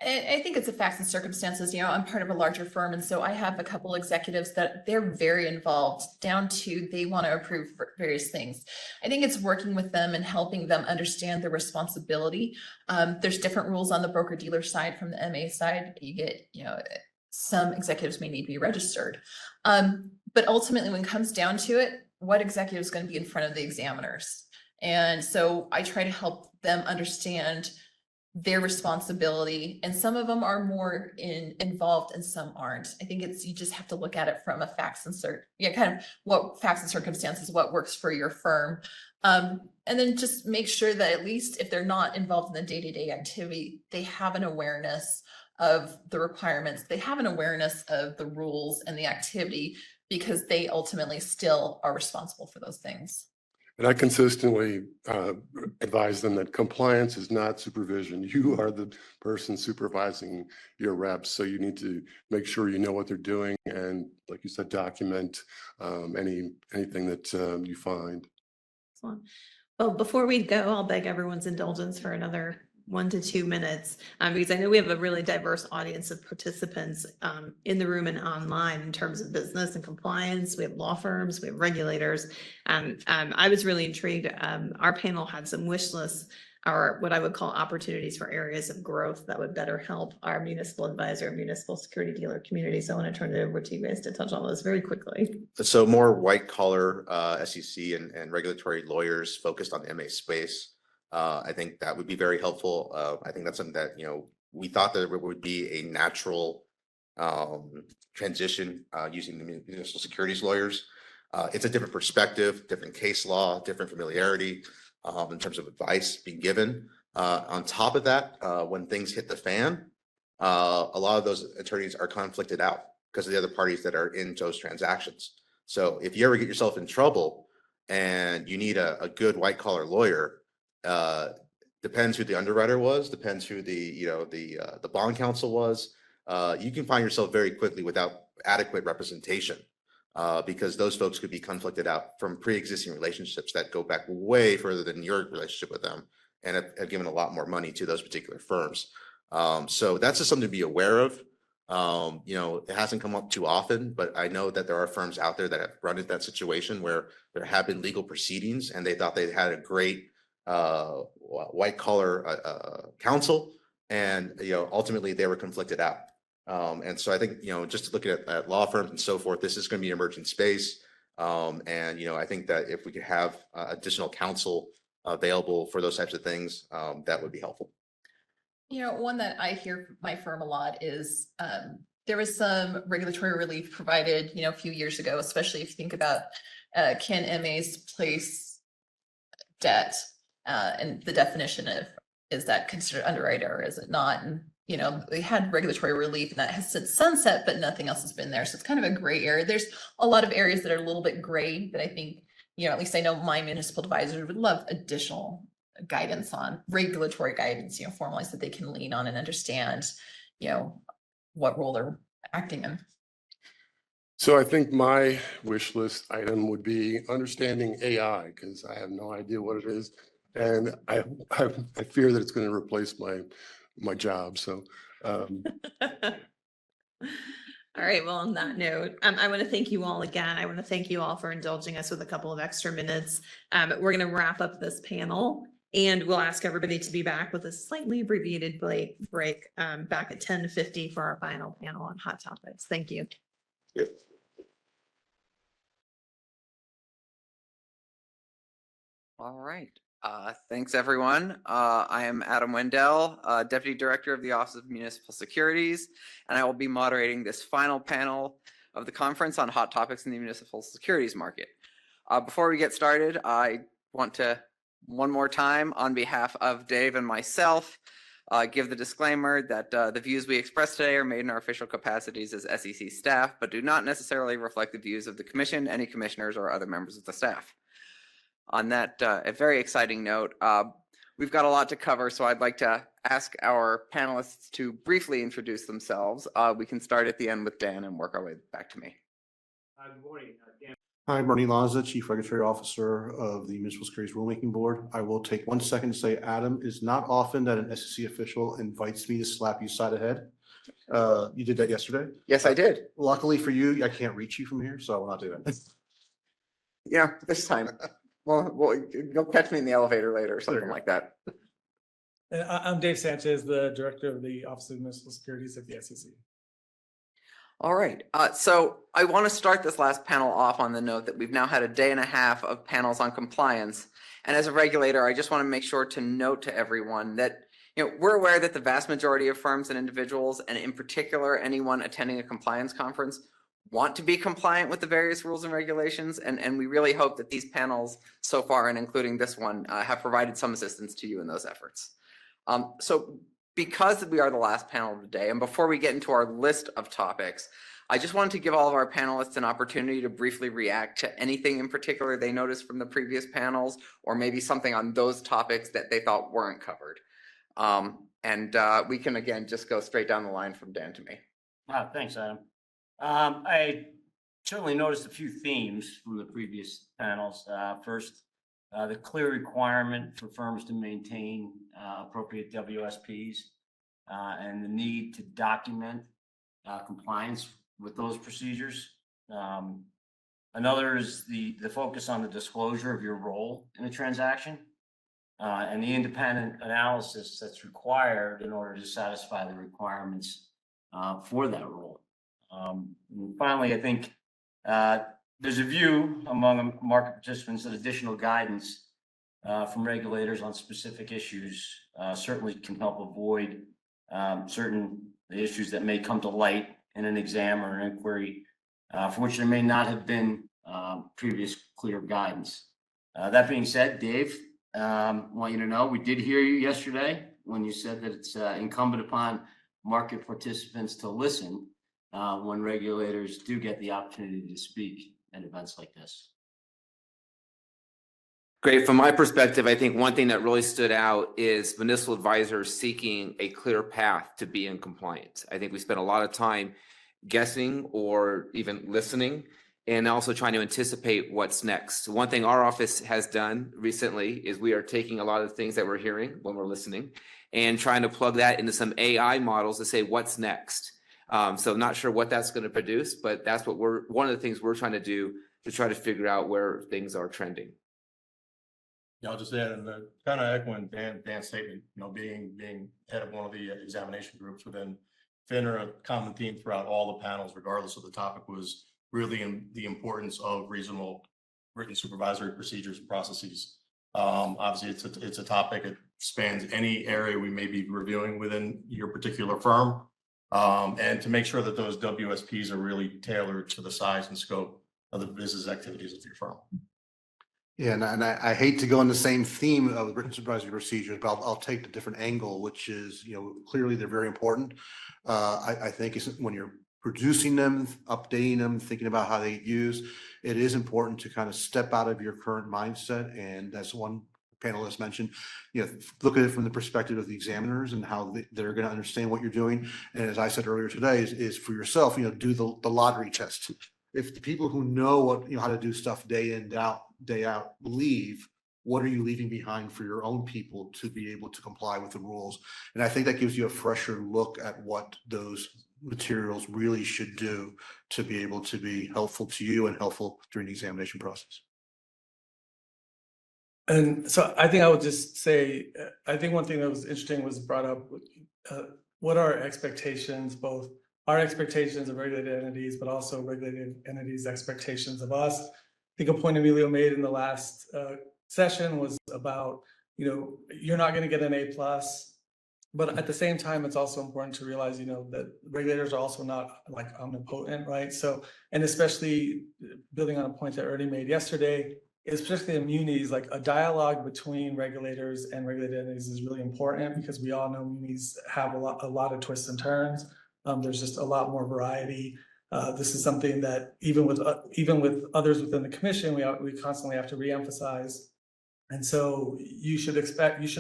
I think it's the facts and circumstances. I'm part of a larger firm, and so I have a couple executives that they're very involved, down to they want to approve various things. I think it's working with them and helping them understand their responsibility. There's different rules on the broker dealer side from the MA side. You get, some executives may need to be registered. But ultimately, when it comes down to it, what executive is going to be in front of the examiners? And so I try to help them understand their responsibility, and some of them are more involved and some aren't. I think you just have to look at it from a facts and kind of what facts and circumstances, what works for your firm. And then just make sure that at least if they're not involved in the day-to-day activity, they have an awareness of the requirements, they have an awareness of the rules and the activity, because they ultimately still are responsible for those things. And I consistently advise them that compliance is not supervision. You are the person supervising your reps, so you need to make sure you know what they're doing, and like you said, document anything that you find. Excellent. Well, before we go, I'll beg everyone's indulgence for another 1 to 2 minutes, because I know we have a really diverse audience of participants in the room and online in terms of business and compliance. We have law firms, we have regulators. I was really intrigued. Our panel had some wish lists, or what I would call opportunities for areas of growth that would better help our municipal advisor, municipal security dealer community. So I want to turn it over to you guys to touch on those very quickly. So more white collar SEC and regulatory lawyers focused on the MA space. I think that would be very helpful. I think that's something that, we thought that it would be a natural transition using the municipal securities lawyers. It's a different perspective, different case law, different familiarity in terms of advice being given. On top of that, when things hit the fan, a lot of those attorneys are conflicted out because of the other parties that are in those transactions. So if you ever get yourself in trouble and you need a good white collar lawyer, depends who the underwriter was, depends who the bond counsel was. You can find yourself very quickly without adequate representation, because those folks could be conflicted out from pre-existing relationships that go back way further than your relationship with them, and have given a lot more money to those particular firms. So that's just something to be aware of. It hasn't come up too often, but I know that there are firms out there that have run into that situation where there have been legal proceedings and they thought they had a great white collar counsel, and ultimately they were conflicted out. And so I think just looking at law firms and so forth, this is going to be an emerging space. And I think that if we could have additional counsel available for those types of things, that would be helpful. One that I hear from my firm a lot is there was some regulatory relief provided, a few years ago, especially if you think about can MAs place debt, and the definition of, is that considered underwriter or is it not? And they had regulatory relief and that has since sunset, but nothing else has been there. So it's kind of a gray area. There's a lot of areas that are a little bit gray that I think, at least I know my municipal advisor would love additional guidance on, regulatory guidance, formalized, that they can lean on and understand, what role they're acting in. So I think my wish list item would be understanding AI, because I have no idea what it is. And I fear that it's going to replace my job. So All right. Well, on that note, I want to thank you all again. I want to thank you all for indulging us with a couple of extra minutes. We're going to wrap up this panel, and we'll ask everybody to be back with a slightly abbreviated break back at 10:50 for our final panel on hot topics. Thank you. Yep. All right. Thanks, everyone. I am Adam Wendell, Deputy Director of the Office of Municipal Securities, and I will be moderating this final panel of the conference on hot topics in the municipal securities market. Before we get started, I want to, one more time, on behalf of Dave and myself, give the disclaimer that the views we express today are made in our official capacities as SEC staff, but do not necessarily reflect the views of the commission, any commissioners, or other members of the staff. On that a very exciting note, we've got a lot to cover, so I'd like to ask our panelists to briefly introduce themselves. We can start at the end with Dan and work our way back to me. Good morning, Dan. Hi, I'm Ernie Lanza, Chief Regulatory Officer of the Municipal Securities Rulemaking Board. I will take 1 second to say, Adam, is not often that an SEC official invites me to slap you side of head. You did that yesterday. Yes, I did. Luckily for you, I can't reach you from here, so I will not do that. Yeah, this time. Well, you'll catch me in the elevator later or something like that. And I'm Dave Sanchez, the Director of the Office of Municipal Securities at the SEC. All right. So I want to start this last panel off on the note that we've now had a day and a half of panels on compliance. And as a regulator, I just want to make sure to note to everyone that we're aware that the vast majority of firms and individuals, and in particular anyone attending a compliance conference, want to be compliant with the various rules and regulations. And we really hope that these panels so far, and including this one, have provided some assistance to you in those efforts. So because we are the last panel of the day, and before we get into our list of topics, I just wanted to give all of our panelists an opportunity to briefly react to anything in particular they noticed from the previous panels, or maybe something on those topics that they thought weren't covered. We can, again, just go straight down the line from Dan to me. Thanks, Adam. I certainly noticed a few themes from the previous panels. First, the clear requirement for firms to maintain appropriate WSPs and the need to document compliance with those procedures. Another is the focus on the disclosure of your role in a transaction and the independent analysis that's required in order to satisfy the requirements for that role. And finally, I think there's a view among market participants that additional guidance from regulators on specific issues certainly can help avoid certain issues that may come to light in an exam or an inquiry for which there may not have been previous clear guidance. That being said, Dave, I want you to know we did hear you yesterday when you said that it's incumbent upon market participants to listen when regulators do get the opportunity to speak at events like this. Great. From my perspective, I think one thing that really stood out is municipal advisors seeking a clear path to be in compliance. I think we spent a lot of time guessing or even listening and also trying to anticipate what's next. One thing our office has done recently is we are taking a lot of things that we're hearing when we're listening and trying to plug that into some AI models to say what's next. So I'm not sure what that's going to produce, but that's what one of the things we're trying to do to try to figure out where things are trending. Yeah, I'll just add, and kind of echoing Dan's statement, being head of one of the examination groups within FINRA, a common theme throughout all the panels, regardless of the topic, was really in the importance of reasonable written supervisory procedures and processes. Obviously, it's a topic that spans any area we may be reviewing within your particular firm. And to make sure that those WSPs are really tailored to the size and scope of the business activities of your firm. Yeah, and I hate to go on the same theme of written supervisory procedures, but I'll take the different angle, which is, clearly they're very important. I think it's when you're producing them, updating them, thinking about how they use, it is important to kind of step out of your current mindset. And that's one panelist mentioned, look at it from the perspective of the examiners and how they're going to understand what you're doing. And as I said earlier today, is for yourself, do the lottery test. If the people who know how to do stuff day in, day out leave, what are you leaving behind for your own people to be able to comply with the rules? And I think that gives you a fresher look at what those materials really should do to be able to be helpful to you and helpful during the examination process. And so I think I would just say, I think one thing that was interesting was brought up, what are our expectations, both our expectations of regulated entities, but also regulated entities' expectations of us. I think a point Emilio made in the last session was about, you're not going to get an A+ But at the same time, it's also important to realize, that regulators are also not like omnipotent, right? So, and especially building on a point that Ernie made yesterday, especially immunities, like a dialogue between regulators and regulated entities is really important because we all know munis have a lot of twists and turns. There's just a lot more variety. This is something that even with others within the commission, we constantly have to reemphasize. And so you should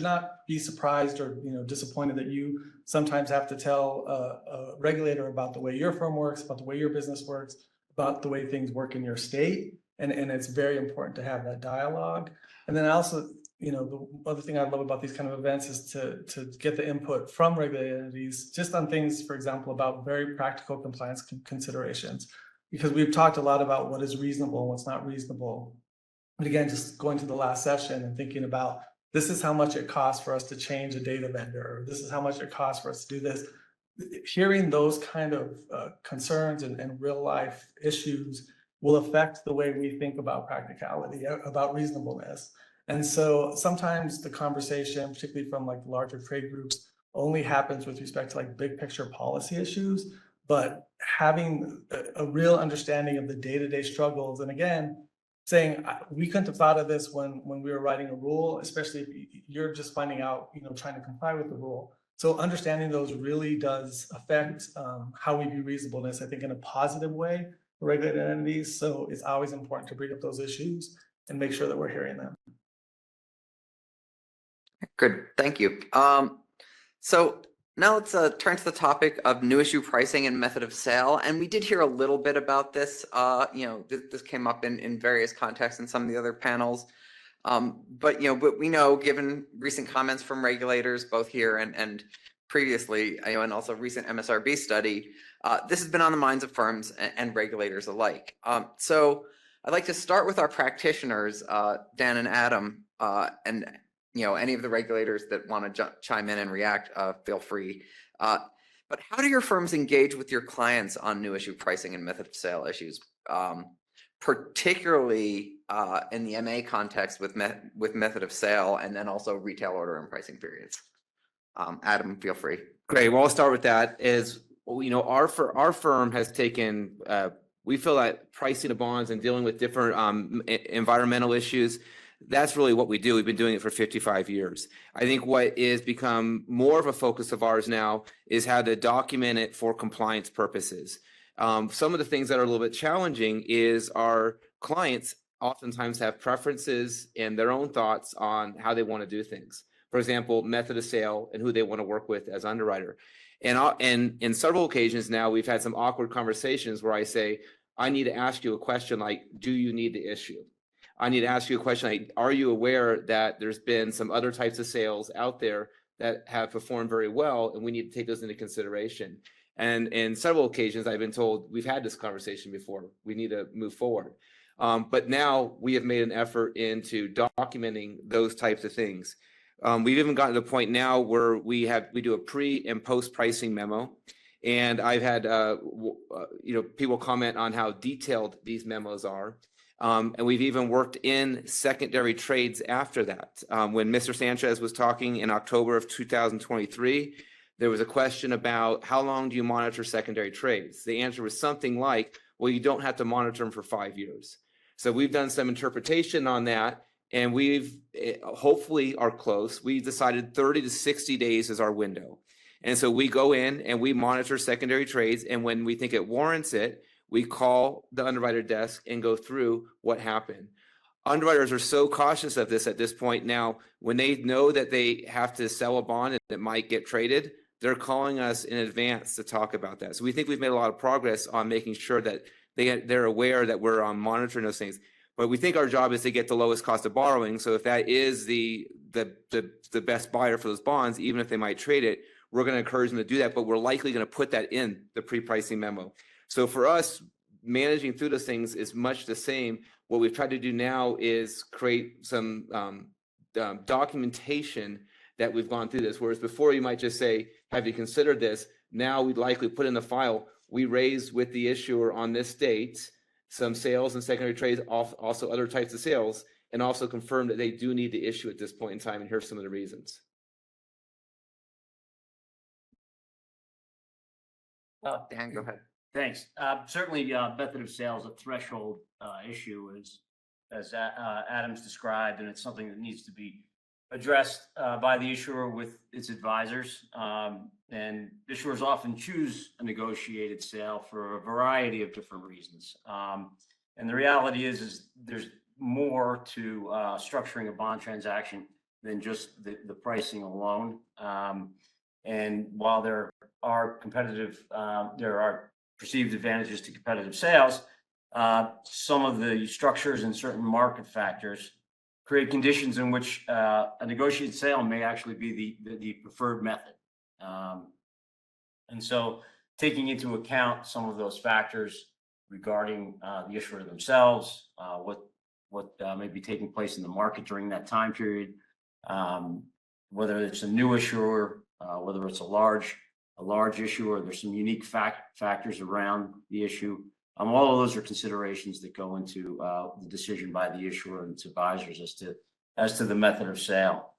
not be surprised or, disappointed that you sometimes have to tell a regulator about the way your firm works, about the way your business works, about the way things work in your state. And it's very important to have that dialogue. And then also, the other thing I love about these kind of events is to get the input from regulated entities, just on things, for example, about very practical compliance considerations. Because we've talked a lot about what is reasonable and what's not reasonable. But again, just going to the last session and thinking about, this is how much it costs for us to change a data vendor, or this is how much it costs for us to do this. Hearing those kind of concerns and real life issues will affect the way we think about practicality, about reasonableness. And so sometimes the conversation, particularly from like larger trade groups, only happens with respect to like big picture policy issues, but having a real understanding of the day-to-day struggles. And again, saying we couldn't have thought of this when we were writing a rule, especially if you're just finding out, trying to comply with the rule. So understanding those really does affect how we view reasonableness, I think, in a positive way for regulated entities. So it's always important to bring up those issues and make sure that we're hearing them. Good, thank you. So now let's turn to the topic of new issue pricing and method of sale. And we did hear a little bit about this. This came up in various contexts in some of the other panels. But we know, given recent comments from regulators, both here and previously, and also recent MSRB study, this has been on the minds of firms and regulators alike. So I'd like to start with our practitioners, Dan and Adam, and any of the regulators that want to chime in and react, feel free. But how do your firms engage with your clients on new issue pricing and method of sale issues, particularly in the MA context with method of sale, and then also retail order and pricing periods? Adam, feel free. Great. Well, I'll start with that. Our firm has taken, we feel that pricing of bonds and dealing with different environmental issues, that's really what we do. We've been doing it for 55 years. I think what is become more of a focus of ours now is how to document it for compliance purposes. Some of the things that are a little bit challenging is our clients oftentimes have preferences and their own thoughts on how they want to do things. For example, method of sale and who they want to work with as underwriter. And in several occasions now, we've had some awkward conversations where I say, I need to ask you a question like, do you need the issue? I need to ask you a question like, are you aware that there's been some other types of sales out there that have performed very well, and we need to take those into consideration? And in several occasions, I've been told, we've had this conversation before, we need to move forward. But now we have made an effort into documenting those types of things. We've even gotten to the point now where we do a pre and post pricing memo. And I've had people comment on how detailed these memos are. And we've even worked in secondary trades after that. When Mr. Sanchez was talking in October of 2023, there was a question about how long do you monitor secondary trades? The answer was something like, well, you don't have to monitor them for 5 years. So we've done some interpretation on that, and we've hopefully are close. We decided 30 to 60 days is our window. And so we go in and we monitor secondary trades, and when we think it warrants it, we call the underwriter desk and go through what happened. Underwriters are so cautious of this at this point now, when they know that they have to sell a bond and it might get traded, they're calling us in advance to talk about that. So we think we've made a lot of progress on making sure that they're aware that we're monitoring those things. But we think our job is to get the lowest cost of borrowing. So if that is the best buyer for those bonds, even if they might trade it, we're going to encourage them to do that. But we're likely going to put that in the pre-pricing memo. So for us, managing through those things is much the same. What we've tried to do now is create some documentation that we've gone through this. Whereas before you might just say, have you considered this? Now we'd likely put in the file, we raised with the issuer on this date some sales and secondary trades, also other types of sales, and also confirm that they do need to issue at this point in time, and here's some of the reasons. Dan, go ahead. Thanks. Certainly, method of sale is a threshold issue, as Adams described, and it's something that needs to be addressed by the issuer with its advisors. And issuers often choose a negotiated sale for a variety of different reasons. And the reality is there's more to structuring a bond transaction than just the pricing alone. And while there are perceived advantages to competitive sales, some of the structures and certain market factors create conditions in which a negotiated sale may actually be the preferred method. And so taking into account some of those factors regarding the issuer themselves, what may be taking place in the market during that time period, whether it's a new issuer, whether it's a large issuer, there's some unique factors around the issue. All of those are considerations that go into the decision by the issuer and its advisors as to the method of sale.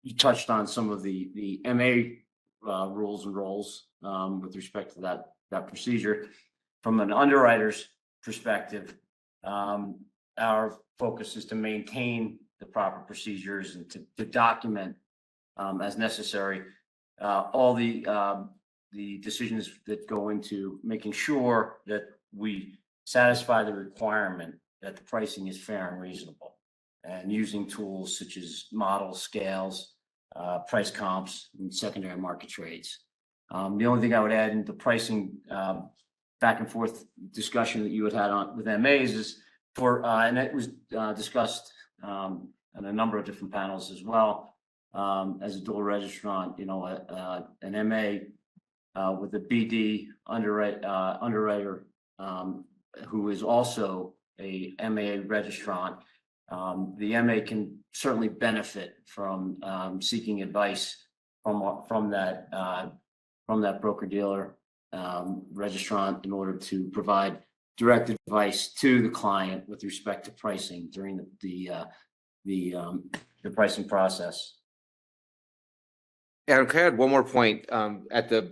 You touched on some of the MA rules and roles with respect to that procedure. From an underwriter's perspective, our focus is to maintain the proper procedures and to document as necessary all the decisions that go into making sure that we satisfy the requirement that the pricing is fair and reasonable, and using tools such as models, scales, price comps, and secondary market trades. The only thing I would add in the pricing back and forth discussion that you had on with MAs is and it was discussed in a number of different panels as well. As a dual registrant, an MA with a BD underwriter who is also a MA registrant, the MA can certainly benefit from seeking advice from that broker dealer registrant in order to provide direct advice to the client with respect to pricing during the pricing process. Yeah, okay, I had one more point. At the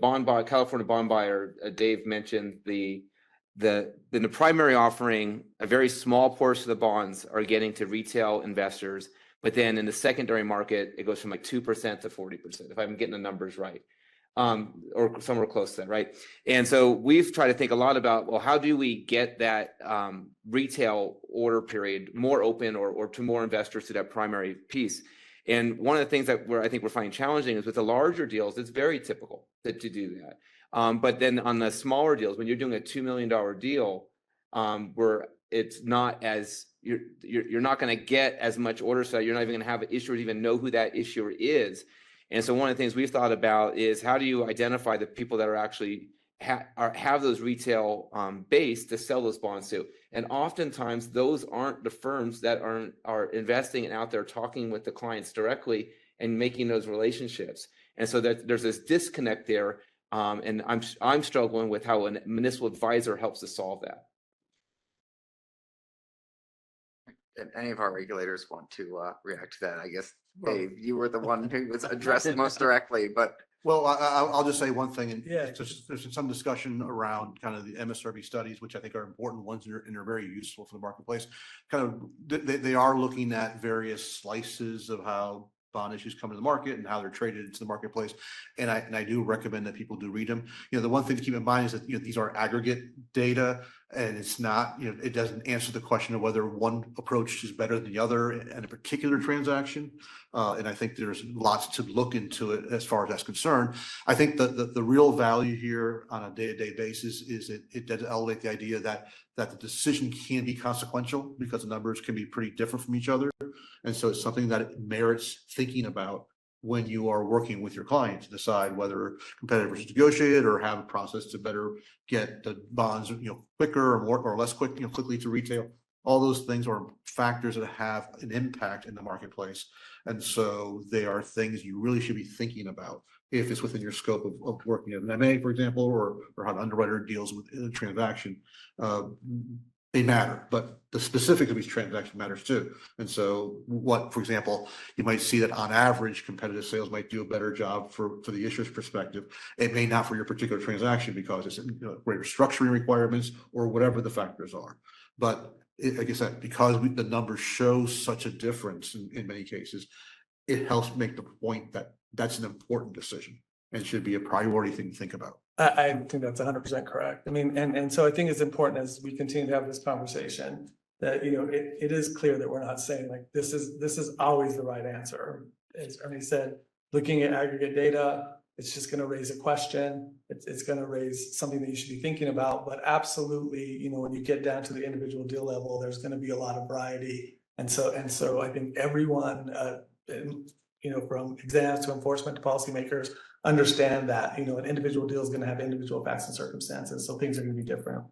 California bond buyer, Dave mentioned in the primary offering, a very small portion of the bonds are getting to retail investors, but then in the secondary market, it goes from like 2% to 40%, if I'm getting the numbers right, or somewhere close to that, right? And so we've tried to think a lot about, well, how do we get that retail order period more open or to more investors to that primary piece? And one of the things that I think we're finding challenging is with the larger deals, it's very typical to do that. But then on the smaller deals, when you're doing a $2 million deal, where it's not as you're not going to get as much order, so you're not even going to have issuers even know who that issuer is. And so one of the things we've thought about is how do you identify the people that are actually have those retail base to sell those bonds to. And oftentimes those aren't the firms that are investing and out there talking with the clients directly and making those relationships. And so there's this disconnect there. And I'm struggling with how a municipal advisor helps to solve that. If any of our regulators want to react to that, I guess, Dave, you were the one who was addressed most directly, but. Well, I'll just say one thing, and Yeah. there's some discussion around kind of the MSRB studies, which I think are important ones and are very useful for the marketplace. Kind of, they are looking at various slices of how bond issues come to the market and how they're traded into the marketplace. And I do recommend that people do read them. The one thing to keep in mind is that, these are aggregate data, and it's not, it doesn't answer the question of whether one approach is better than the other in a particular transaction. And I think there's lots to look into it as far as that's concerned. I think the real value here on a day-to-day basis is it does elevate the idea that the decision can be consequential because the numbers can be pretty different from each other. And so it's something that it merits thinking about when you are working with your client to decide whether competitive versus negotiated, or have a process to better get the bonds, quicker or more or less quickly to retail. All those things are factors that have an impact in the marketplace. And so they are things you really should be thinking about if it's within your scope of working at an MA, for example, or how an underwriter deals with a transaction. they matter, but the specifics of each transaction matters too. And so what, for example, you might see that on average, competitive sales might do a better job for the issuer's perspective. It may not for your particular transaction because it's greater structuring requirements or whatever the factors are. But like I said, because the numbers show such a difference in many cases, it helps make the point that that's an important decision and should be a priority thing to think about. I think that's 100% correct. I mean, and so I think it's important as we continue to have this conversation that, it is clear that we're not saying like, this is always the right answer. As Ernie said, looking at aggregate data, it's just going to raise a question. It's going to raise something that you should be thinking about, but absolutely, when you get down to the individual deal level, there's going to be a lot of variety. And so I think everyone, from exams to enforcement to policymakers, understand that, an individual deal is going to have individual facts and circumstances, so things are going to be different.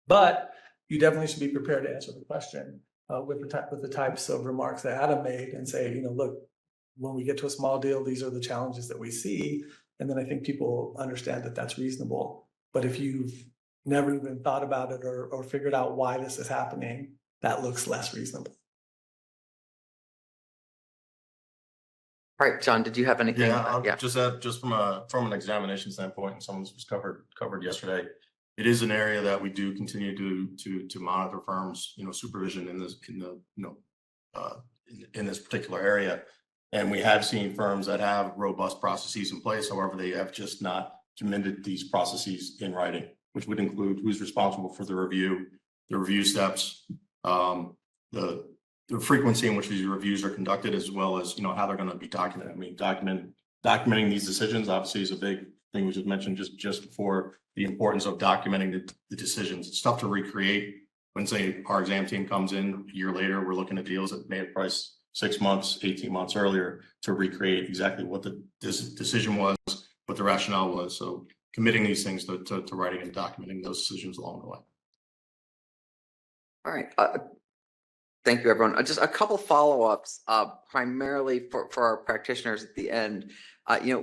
But you definitely should be prepared to answer the question with the types of remarks that Adam made and say, look, when we get to a small deal, these are the challenges that we see. And then I think people understand that that's reasonable. But if you've never even thought about it or figured out why this is happening, that looks less reasonable. All right, John, did you have anything? Yeah, just from an examination standpoint, and some of this was covered yesterday. It is an area that we do continue to monitor firms, supervision in this particular area. And we have seen firms that have robust processes in place. However, they have just not committed these processes in writing, which would include who's responsible for the review steps, the frequency in which these reviews are conducted, as well as, how they're going to be documented. I mean, documenting these decisions obviously is a big thing we just mentioned just before, the importance of documenting the decisions. It's tough to recreate when, say, our exam team comes in a year later, we're looking at deals that may have priced 6 months, 18 months earlier to recreate exactly what the decision was, what the rationale was. So committing these things to writing and documenting those decisions along the way. All right. Thank you, everyone. Just a couple follow-ups, primarily for our practitioners at the end.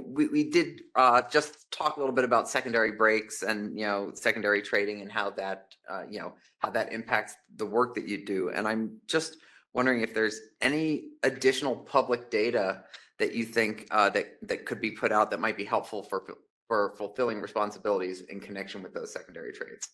We did just talk a little bit about secondary breaks and, secondary trading and how that, how that impacts the work that you do. And I'm just wondering if there's any additional public data that you think that could be put out that might be helpful for fulfilling responsibilities in connection with those secondary trades.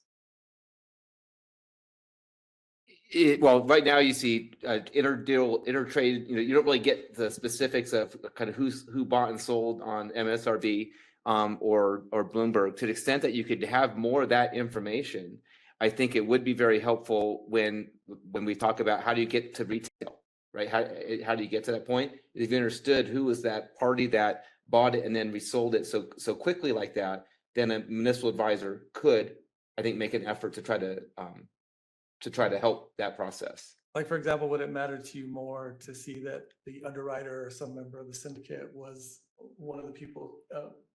Well, right now you see intertrade, you don't really get the specifics of kind of who bought and sold on MSRB or Bloomberg. To the extent that you could have more of that information, I think it would be very helpful when we talk about how do you get to retail, right? How do you get to that point? If you understood who was that party that bought it and then resold it so quickly like that, then a municipal advisor could, I think, make an effort to try to help that process. Like, for example, would it matter to you more to see that the underwriter or some member of the syndicate was one of the people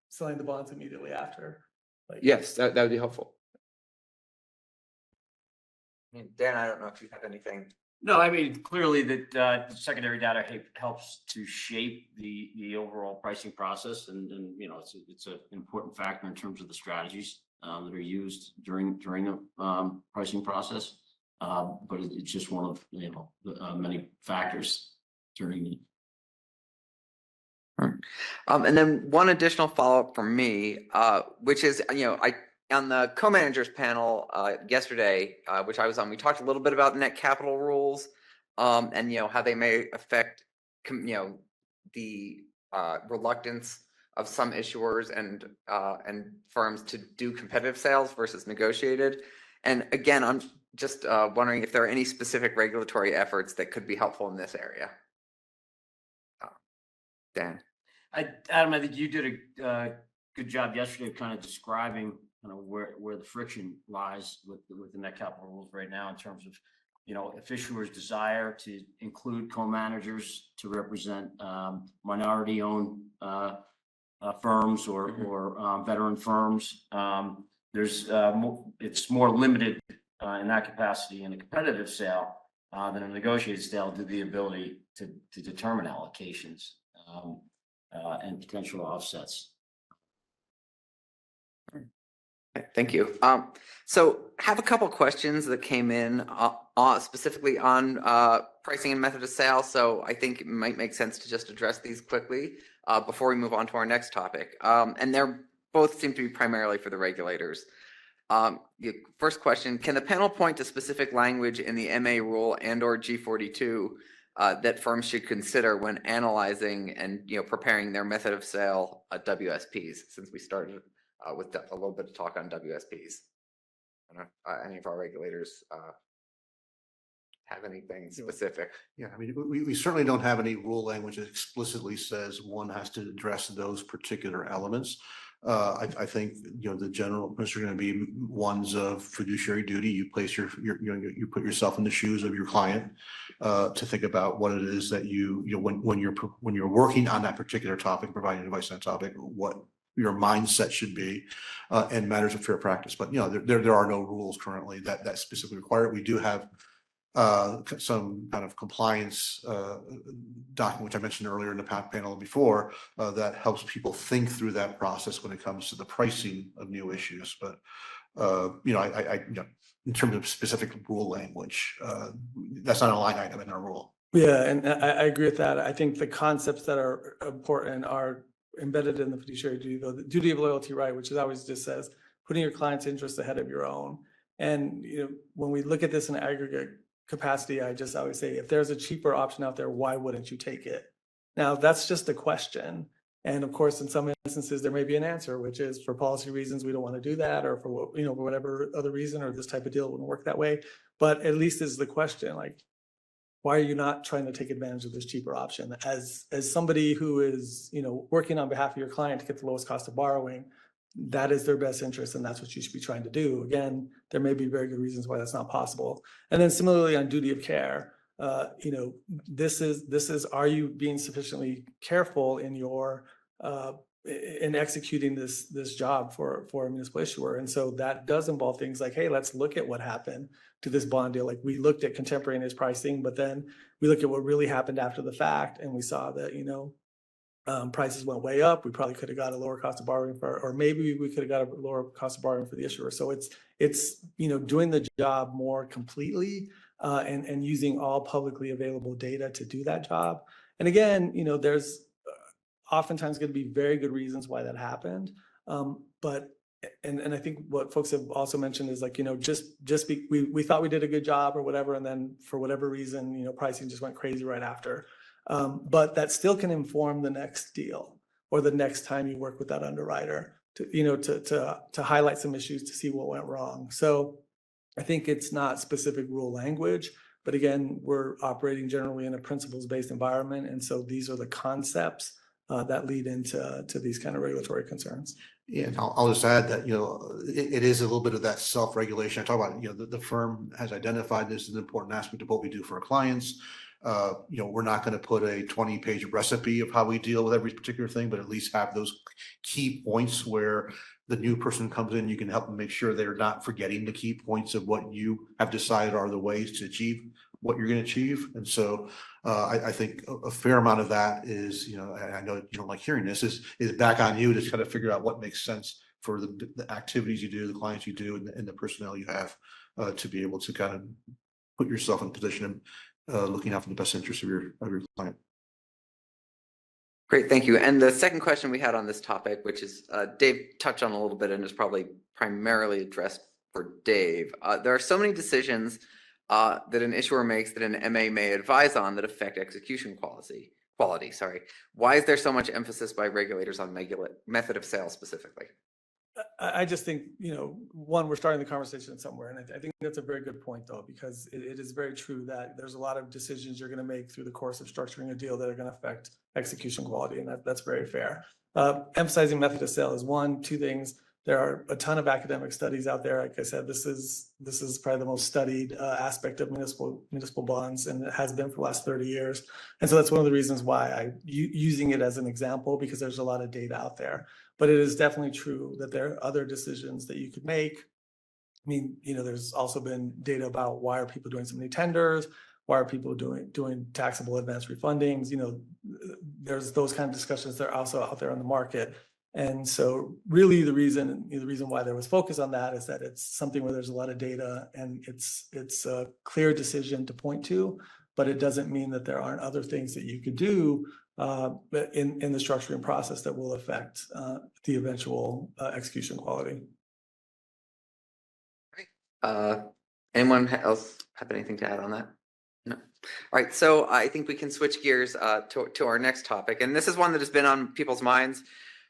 selling the bonds immediately after? Yes, that would be helpful. Dan, I don't know if you have anything. No, I mean, clearly that secondary data helps to shape the overall pricing process, and it's an important factor in terms of the strategies that are used during the pricing process. But it's just one of the many factors during the. And then one additional follow-up from me, which is, on the co-managers panel yesterday, which I was on, we talked a little bit about net capital rules, and how they may affect, the reluctance of some issuers and firms to do competitive sales versus negotiated. And again, I'm just wondering if there are any specific regulatory efforts that could be helpful in this area. Dan. Adam, I think you did a good job yesterday of kind of describing where the friction lies with the net capital rules right now in terms of, if issuers desire to include co-managers to represent minority-owned firms or veteran firms, it's more limited in that capacity in a competitive sale than a negotiated sale to the ability to determine allocations and potential offsets. Thank you. So have a couple questions that came in specifically on pricing and method of sale. So I think it might make sense to just address these quickly before we move on to our next topic. And they're both seem to be primarily for the regulators. First question, can the panel point to specific language in the MA rule and or G42 that firms should consider when analyzing and preparing their method of sale WSPs, since we started with a little bit of talk on WSPs? I don't know if any of our regulators have anything specific. Yeah, I mean, we certainly don't have any rule language that explicitly says one has to address those particular elements. I think, the general principles are going to be ones of fiduciary duty. You place you put yourself in the shoes of your client to think about what it is that when you're working on that particular topic, providing advice on that topic, what your mindset should be, and matters of fair practice. But there are no rules currently that specifically require it. We do have some kind of compliance document, which I mentioned earlier in the panel before, that helps people think through that process when it comes to the pricing of new issues. But in terms of specific rule language, that's not a line item in our rule. Yeah, and I agree with that. I think the concepts that are important are embedded in the fiduciary duty, though, the duty of loyalty, right, which is always just says putting your client's interest ahead of your own. And when we look at this in aggregate capacity, I just always say, if there's a cheaper option out there, why wouldn't you take it? Now, that's just a question. And of course, in some instances, there may be an answer, which is for policy reasons, we don't want to do that, or for for whatever other reason, or this type of deal wouldn't work that way. But at least is the question, like, why are you not trying to take advantage of this cheaper option? As somebody who is, working on behalf of your client to get the lowest cost of borrowing, that is their best interest, and that's what you should be trying to do. Again, there may be very good reasons why that's not possible. And then similarly on duty of care, this is are you being sufficiently careful in your in executing this job for a municipal issuer? And so that does involve things like, hey, let's look at what happened to this bond deal. Like, we looked at contemporaneous pricing, but then we look at what really happened after the fact, and we saw that prices went way up. We probably could have got a lower cost of borrowing or maybe we could have got a lower cost of borrowing for the issuer. So it's doing the job more completely and using all publicly available data to do that job. And again, there's oftentimes going to be very good reasons why that happened. But I think what folks have also mentioned is like, we thought we did a good job or whatever, and then for whatever reason, pricing just went crazy right after. But that still can inform the next deal or the next time you work with that underwriter to highlight some issues to see what went wrong. So I think it's not specific rule language, but again, we're operating generally in a principles-based environment. And so these are the concepts that lead into these kind of regulatory concerns. Yeah, and I'll just add that, it is a little bit of that self-regulation. I talk about, the firm has identified this as an important aspect of what we do for our clients. We're not going to put a 20-page recipe of how we deal with every particular thing, but at least have those key points where the new person comes in, you can help them make sure they're not forgetting the key points of what you have decided are the ways to achieve what you're going to achieve. And so I think a fair amount of that is, I know you don't like hearing this, is back on you to kind of figure out what makes sense for the activities you do, the clients you do, and the personnel you have to be able to kind of put yourself in a position of looking out for the best interest of your client. Great, thank you. And the second question we had on this topic, which is Dave touched on a little bit and is probably primarily addressed for Dave. There are so many decisions that an issuer makes that an MA may advise on that affect execution quality. Why is there so much emphasis by regulators on method of sale specifically? I just think, one, we're starting the conversation somewhere. And I think that's a very good point, though, because it is very true that there's a lot of decisions you're going to make through the course of structuring a deal that are going to affect execution quality. And that's very fair. Emphasizing method of sale is one. Two things. There are a ton of academic studies out there. Like I said, this is probably the most studied aspect of municipal bonds, and it has been for the last 30 years. And so that's one of the reasons why I'm using it as an example, because there's a lot of data out there. But it is definitely true that there are other decisions that you could make. I mean, there's also been data about why are people doing so many tenders? Why are people doing taxable advance refundings? There's those kind of discussions that are also out there on the market. And so really the reason why there was focus on that is that it's something where there's a lot of data and it's a clear decision to point to, but it doesn't mean that there aren't other things that you could do but in the structuring process that will affect the eventual execution quality. Anyone else have anything to add on that? No. All right, so I think we can switch gears to our next topic, and this is one that has been on people's minds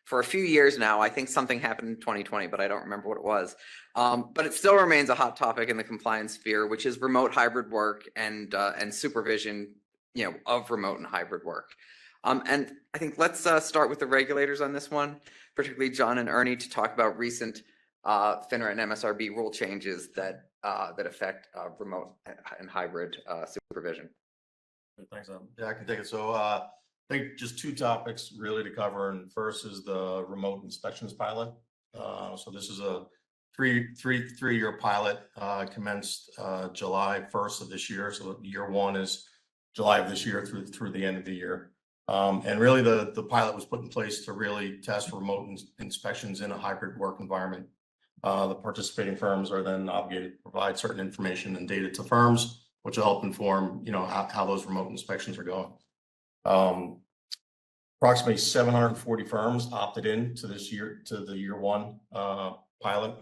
for a few years now. I think something happened in 2020, but I don't remember what it was. But it still remains a hot topic in the compliance sphere, which is remote hybrid work and supervision, of remote and hybrid work. And I think let's start with the regulators on this one, particularly John and Ernie, to talk about recent FINRA and MSRB rule changes that affect remote and hybrid supervision. Thanks. Yeah, I can take it. So I think just two topics really to cover. And first is the remote inspections pilot. So this is a three-year pilot, commenced July 1st of this year. So year one is July of this year through the end of the year. And really the pilot was put in place to really test remote inspections in a hybrid work environment. The participating firms are then obligated to provide certain information and data to firms, which will help inform, how those remote inspections are going. Approximately 740 firms opted in to the year one pilot.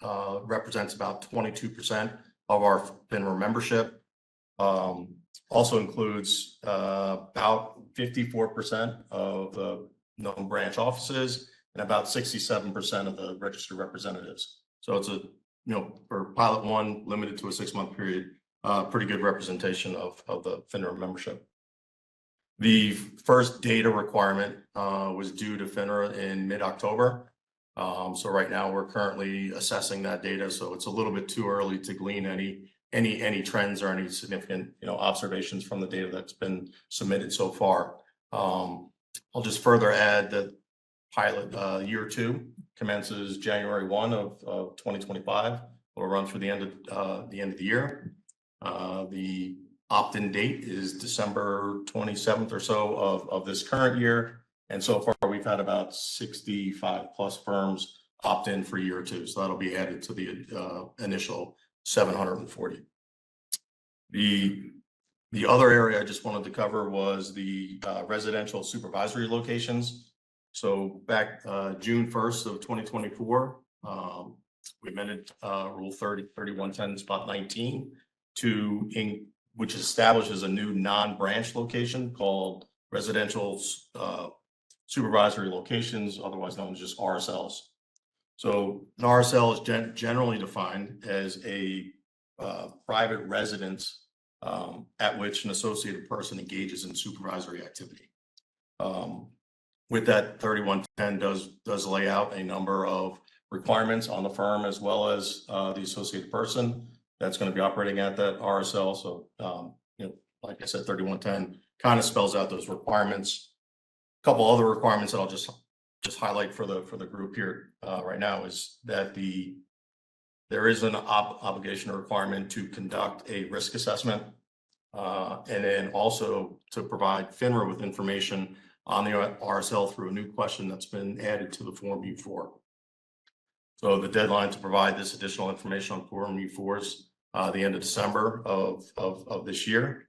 Represents about 22% of our FINRA membership. Also includes about 54% of the known branch offices and about 67% of the registered representatives. So it's for pilot one, limited to a 6-month period, pretty good representation of the FINRA membership. The first data requirement was due to FINRA in mid-October. So right now we're currently assessing that data. So it's a little bit too early to glean any trends or any significant, observations from the data that's been submitted so far. I'll just further add that pilot year two commences January 1 of 2025. Will run through the end of the year. The opt-in date is December 27th or so of this current year. And so far we've had about 65 plus firms opt in for year two. So that'll be added to the initial 740. The other area I just wanted to cover was the residential supervisory locations. So back June 1st of 2024, we amended Rule 3110 spot 19 which establishes a new non-branch location called residential supervisory locations, otherwise known as just RSLs. So an RSL is generally defined as a private residence at which an associated person engages in supervisory activity. With that, 3110 does lay out a number of requirements on the firm as well as the associated person that's going to be operating at that RSL. So, like I said, 3110 kind of spells out those requirements. A couple other requirements that I'll just highlight for the group here right now is that there is an obligation or requirement to conduct a risk assessment and then also to provide FINRA with information on the RSL through a new question that's been added to the Form U4. So the deadline to provide this additional information on Form U4 is the end of December of this year.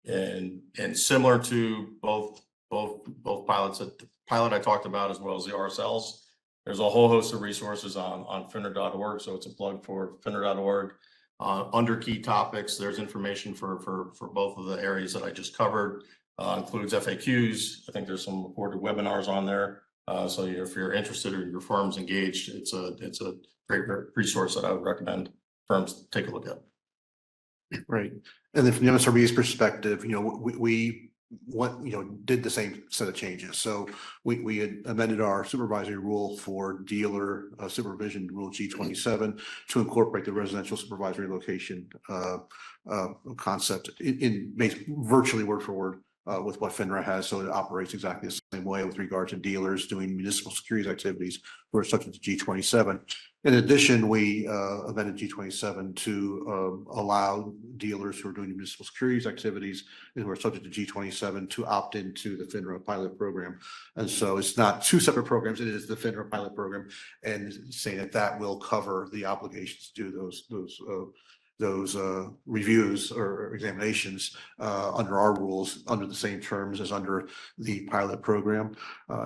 And similar to both pilots, the pilot I talked about as well as the RSLs, there's a whole host of resources on FINRA.org. So it's a plug for FINRA.org. Under key topics, there's information for both of the areas that I just covered. Includes FAQs. I think there's some recorded webinars on there. So if you're interested or your firm's engaged, it's a great resource that I would recommend firms take a look at. Right. And then from the MSRB's perspective, we did the same set of changes. So we had amended our supervisory rule for dealer supervision, Rule G27, to incorporate the residential supervisory location concept in virtually word for word with what FINRA has, so it operates exactly the same way with regard to dealers doing municipal securities activities who are subject to G27. In addition, we amended G27 to allow dealers who are doing municipal securities activities and who are subject to G27 to opt into the FINRA pilot program. And so it's not two separate programs, it is the FINRA pilot program, and saying that that will cover the obligations to do those reviews or examinations under our rules, under the same terms as under the pilot program.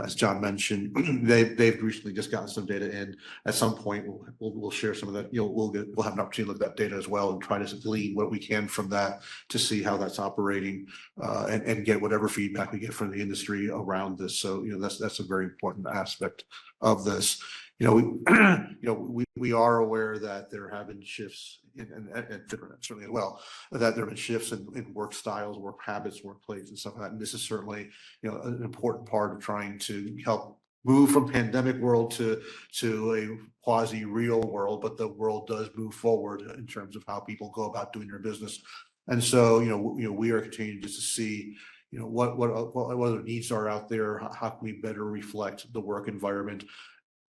As John mentioned, they've recently just gotten some data in. At some point, we'll share some of that. We'll have an opportunity to look at that data as well and try to glean what we can from that to see how that's operating and get whatever feedback we get from the industry around this. So that's a very important aspect of this. We are aware that there have been shifts and certainly as well, that there have been shifts in work styles, work habits, workplace and stuff like that. And this is certainly, an important part of trying to help move from pandemic world to a quasi real world, but the world does move forward in terms of how people go about doing their business. And so, we are continuing just to see, what other needs are out there, how can we better reflect the work environment,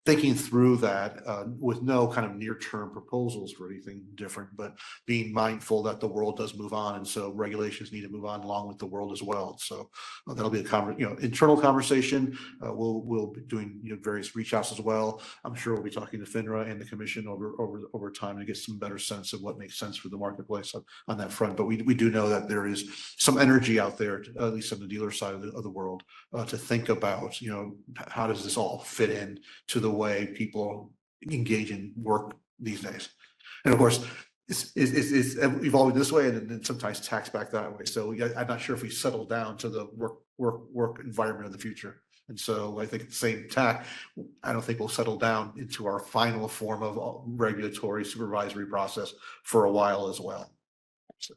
thinking through that with no kind of near-term proposals for anything different, but being mindful that the world does move on, and so regulations need to move on along with the world as well. So that'll be a internal conversation. We'll be doing various reach outs as well. I'm sure we'll be talking to FINRA and the Commission over time to get some better sense of what makes sense for the marketplace on that front. But we do know that there is some energy out there, at least on the dealer side of the world, to think about how does this all fit in to the way people engage in work these days. And of course, it's evolving this way and then sometimes taxed back that way. So I'm not sure if we settle down to the work environment of the future. And so I think at the same tack, I don't think we'll settle down into our final form of regulatory supervisory process for a while as well. So.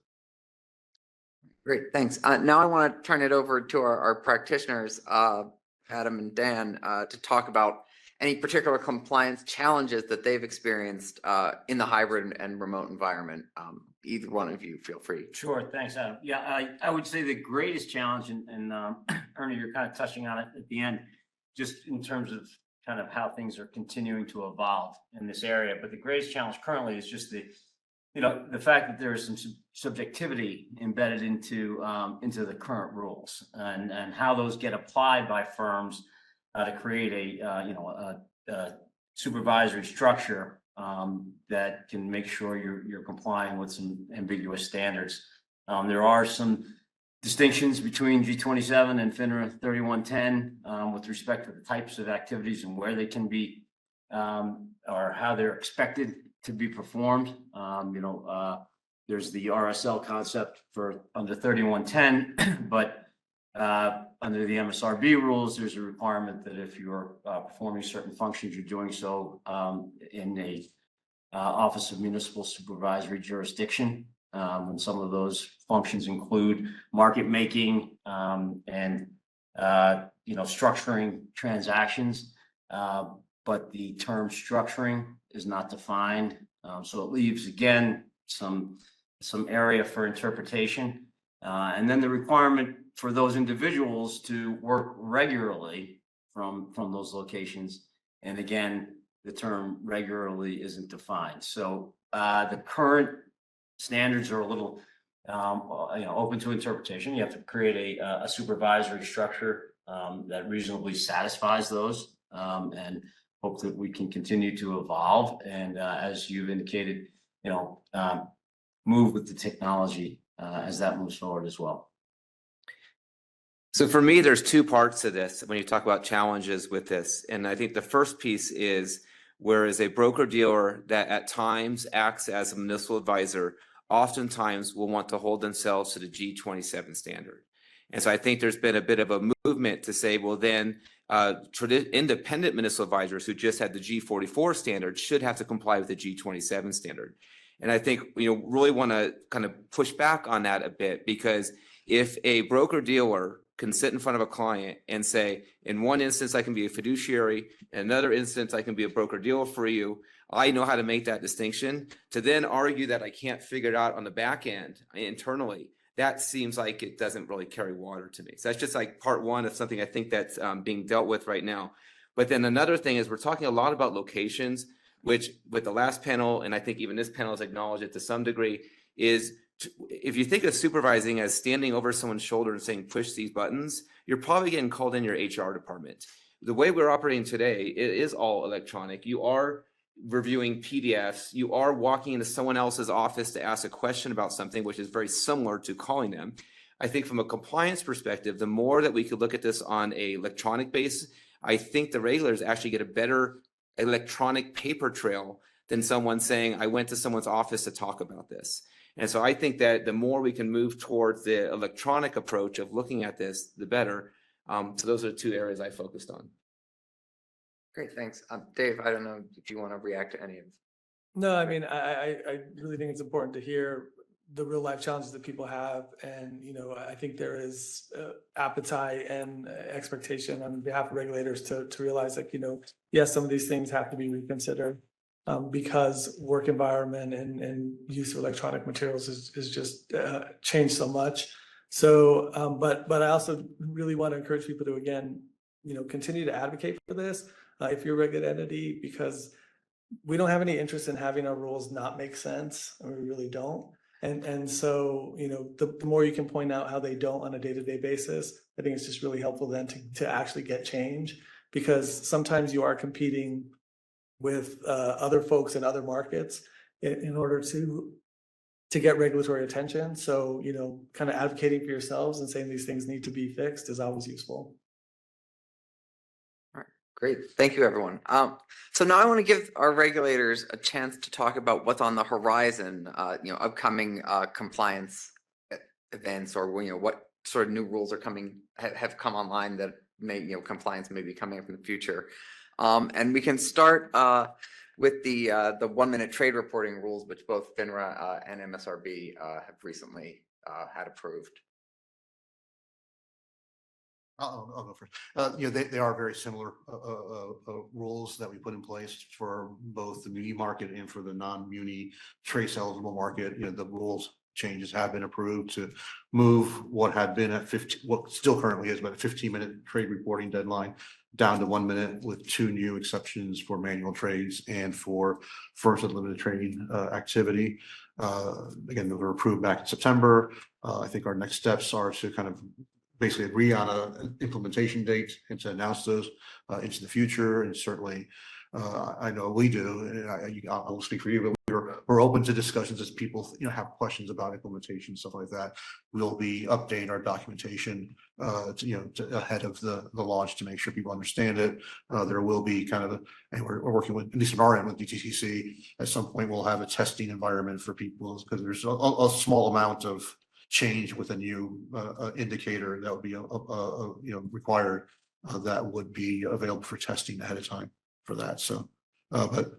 Great, thanks. Now I want to turn it over to our practitioners, Adam and Dan, to talk about any particular compliance challenges that they've experienced in the hybrid and remote environment. Either one of you, feel free. Sure, thanks, Adam. Yeah, I would say the greatest challenge, and Ernie, you're kind of touching on it at the end, just in terms of kind of how things are continuing to evolve in this area. But the greatest challenge currently is just the fact that there is some subjectivity embedded into the current rules and how those get applied by firms to create a supervisory structure that can make sure you're complying with some ambiguous standards. There are some distinctions between G27 and FINRA 3110 with respect to the types of activities and where they can be or how they're expected to be performed. There's the RSL concept for under 3110, but under the MSRB rules, there's a requirement that if you're performing certain functions, you're doing so in a Office of Municipal Supervisory Jurisdiction. And some of those functions include market making and structuring transactions, but the term structuring is not defined. So it leaves again some area for interpretation. And then the requirement for those individuals to work regularly from those locations. And again, the term regularly isn't defined. So the current standards are a little open to interpretation. You have to create a supervisory structure that reasonably satisfies those, and hope that we can continue to evolve. And as you've indicated, move with the technology as that moves forward as well. So for me, there's two parts to this when you talk about challenges with this. And I think the first piece is, whereas a broker dealer that at times acts as a municipal advisor, oftentimes will want to hold themselves to the G27 standard. And so I think there's been a bit of a movement to say, well, then independent municipal advisors who just had the G44 standard should have to comply with the G27 standard. And I think, really want to kind of push back on that a bit, because if a broker dealer can sit in front of a client and say, in one instance, I can be a fiduciary, in another instance, I can be a broker dealer for you, I know how to make that distinction, to then argue that I can't figure it out on the back end internally, that seems like it doesn't really carry water to me. So that's just like part one of something I think that's being dealt with right now. But then another thing is we're talking a lot about locations, which with the last panel, and I think even this panel has acknowledged it to some degree, is if you think of supervising as standing over someone's shoulder and saying, push these buttons, you're probably getting called in your HR department. The way we're operating today, it is all electronic. You are reviewing PDFs. You are walking into someone else's office to ask a question about something, which is very similar to calling them. I think from a compliance perspective, the more that we could look at this on a electronic base, I think the regulators actually get a better electronic paper trail than someone saying, I went to someone's office to talk about this. And so I think that the more we can move towards the electronic approach of looking at this, the better. So those are the two areas I focused on. Great, thanks. Dave, I don't know if you want to react to any of this. No, I mean, I really think it's important to hear the real life challenges that people have. And, you know, I think there is appetite and expectation on behalf of regulators to realize that, you know, yes, some of these things have to be reconsidered because work environment and use of electronic materials is just changed so much. So, but I also really want to encourage people to, again, you know, continue to advocate for this if you're a regulated entity, because we don't have any interest in having our rules not make sense, and we really don't. And so, you know, the more you can point out how they don't on a day-to-day basis, I think it's just really helpful then to actually get change, because sometimes you are competing with other folks in other markets in order to get regulatory attention. So, you know, kind of advocating for yourselves and saying these things need to be fixed is always useful. Great, thank you, everyone. So now I want to give our regulators a chance to talk about what's on the horizon, you know, upcoming compliance events, or, you know, what sort of new rules are coming, have come online that may, you know, compliance may be coming up in the future. And we can start with the 1-minute trade reporting rules, which both FINRA and MSRB have recently had approved. I'll go first. You know, they are very similar rules that we put in place for both the muni market and for the non-muni trace eligible market. You know, the rules changes have been approved to move what had been at 15, what still currently is, but a 15-minute trade reporting deadline down to 1 minute, with 2 new exceptions for manual trades and for first and limited trading activity. Again, they were approved back in September. I think our next steps are to kind of basically agree on an implementation date and to announce those into the future. And certainly, I know we do, and I will speak for you, but we're open to discussions as people, you know, have questions about implementation, stuff like that. We'll be updating our documentation, ahead of the launch to make sure people understand it. There will be kind of, and we're working with, at least on our end with DTCC, at some point we'll have a testing environment for people, because there's a small amount of change with a new indicator that would be required that would be available for testing ahead of time for that. So, but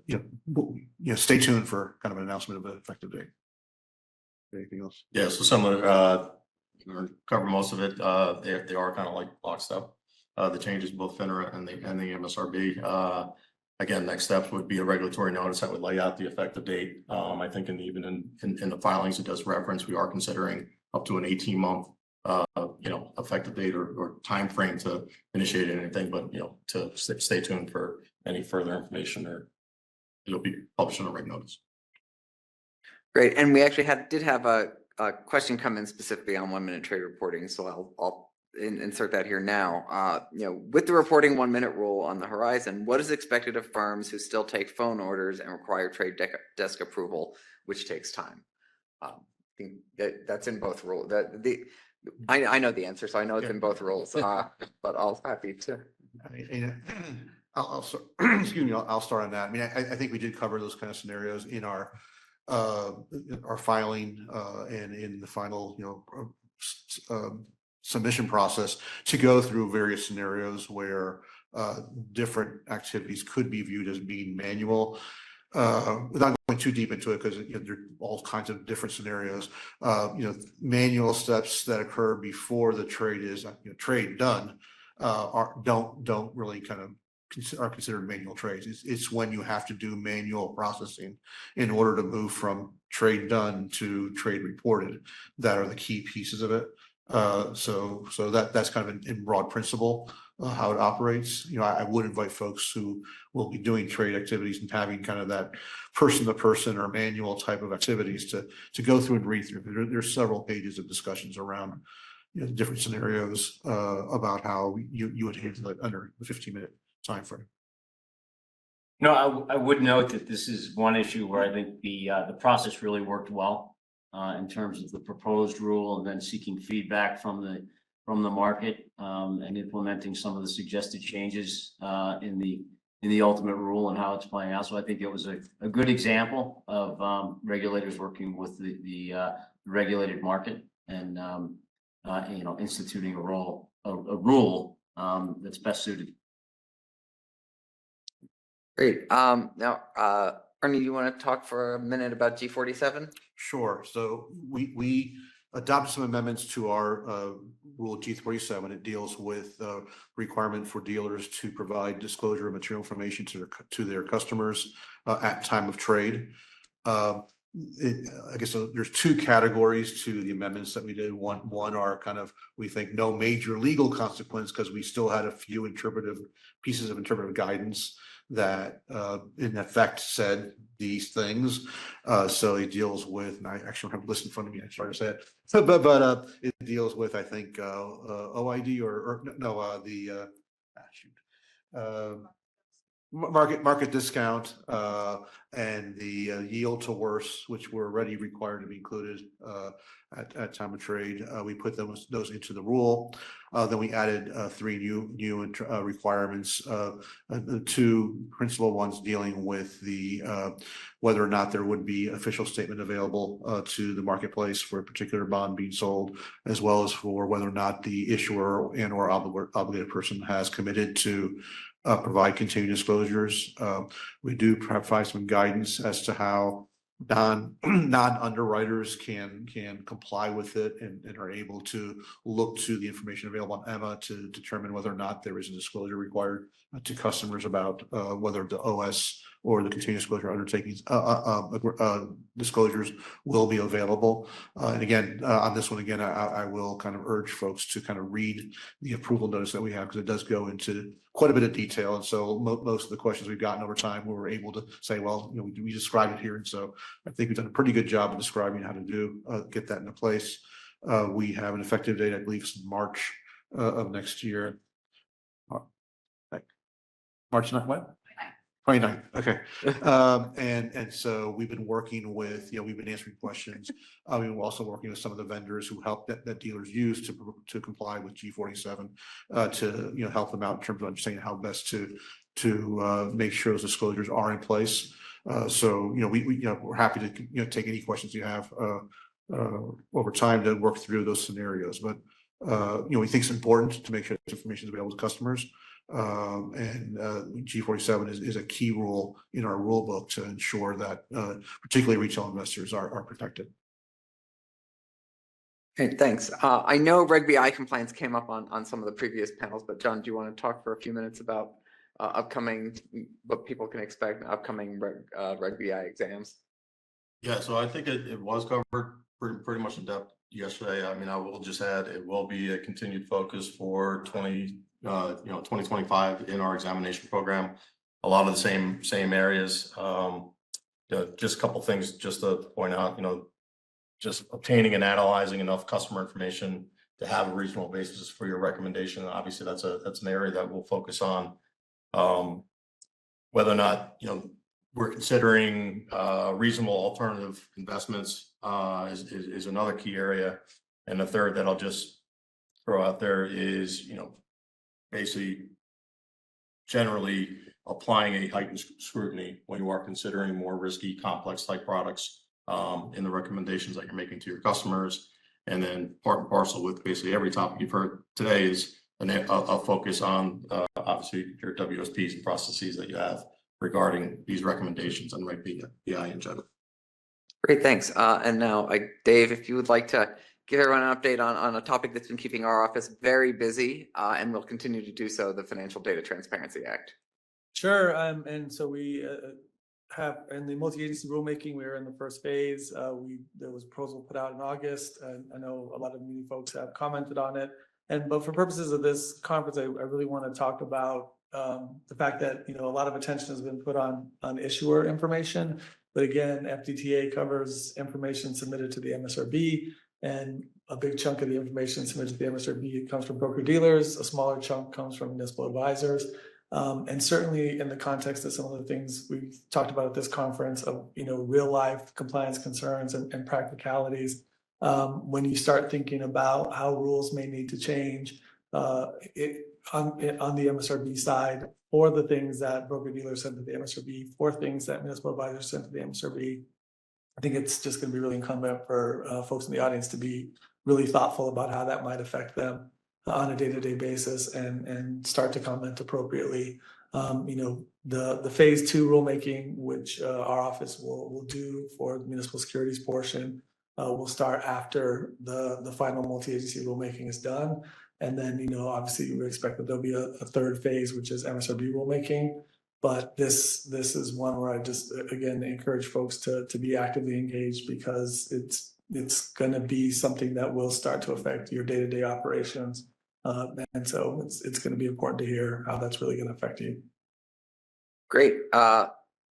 stay tuned for kind of an announcement of an effective date. Anything else? Yeah, so similar, cover most of it. They are kind of like lockstep. The changes, both FINRA and the MSRB. Again, next steps would be a regulatory notice that would lay out the effective date. I think even in the filings, it does reference, we are considering up to an 18-month, effective date or time frame to initiate anything, but, to stay tuned for any further information, or it'll be published on a reg notice. Great, and we actually did have a question come in specifically on 1-minute trade reporting, so I'll insert that here now. With the reporting 1-minute rule on the horizon, what is expected of firms who still take phone orders and require trade desk approval, which takes time? I think that's in both rules. I know the answer, so I know it's in both rules, but I'll happy to. I'll start on that. I mean, I think we did cover those kind of scenarios in our filing and in the final, submission process, to go through various scenarios where different activities could be viewed as being manual. Without going too deep into it, because there are all kinds of different scenarios. Manual steps that occur before the trade is trade done don't really kind of are considered manual trades. It's when you have to do manual processing in order to move from trade done to trade reported that are the key pieces of it. So that's kind of in broad principle how it operates. You know, I would invite folks who will be doing trade activities and having kind of that person to person or manual type of activities to go through and read through. There's several pages of discussions around, you know, different scenarios about how you would handle it under the 15-minute time frame. No, I would note that this is one issue where I think the process really worked well in terms of the proposed rule and then seeking feedback from the market and implementing some of the suggested changes in the ultimate rule and how it's playing out. So I think it was a good example of regulators working with the regulated market and you know, instituting a rule that's best suited. Great. Now, Ernie, you want to talk for a minute about G47? Sure. So we adopted some amendments to our rule G47. It deals with requirement for dealers to provide disclosure of material information to their customers at time of trade. I guess there's two categories to the amendments that we did. One are kind of, we think, no major legal consequence because we still had a few pieces of interpretive guidance that in effect said these things. So it deals with, and I actually don't have a list in front of me, I'm sorry to say it, but it deals with, I think, OID market discount and the yield to worse, which were already required to be included at time of trade. We put those into the rule. Then we added three new requirements. The two principal ones dealing with the whether or not there would be official statement available to the marketplace for a particular bond being sold, as well as for whether or not the issuer and or obligated person has committed to provide continued disclosures. We do provide some guidance as to how non-underwriters can comply with it and are able to look to the information available on EMMA to determine whether or not there is a disclosure required to customers about whether the OS or the continuous disclosure undertakings disclosures will be available. And again, on this one, again, I will kind of urge folks to kind of read the approval notice that we have, because it does go into quite a bit of detail. And so most of the questions we've gotten over time, we were able to say, well, you know, we described it here. And so I think we've done a pretty good job of describing how to get that into place. We have an effective date, I believe it's March of next year. March 9th, what? 29th. Okay. And so we've been working with, you know, we've been answering questions. We're also working with some of the vendors who help that dealers use to comply with G47 to, you know, help them out in terms of understanding how best to make sure those disclosures are in place. So, you know, we're happy to, you know, take any questions you have over time to work through those scenarios. But, you know, we think it's important to make sure this information is available to customers. And G47 is a key rule in our rule book to ensure that particularly retail investors are protected. Okay, thanks. I know Reg BI compliance came up on some of the previous panels, but John, do you want to talk for a few minutes about upcoming, what people can expect in upcoming Reg BI exams? Yeah, so I think it was covered pretty much in depth yesterday. I mean, I will just add, it will be a continued focus for 2025 in our examination program. A lot of the same areas. Just a couple things just to point out, you know, just obtaining and analyzing enough customer information to have a reasonable basis for your recommendation. Obviously, that's an area that we'll focus on. Whether or not, you know, we're considering reasonable alternative investments is another key area. And the third that I'll just throw out there is, you know, basically generally applying a heightened scrutiny when you are considering more risky, complex type products in the recommendations that you're making to your customers. And then part and parcel with basically every topic you've heard today is a focus on obviously your WSPs and processes that you have regarding these recommendations and Reg BI in general. Great, thanks. And now, Dave, if you would like to give everyone an update on a topic that's been keeping our office very busy and will continue to do so, the Financial Data Transparency Act. Sure, and so we have, in the multi-agency rulemaking, we are in the first phase. There was a proposal put out in August, and I know a lot of many folks have commented on it. But for purposes of this conference, I really want to talk about the fact that, a lot of attention has been put on issuer information. But again, FDTA covers information submitted to the MSRB, and a big chunk of the information submitted to the MSRB comes from broker dealers. A smaller chunk comes from municipal advisors. And certainly in the context of some of the things we've talked about at this conference of, real life compliance concerns and practicalities, when you start thinking about how rules may need to change on the MSRB side, for the things that broker dealers send to the MSRB, for things that municipal advisors send to the MSRB, I think it's just going to be really incumbent for folks in the audience to be really thoughtful about how that might affect them on a day-to-day basis and start to comment appropriately. The phase 2 rulemaking, which our office will do for the municipal securities portion, will start after the final multi-agency rulemaking is done. And then, obviously we expect that there'll be a third phase, which is MSRB rulemaking. But this is one where I just, again, encourage folks to be actively engaged, because it's going to be something that will start to affect your day-to-day operations. And so it's going to be important to hear how that's really going to affect you. Great.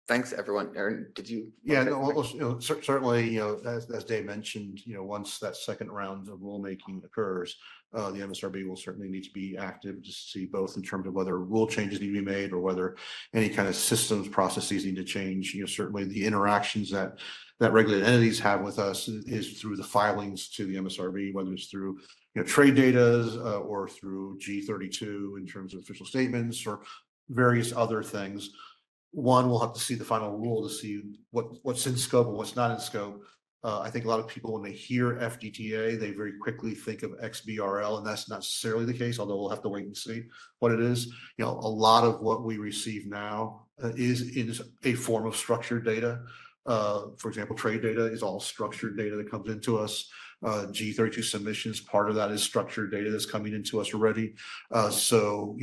Thanks, everyone. Aaron, did you? Yeah, no, certainly, as Dave mentioned, once that second round of rulemaking occurs, the MSRB will certainly need to be active to see both in terms of whether rule changes need to be made or whether any kind of systems processes need to change. Certainly the interactions that regulated entities have with us is through the filings to the MSRB, whether it's through trade data or through G32 in terms of official statements or various other things. One, we'll have to see the final rule to see what's in scope and what's not in scope. I think a lot of people, when they hear FDTA, they very quickly think of XBRL, and that's not necessarily the case, although we'll have to wait and see what it is. A lot of what we receive now is a form of structured data. For example, trade data is all structured data that comes into us. G32 submissions, part of that is structured data that's coming into us already. So,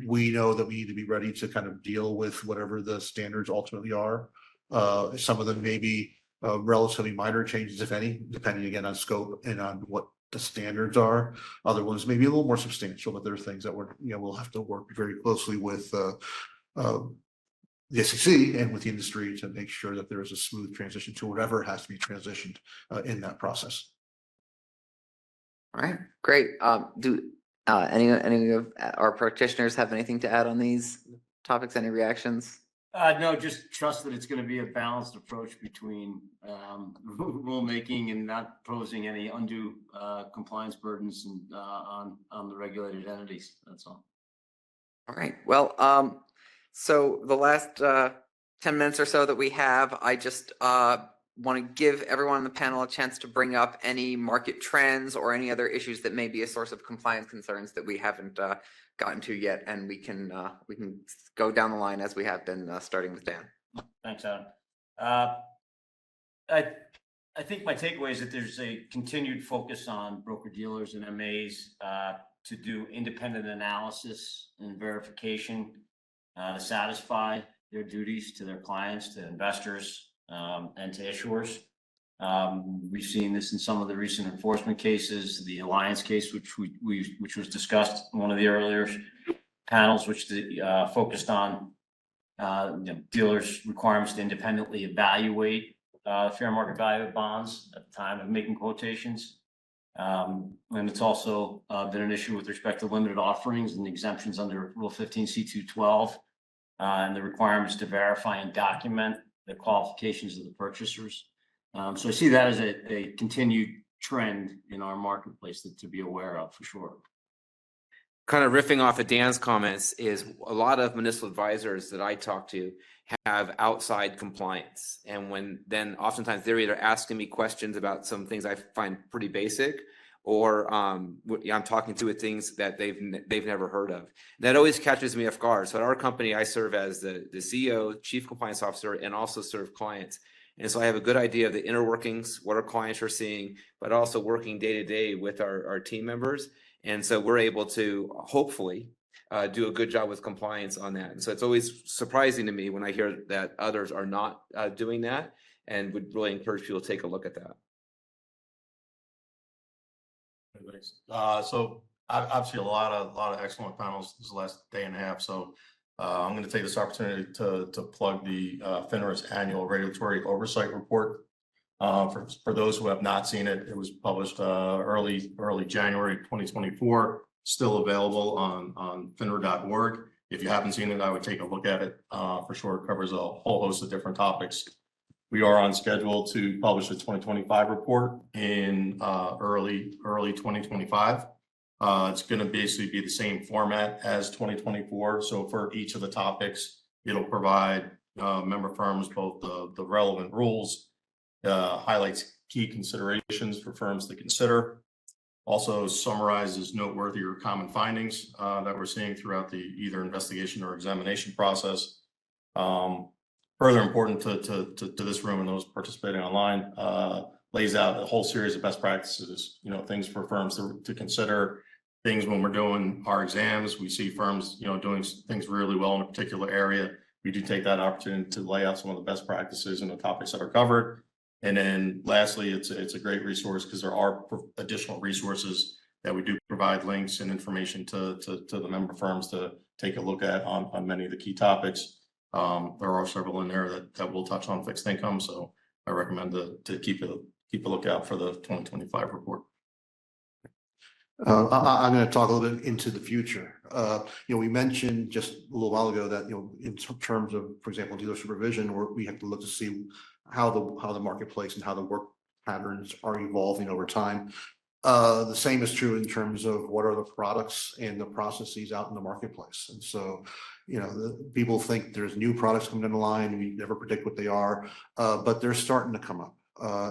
we know that we need to be ready to kind of deal with whatever the standards ultimately are. Some of them may be relatively minor changes, if any, depending again on scope and on what the standards are. Other ones may be a little more substantial, but there are things that we'll have to work very closely with the SEC and with the industry to make sure that there is a smooth transition to whatever has to be transitioned in that process. All right, great. Do any of our practitioners have anything to add on these topics? Any reactions? No, just trust that it's going to be a balanced approach between rulemaking and not posing any undue compliance burdens and, on the regulated entities. That's all. All right. Well, so the last 10 minutes or so that we have, I just want to give everyone on the panel a chance to bring up any market trends or any other issues that may be a source of compliance concerns that we haven't gotten to yet, and we can go down the line as we have been, starting with Dan. Thanks, Adam. I think my takeaway is that there's a continued focus on broker dealers and MAs to do independent analysis and verification to satisfy their duties to their clients, to investors, and to issuers. We've seen this in some of the recent enforcement cases, the Alliance case, which was discussed in one of the earlier panels, which focused on dealers' requirements to independently evaluate fair market value of bonds at the time of making quotations. And it's also been an issue with respect to limited offerings and exemptions under Rule 15 C212 and the requirements to verify and document the qualifications of the purchasers. So I see that as a continued trend in our marketplace to be aware of for sure. Kind of riffing off of Dan's comments is a lot of municipal advisors that I talk to have outside compliance. And then oftentimes they're either asking me questions about some things I find pretty basic, or I'm talking to with things that they've never heard of. That always catches me off guard. So at our company, I serve as the CEO, Chief Compliance Officer, and also serve clients. And so I have a good idea of the inner workings, what our clients are seeing, but also working day to day with our team members. And so we're able to hopefully do a good job with compliance on that. And so it's always surprising to me when I hear that others are not doing that, and would really encourage people to take a look at that. So obviously a lot of excellent panels this last day and a half. So I'm going to take this opportunity to plug the FINRA's annual regulatory oversight report. For those who have not seen it, it was published early January 2024. Still available on finra.org. If you haven't seen it, I would take a look at it. For sure, it covers a whole host of different topics. We are on schedule to publish a 2025 report in early 2025. It's going to basically be the same format as 2024. So for each of the topics, it'll provide member firms both the relevant rules, highlights key considerations for firms to consider, also summarizes noteworthy or common findings that we're seeing throughout the either investigation or examination process. Further important to this room and those participating online, lays out a whole series of best practices, things for firms to consider, things when we're doing our exams. We see firms, doing things really well in a particular area. We do take that opportunity to lay out some of the best practices and the topics that are covered. And then lastly, it's a great resource because there are additional resources that we do provide links and information to the member firms to take a look at on many of the key topics. There are several in there that will touch on fixed income. So I recommend to keep a lookout for the 2025 report. I'm going to talk a little bit into the future. We mentioned just a little while ago that, in terms of, for example, dealer supervision, we have to look to see how the marketplace and how the work patterns are evolving over time. The same is true in terms of what are the products and the processes out in the marketplace. And so, people think there's new products coming down the line. We never predict what they are, but they're starting to come up.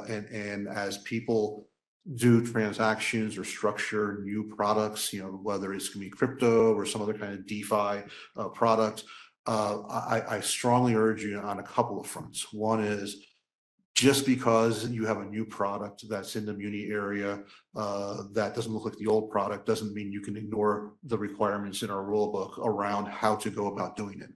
And as people do transactions or structure new products, whether it's going to be crypto or some other kind of DeFi product, I strongly urge you on a couple of fronts. One is, just because you have a new product that's in the muni area that doesn't look like the old product doesn't mean you can ignore the requirements in our rule book around how to go about doing it.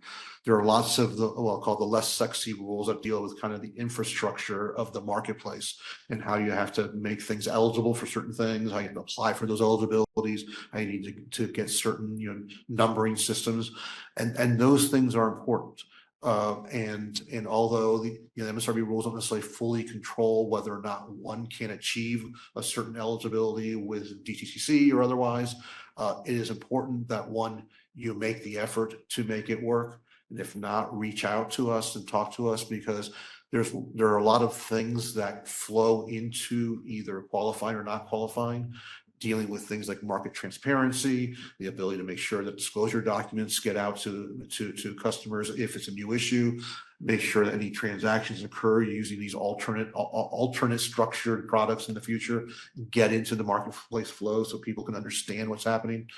There are lots of I'll call the less sexy rules that deal with kind of the infrastructure of the marketplace and how you have to make things eligible for certain things, how you have to apply for those eligibilities, how you need to get certain numbering systems, and those things are important. And although the MSRB rules don't necessarily fully control whether or not one can achieve a certain eligibility with DTCC or otherwise, it is important that you make the effort to make it work. And if not, reach out to us and talk to us, because there are a lot of things that flow into either qualifying or not qualifying, dealing with things like market transparency, the ability to make sure that disclosure documents get out to customers if it's a new issue, make sure that any transactions occur using these alternate structured products in the future, get into the marketplace flow so people can understand what's happening.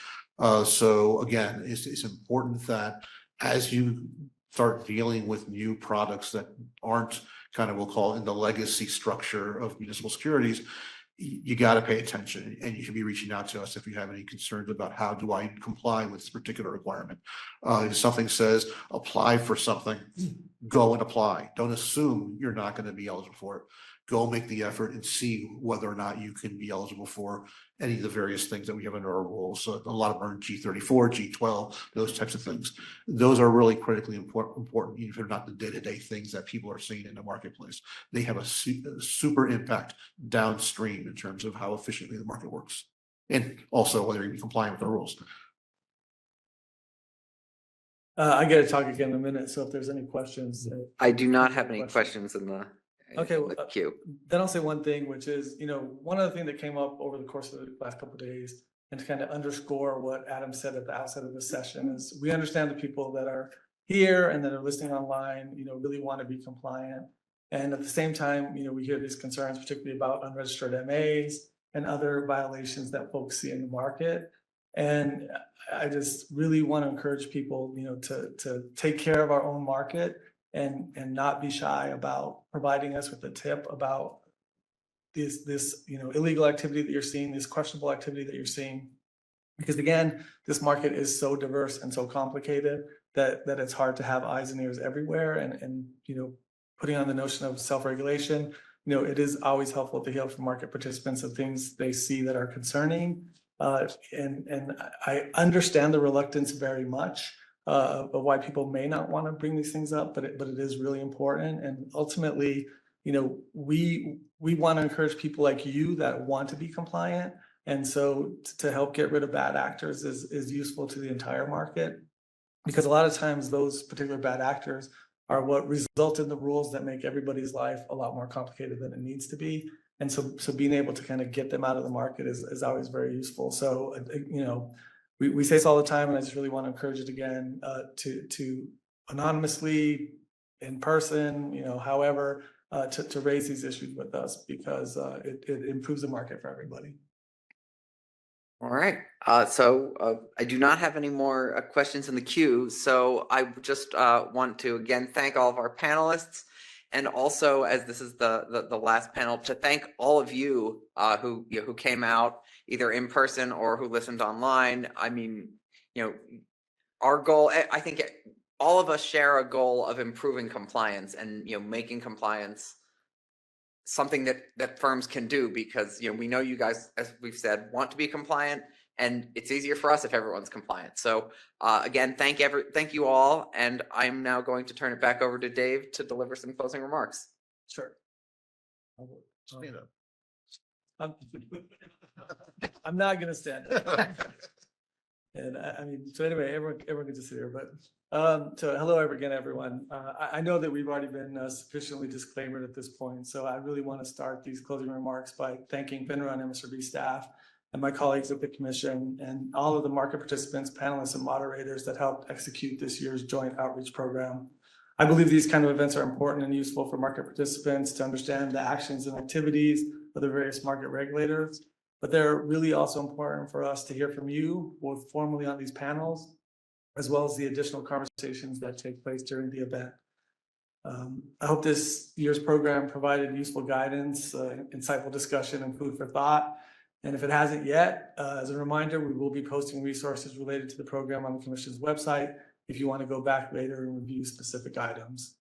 So again, it's important that as you start dealing with new products that aren't kind of, we'll call it, in the legacy structure of municipal securities, you got to pay attention, and you should be reaching out to us if you have any concerns about how do I comply with this particular requirement. If something says apply for something, go and apply. Don't assume you're not going to be eligible for it. Go make the effort and see whether or not you can be eligible for any of the various things that we have under our rules. So a lot of them are in G34, G12, those types of things. Those are really critically important, even if they're not the day-to-day things that people are seeing in the marketplace. They have a super impact downstream in terms of how efficiently the market works, and also whether you're compliant with the rules. I got to talk again in a minute, so if there's any questions. I do not have any questions in the queue. Then I'll say one thing, which is, one other thing that came up over the course of the last couple of days, and to kind of underscore what Adam said at the outset of the session, is we understand the people that are here and that are listening online, really want to be compliant. And at the same time, we hear these concerns, particularly about unregistered MAs and other violations that folks see in the market. And I just really want to encourage people, to take care of our own market and not be shy about providing us with a tip about this illegal activity that you're seeing, this questionable activity that you're seeing. Because again, this market is so diverse and so complicated that it's hard to have eyes and ears everywhere. And putting on the notion of self-regulation, it is always helpful to hear from market participants of things they see that are concerning. And I understand the reluctance very much of why people may not want to bring these things up, but it is really important. And ultimately, we want to encourage people like you that want to be compliant. And so to help get rid of bad actors is useful to the entire market, because a lot of times those particular bad actors are what result in the rules that make everybody's life a lot more complicated than it needs to be. And so being able to kind of get them out of the market is always very useful. So, we say this all the time, and I just really want to encourage it again, to anonymously, in person, however, to raise these issues with us, because it improves the market for everybody. All right, so I do not have any more questions in the queue. So I just want to again thank all of our panelists, and also, as this is the last panel, to thank all of you who came out either in person or who listened online. I mean, our goal, I think all of us share a goal of improving compliance and making compliance something that firms can do, because we know you guys, as we've said, want to be compliant, and it's easier for us if everyone's compliant. So again, thank you all, and I'm now going to turn it back over to Dave to deliver some closing remarks. Sure. I'm not gonna stand up. And so anyway, everyone gets to sit here, but so hello again, everyone. I know that we've already been sufficiently disclaimed at this point, so I really want to start these closing remarks by thanking FINRA and MSRB staff and my colleagues at the Commission and all of the market participants, panelists, and moderators that helped execute this year's joint outreach program. I believe these kind of events are important and useful for market participants to understand the actions and activities of the various market regulators, but they're really also important for us to hear from you, both formally on these panels, as well as the additional conversations that take place during the event. I hope this year's program provided useful guidance, insightful discussion, and food for thought. And if it hasn't yet, as a reminder, we will be posting resources related to the program on the Commission's website if you want to go back later and review specific items.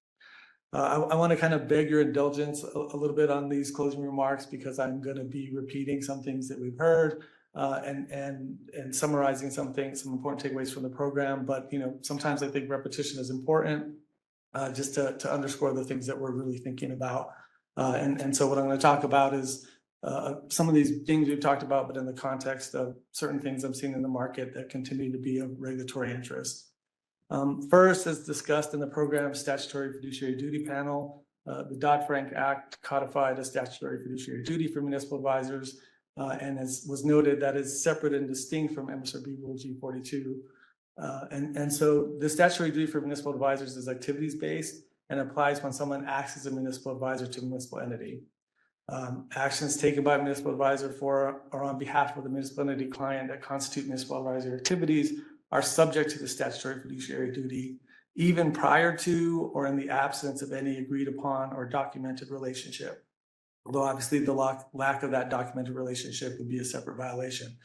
I want to kind of beg your indulgence a little bit on these closing remarks, because I'm going to be repeating some things that we've heard and summarizing some important takeaways from the program. But sometimes I think repetition is important, just to underscore the things that we're really thinking about. And so what I'm going to talk about is some of these things we've talked about, but in the context of certain things I'm seeing in the market that continue to be of regulatory interest. First, as discussed in the program's statutory fiduciary duty panel, the Dodd-Frank Act codified a statutory fiduciary duty for municipal advisors, and as was noted, that is separate and distinct from MSRB Rule G42. And so the statutory duty for municipal advisors is activities-based and applies when someone acts as a municipal advisor to a municipal entity. Actions taken by a municipal advisor for or on behalf of the municipal entity client that constitute municipal advisory activities are subject to the statutory fiduciary duty, even prior to or in the absence of any agreed upon or documented relationship. Although obviously the lack of that documented relationship would be a separate violation.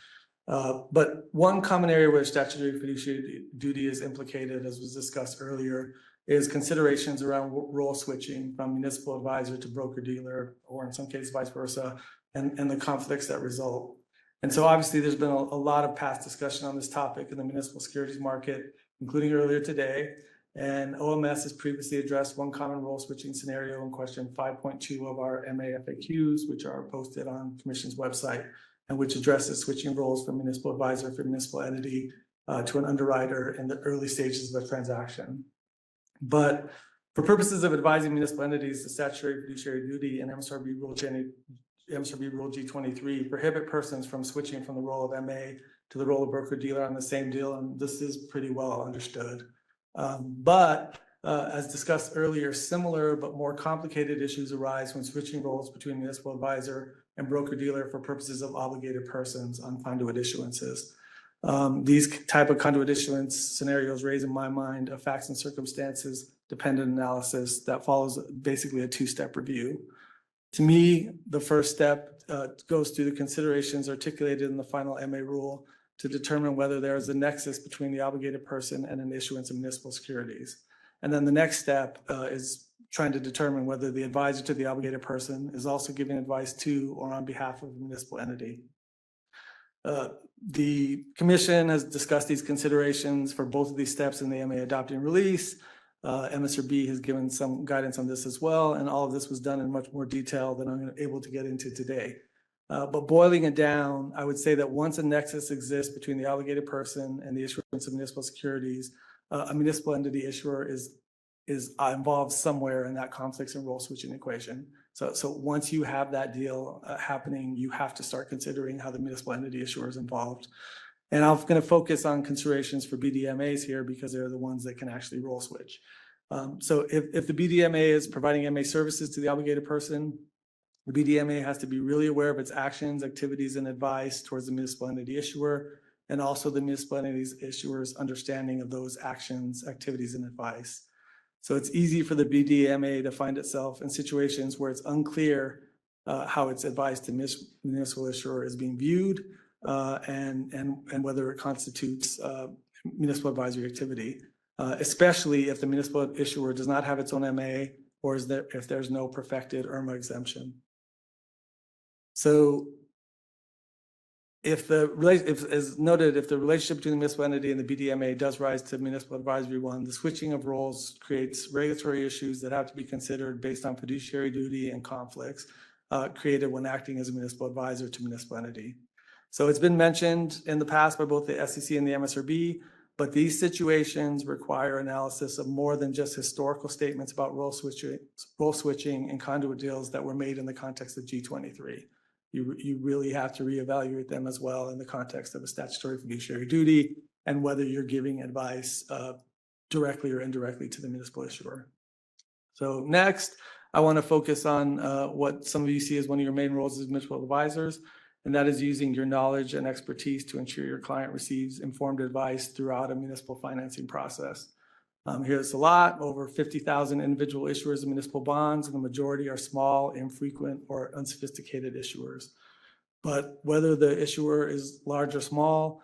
But one common area where statutory fiduciary duty is implicated, as was discussed earlier, is considerations around role switching from municipal advisor to broker-dealer, or in some cases vice versa, and the conflicts that result. And so obviously there's been a lot of past discussion on this topic in the municipal securities market, including earlier today. And OMS has previously addressed one common role switching scenario in question 5.2 of our MA FAQs, which are posted on Commission's website, and which addresses switching roles from municipal advisor for municipal entity to an underwriter in the early stages of the transaction. But for purposes of advising municipal entities, the statutory fiduciary duty and MSRB Rule G23 prohibit persons from switching from the role of MA to the role of broker-dealer on the same deal, and this is pretty well understood. But as discussed earlier, similar but more complicated issues arise when switching roles between municipal advisor and broker-dealer for purposes of obligated persons on conduit issuances. These type of conduit issuance scenarios raise in my mind a facts and circumstances dependent analysis that follows basically a two-step review. To me, the first step goes through the considerations articulated in the final MA rule to determine whether there is a nexus between the obligated person and an issuance of municipal securities. And then the next step is trying to determine whether the advisor to the obligated person is also giving advice to or on behalf of a municipal entity. The commission has discussed these considerations for both of these steps in the MA adopting release. MSRB has given some guidance on this as well, and all of this was done in much more detail than I'm able to get into today. But boiling it down, I would say that once a nexus exists between the obligated person and the issuance of municipal securities, a municipal entity issuer is involved somewhere in that conflicts and role switching equation. So once you have that deal happening, you have to start considering how the municipal entity issuer is involved. And I'm going to focus on considerations for BDMAs here because they're the ones that can actually role switch. So if the BDMA is providing MA services to the obligated person, the BDMA has to be really aware of its actions, activities, and advice towards the municipal entity issuer, and also the municipal entity's issuer's understanding of those actions, activities, and advice. So it's easy for the BDMA to find itself in situations where it's unclear how its advice to municipal issuer is being viewed and whether it constitutes municipal advisory activity, especially if the municipal issuer does not have its own MA or if there's no perfected IRMA exemption. So if as noted, if the relationship between the municipal entity and the BDMA does rise to municipal advisory one, the switching of roles creates regulatory issues that have to be considered based on fiduciary duty and conflicts created when acting as a municipal advisor to municipal entity. So it's been mentioned in the past by both the SEC and the MSRB, but these situations require analysis of more than just historical statements about role switching and conduit deals that were made in the context of G23. You really have to reevaluate them as well in the context of a statutory fiduciary duty and whether you're giving advice directly or indirectly to the municipal issuer. So next, I want to focus on what some of you see as one of your main roles as municipal advisors, and that is using your knowledge and expertise to ensure your client receives informed advice throughout a municipal financing process. Here's a lot, over 50,000 individual issuers of municipal bonds, and the majority are small, infrequent, or unsophisticated issuers. But whether the issuer is large or small,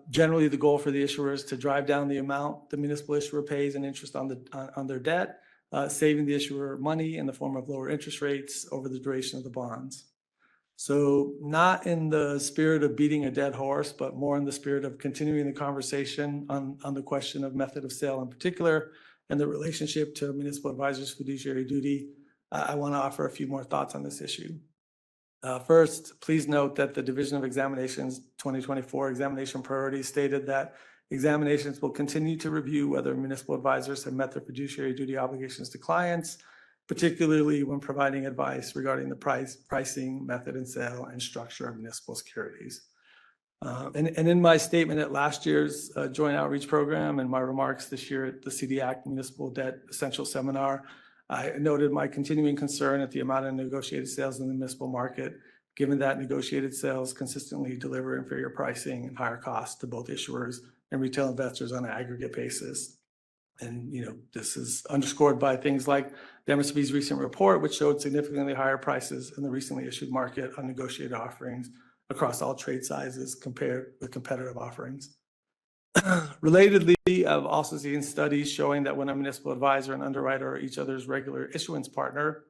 generally the goal for the issuer is to drive down the amount the municipal issuer pays in interest on their debt, saving the issuer money in the form of lower interest rates over the duration of the bonds. So not in the spirit of beating a dead horse, but more in the spirit of continuing the conversation on the question of method of sale in particular and the relationship to municipal advisors' fiduciary duty, I want to offer a few more thoughts on this issue. First, please note that the Division of Examinations 2024 examination priorities stated that examinations will continue to review whether municipal advisors have met their fiduciary duty obligations to clients, particularly when providing advice regarding the pricing, method and sale, and structure of municipal securities. And in my statement at last year's Joint Outreach Program and my remarks this year at the CDAC Municipal Debt Essential Seminar, I noted my continuing concern at the amount of negotiated sales in the municipal market, given that negotiated sales consistently deliver inferior pricing and higher costs to both issuers and retail investors on an aggregate basis. And, this is underscored by things like the MSRB's recent report, which showed significantly higher prices in the recently issued market on negotiated offerings across all trade sizes compared with competitive offerings. Relatedly, I've also seen studies showing that when a municipal advisor and underwriter are each other's regular issuance partner,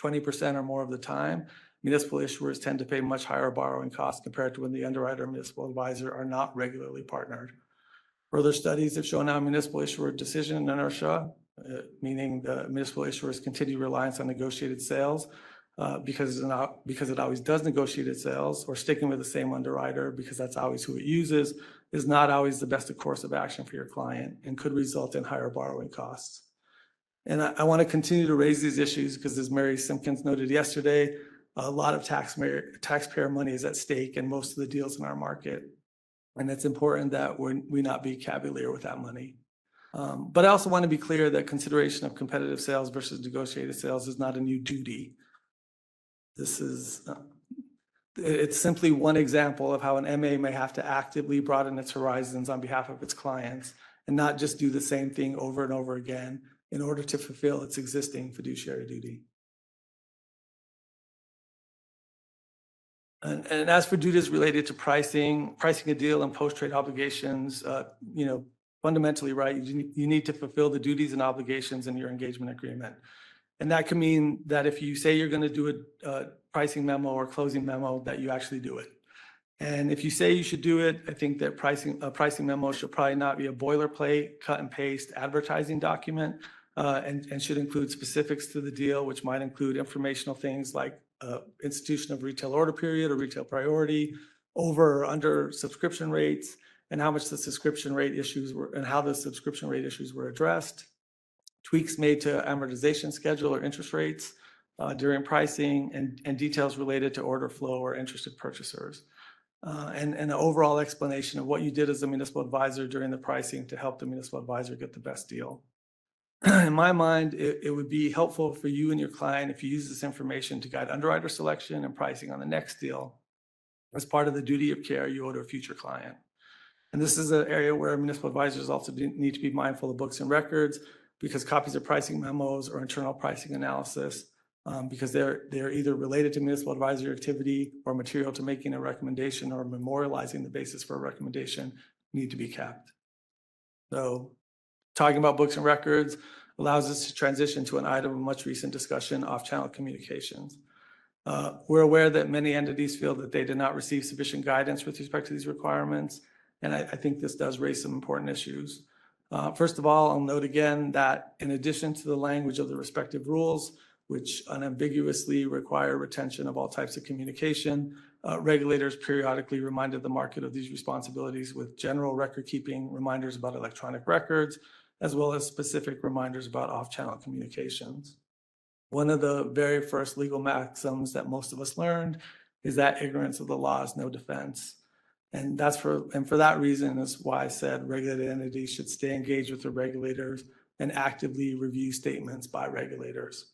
20% or more of the time, municipal issuers tend to pay much higher borrowing costs compared to when the underwriter and municipal advisor are not regularly partnered. Further studies have shown how municipal issuer decision inertia, meaning the municipal issuer's continued reliance on negotiated sales because it always does negotiated sales, or sticking with the same underwriter because that's always who it uses, is not always the best course of action for your client and could result in higher borrowing costs. And I want to continue to raise these issues because, as Mary Simpkins noted yesterday, a lot of taxpayer money is at stake in most of the deals in our market. And it's important that we not be cavalier with that money. But I also want to be clear that consideration of competitive sales versus negotiated sales is not a new duty. It's simply one example of how an MA may have to actively broaden its horizons on behalf of its clients and not just do the same thing over and over again in order to fulfill its existing fiduciary duty. And as for duties related to pricing a deal and post-trade obligations, fundamentally, right, you need to fulfill the duties and obligations in your engagement agreement. And that can mean that if you say you're going to do a pricing memo or closing memo, that you actually do it. And if you say you should do it, I think that a pricing memo should probably not be a boilerplate, cut and paste advertising document, and should include specifics to the deal, which might include informational things like institution of retail order period or retail priority, over or under subscription rates, and how much the subscription rate issues were, and how the subscription rate issues were addressed, tweaks made to amortization schedule or interest rates during pricing, and details related to order flow or interested purchasers. And an overall explanation of what you did as a municipal advisor during the pricing to help the municipal advisor get the best deal. In my mind, it would be helpful for you and your client if you use this information to guide underwriter selection and pricing on the next deal as part of the duty of care you owe to a future client. And this is an area where municipal advisors also need to be mindful of books and records, because copies of pricing memos or internal pricing analysis, because they're either related to municipal advisory activity or material to making a recommendation or memorializing the basis for a recommendation, need to be kept. So talking about books and records allows us to transition to an item of much recent discussion, off-channel communications. We're aware that many entities feel that they did not receive sufficient guidance with respect to these requirements, and I think this does raise some important issues. First of all, I'll note again that in addition to the language of the respective rules, which unambiguously require retention of all types of communication, regulators periodically reminded the market of these responsibilities with general record keeping reminders about electronic records, as well as specific reminders about off-channel communications. One of the very first legal maxims that most of us learned is that ignorance of the law is no defense. And for that reason is why I said regulated entities should stay engaged with the regulators and actively review statements by regulators.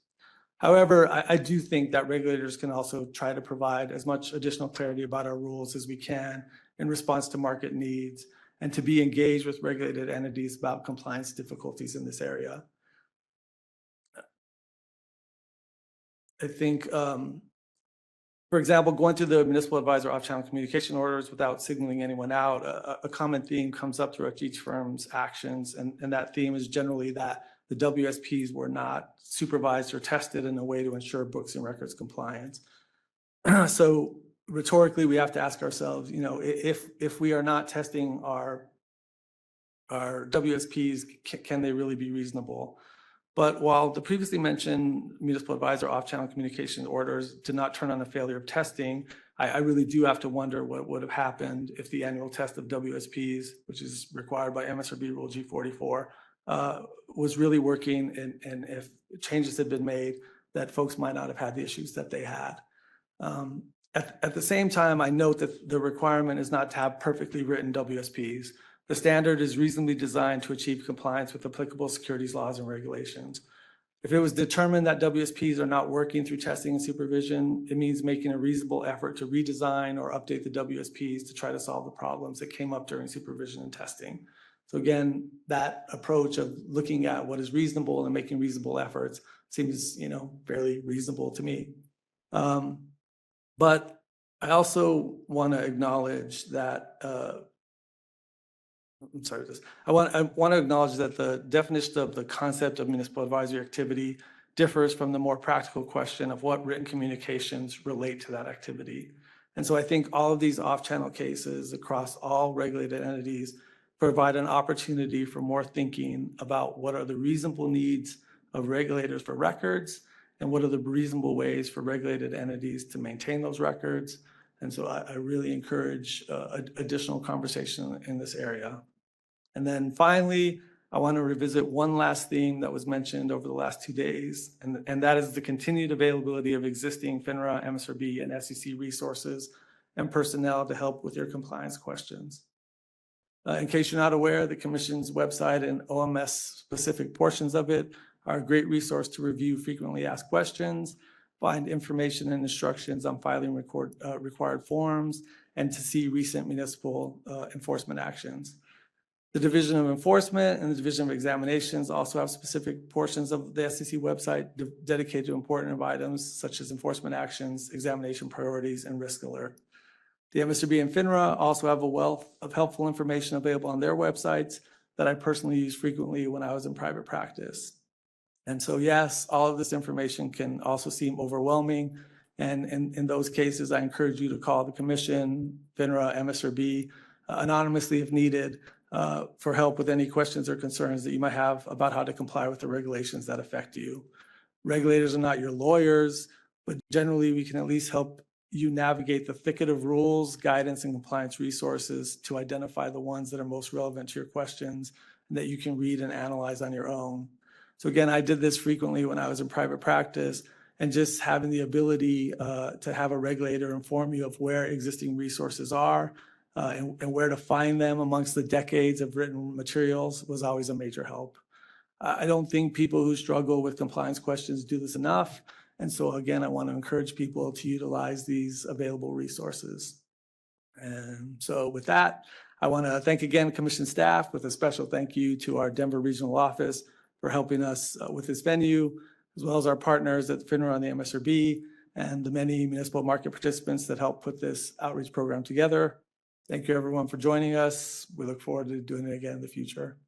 However, I do think that regulators can also try to provide as much additional clarity about our rules as we can in response to market needs, and to be engaged with regulated entities about compliance difficulties in this area. I think, for example, going through the municipal advisor off-channel communication orders without signaling anyone out, a common theme comes up throughout each firm's actions, and that theme is generally that the WSPs were not supervised or tested in a way to ensure books and records compliance. So rhetorically, we have to ask ourselves, if we are not testing our WSPs, can they really be reasonable? But while the previously mentioned municipal advisor off-channel communication orders did not turn on a failure of testing, I really do have to wonder what would have happened if the annual test of WSPs, which is required by MSRB Rule G44, was really working, and if changes had been made, that folks might not have had the issues that they had. At the same time, I note that the requirement is not to have perfectly written WSPs. The standard is reasonably designed to achieve compliance with applicable securities laws and regulations. If it was determined that WSPs are not working through testing and supervision, it means making a reasonable effort to redesign or update the WSPs to try to solve the problems that came up during supervision and testing. So again, that approach of looking at what is reasonable and making reasonable efforts seems, fairly reasonable to me. But I also want to acknowledge that I want to acknowledge that the definition of the concept of municipal advisory activity differs from the more practical question of what written communications relate to that activity. And so I think all of these off-channel cases across all regulated entities provide an opportunity for more thinking about what are the reasonable needs of regulators for records, and what are the reasonable ways for regulated entities to maintain those records. And so I really encourage additional conversation in this area. And then finally, I want to revisit one last theme that was mentioned over the last 2 days, and that is the continued availability of existing FINRA, MSRB, and SEC resources and personnel to help with your compliance questions. In case you're not aware, the Commission's website and OMS-specific portions of it are a great resource to review frequently asked questions, find information and instructions on filing required forms, and to see recent municipal enforcement actions. The Division of Enforcement and the Division of Examinations also have specific portions of the SEC website dedicated to important items such as enforcement actions, examination priorities, and risk alert. The MSRB and FINRA also have a wealth of helpful information available on their websites that I personally use frequently when I was in private practice. And so, yes, all of this information can also seem overwhelming. And in those cases, I encourage you to call the Commission, FINRA, MSRB anonymously if needed for help with any questions or concerns that you might have about how to comply with the regulations that affect you. Regulators are not your lawyers, but generally we can at least help you navigate the thicket of rules, guidance, and compliance resources to identify the ones that are most relevant to your questions and that you can read and analyze on your own. So again, I did this frequently when I was in private practice, and just having the ability to have a regulator inform you of where existing resources are and where to find them amongst the decades of written materials was always a major help. I don't think people who struggle with compliance questions do this enough. And so again, I want to encourage people to utilize these available resources. And so with that, I want to thank again Commission staff with a special thank you to our Denver Regional Office for helping us with this venue, as well as our partners at FINRA and the MSRB and the many municipal market participants that helped put this outreach program together. Thank you everyone for joining us. We look forward to doing it again in the future.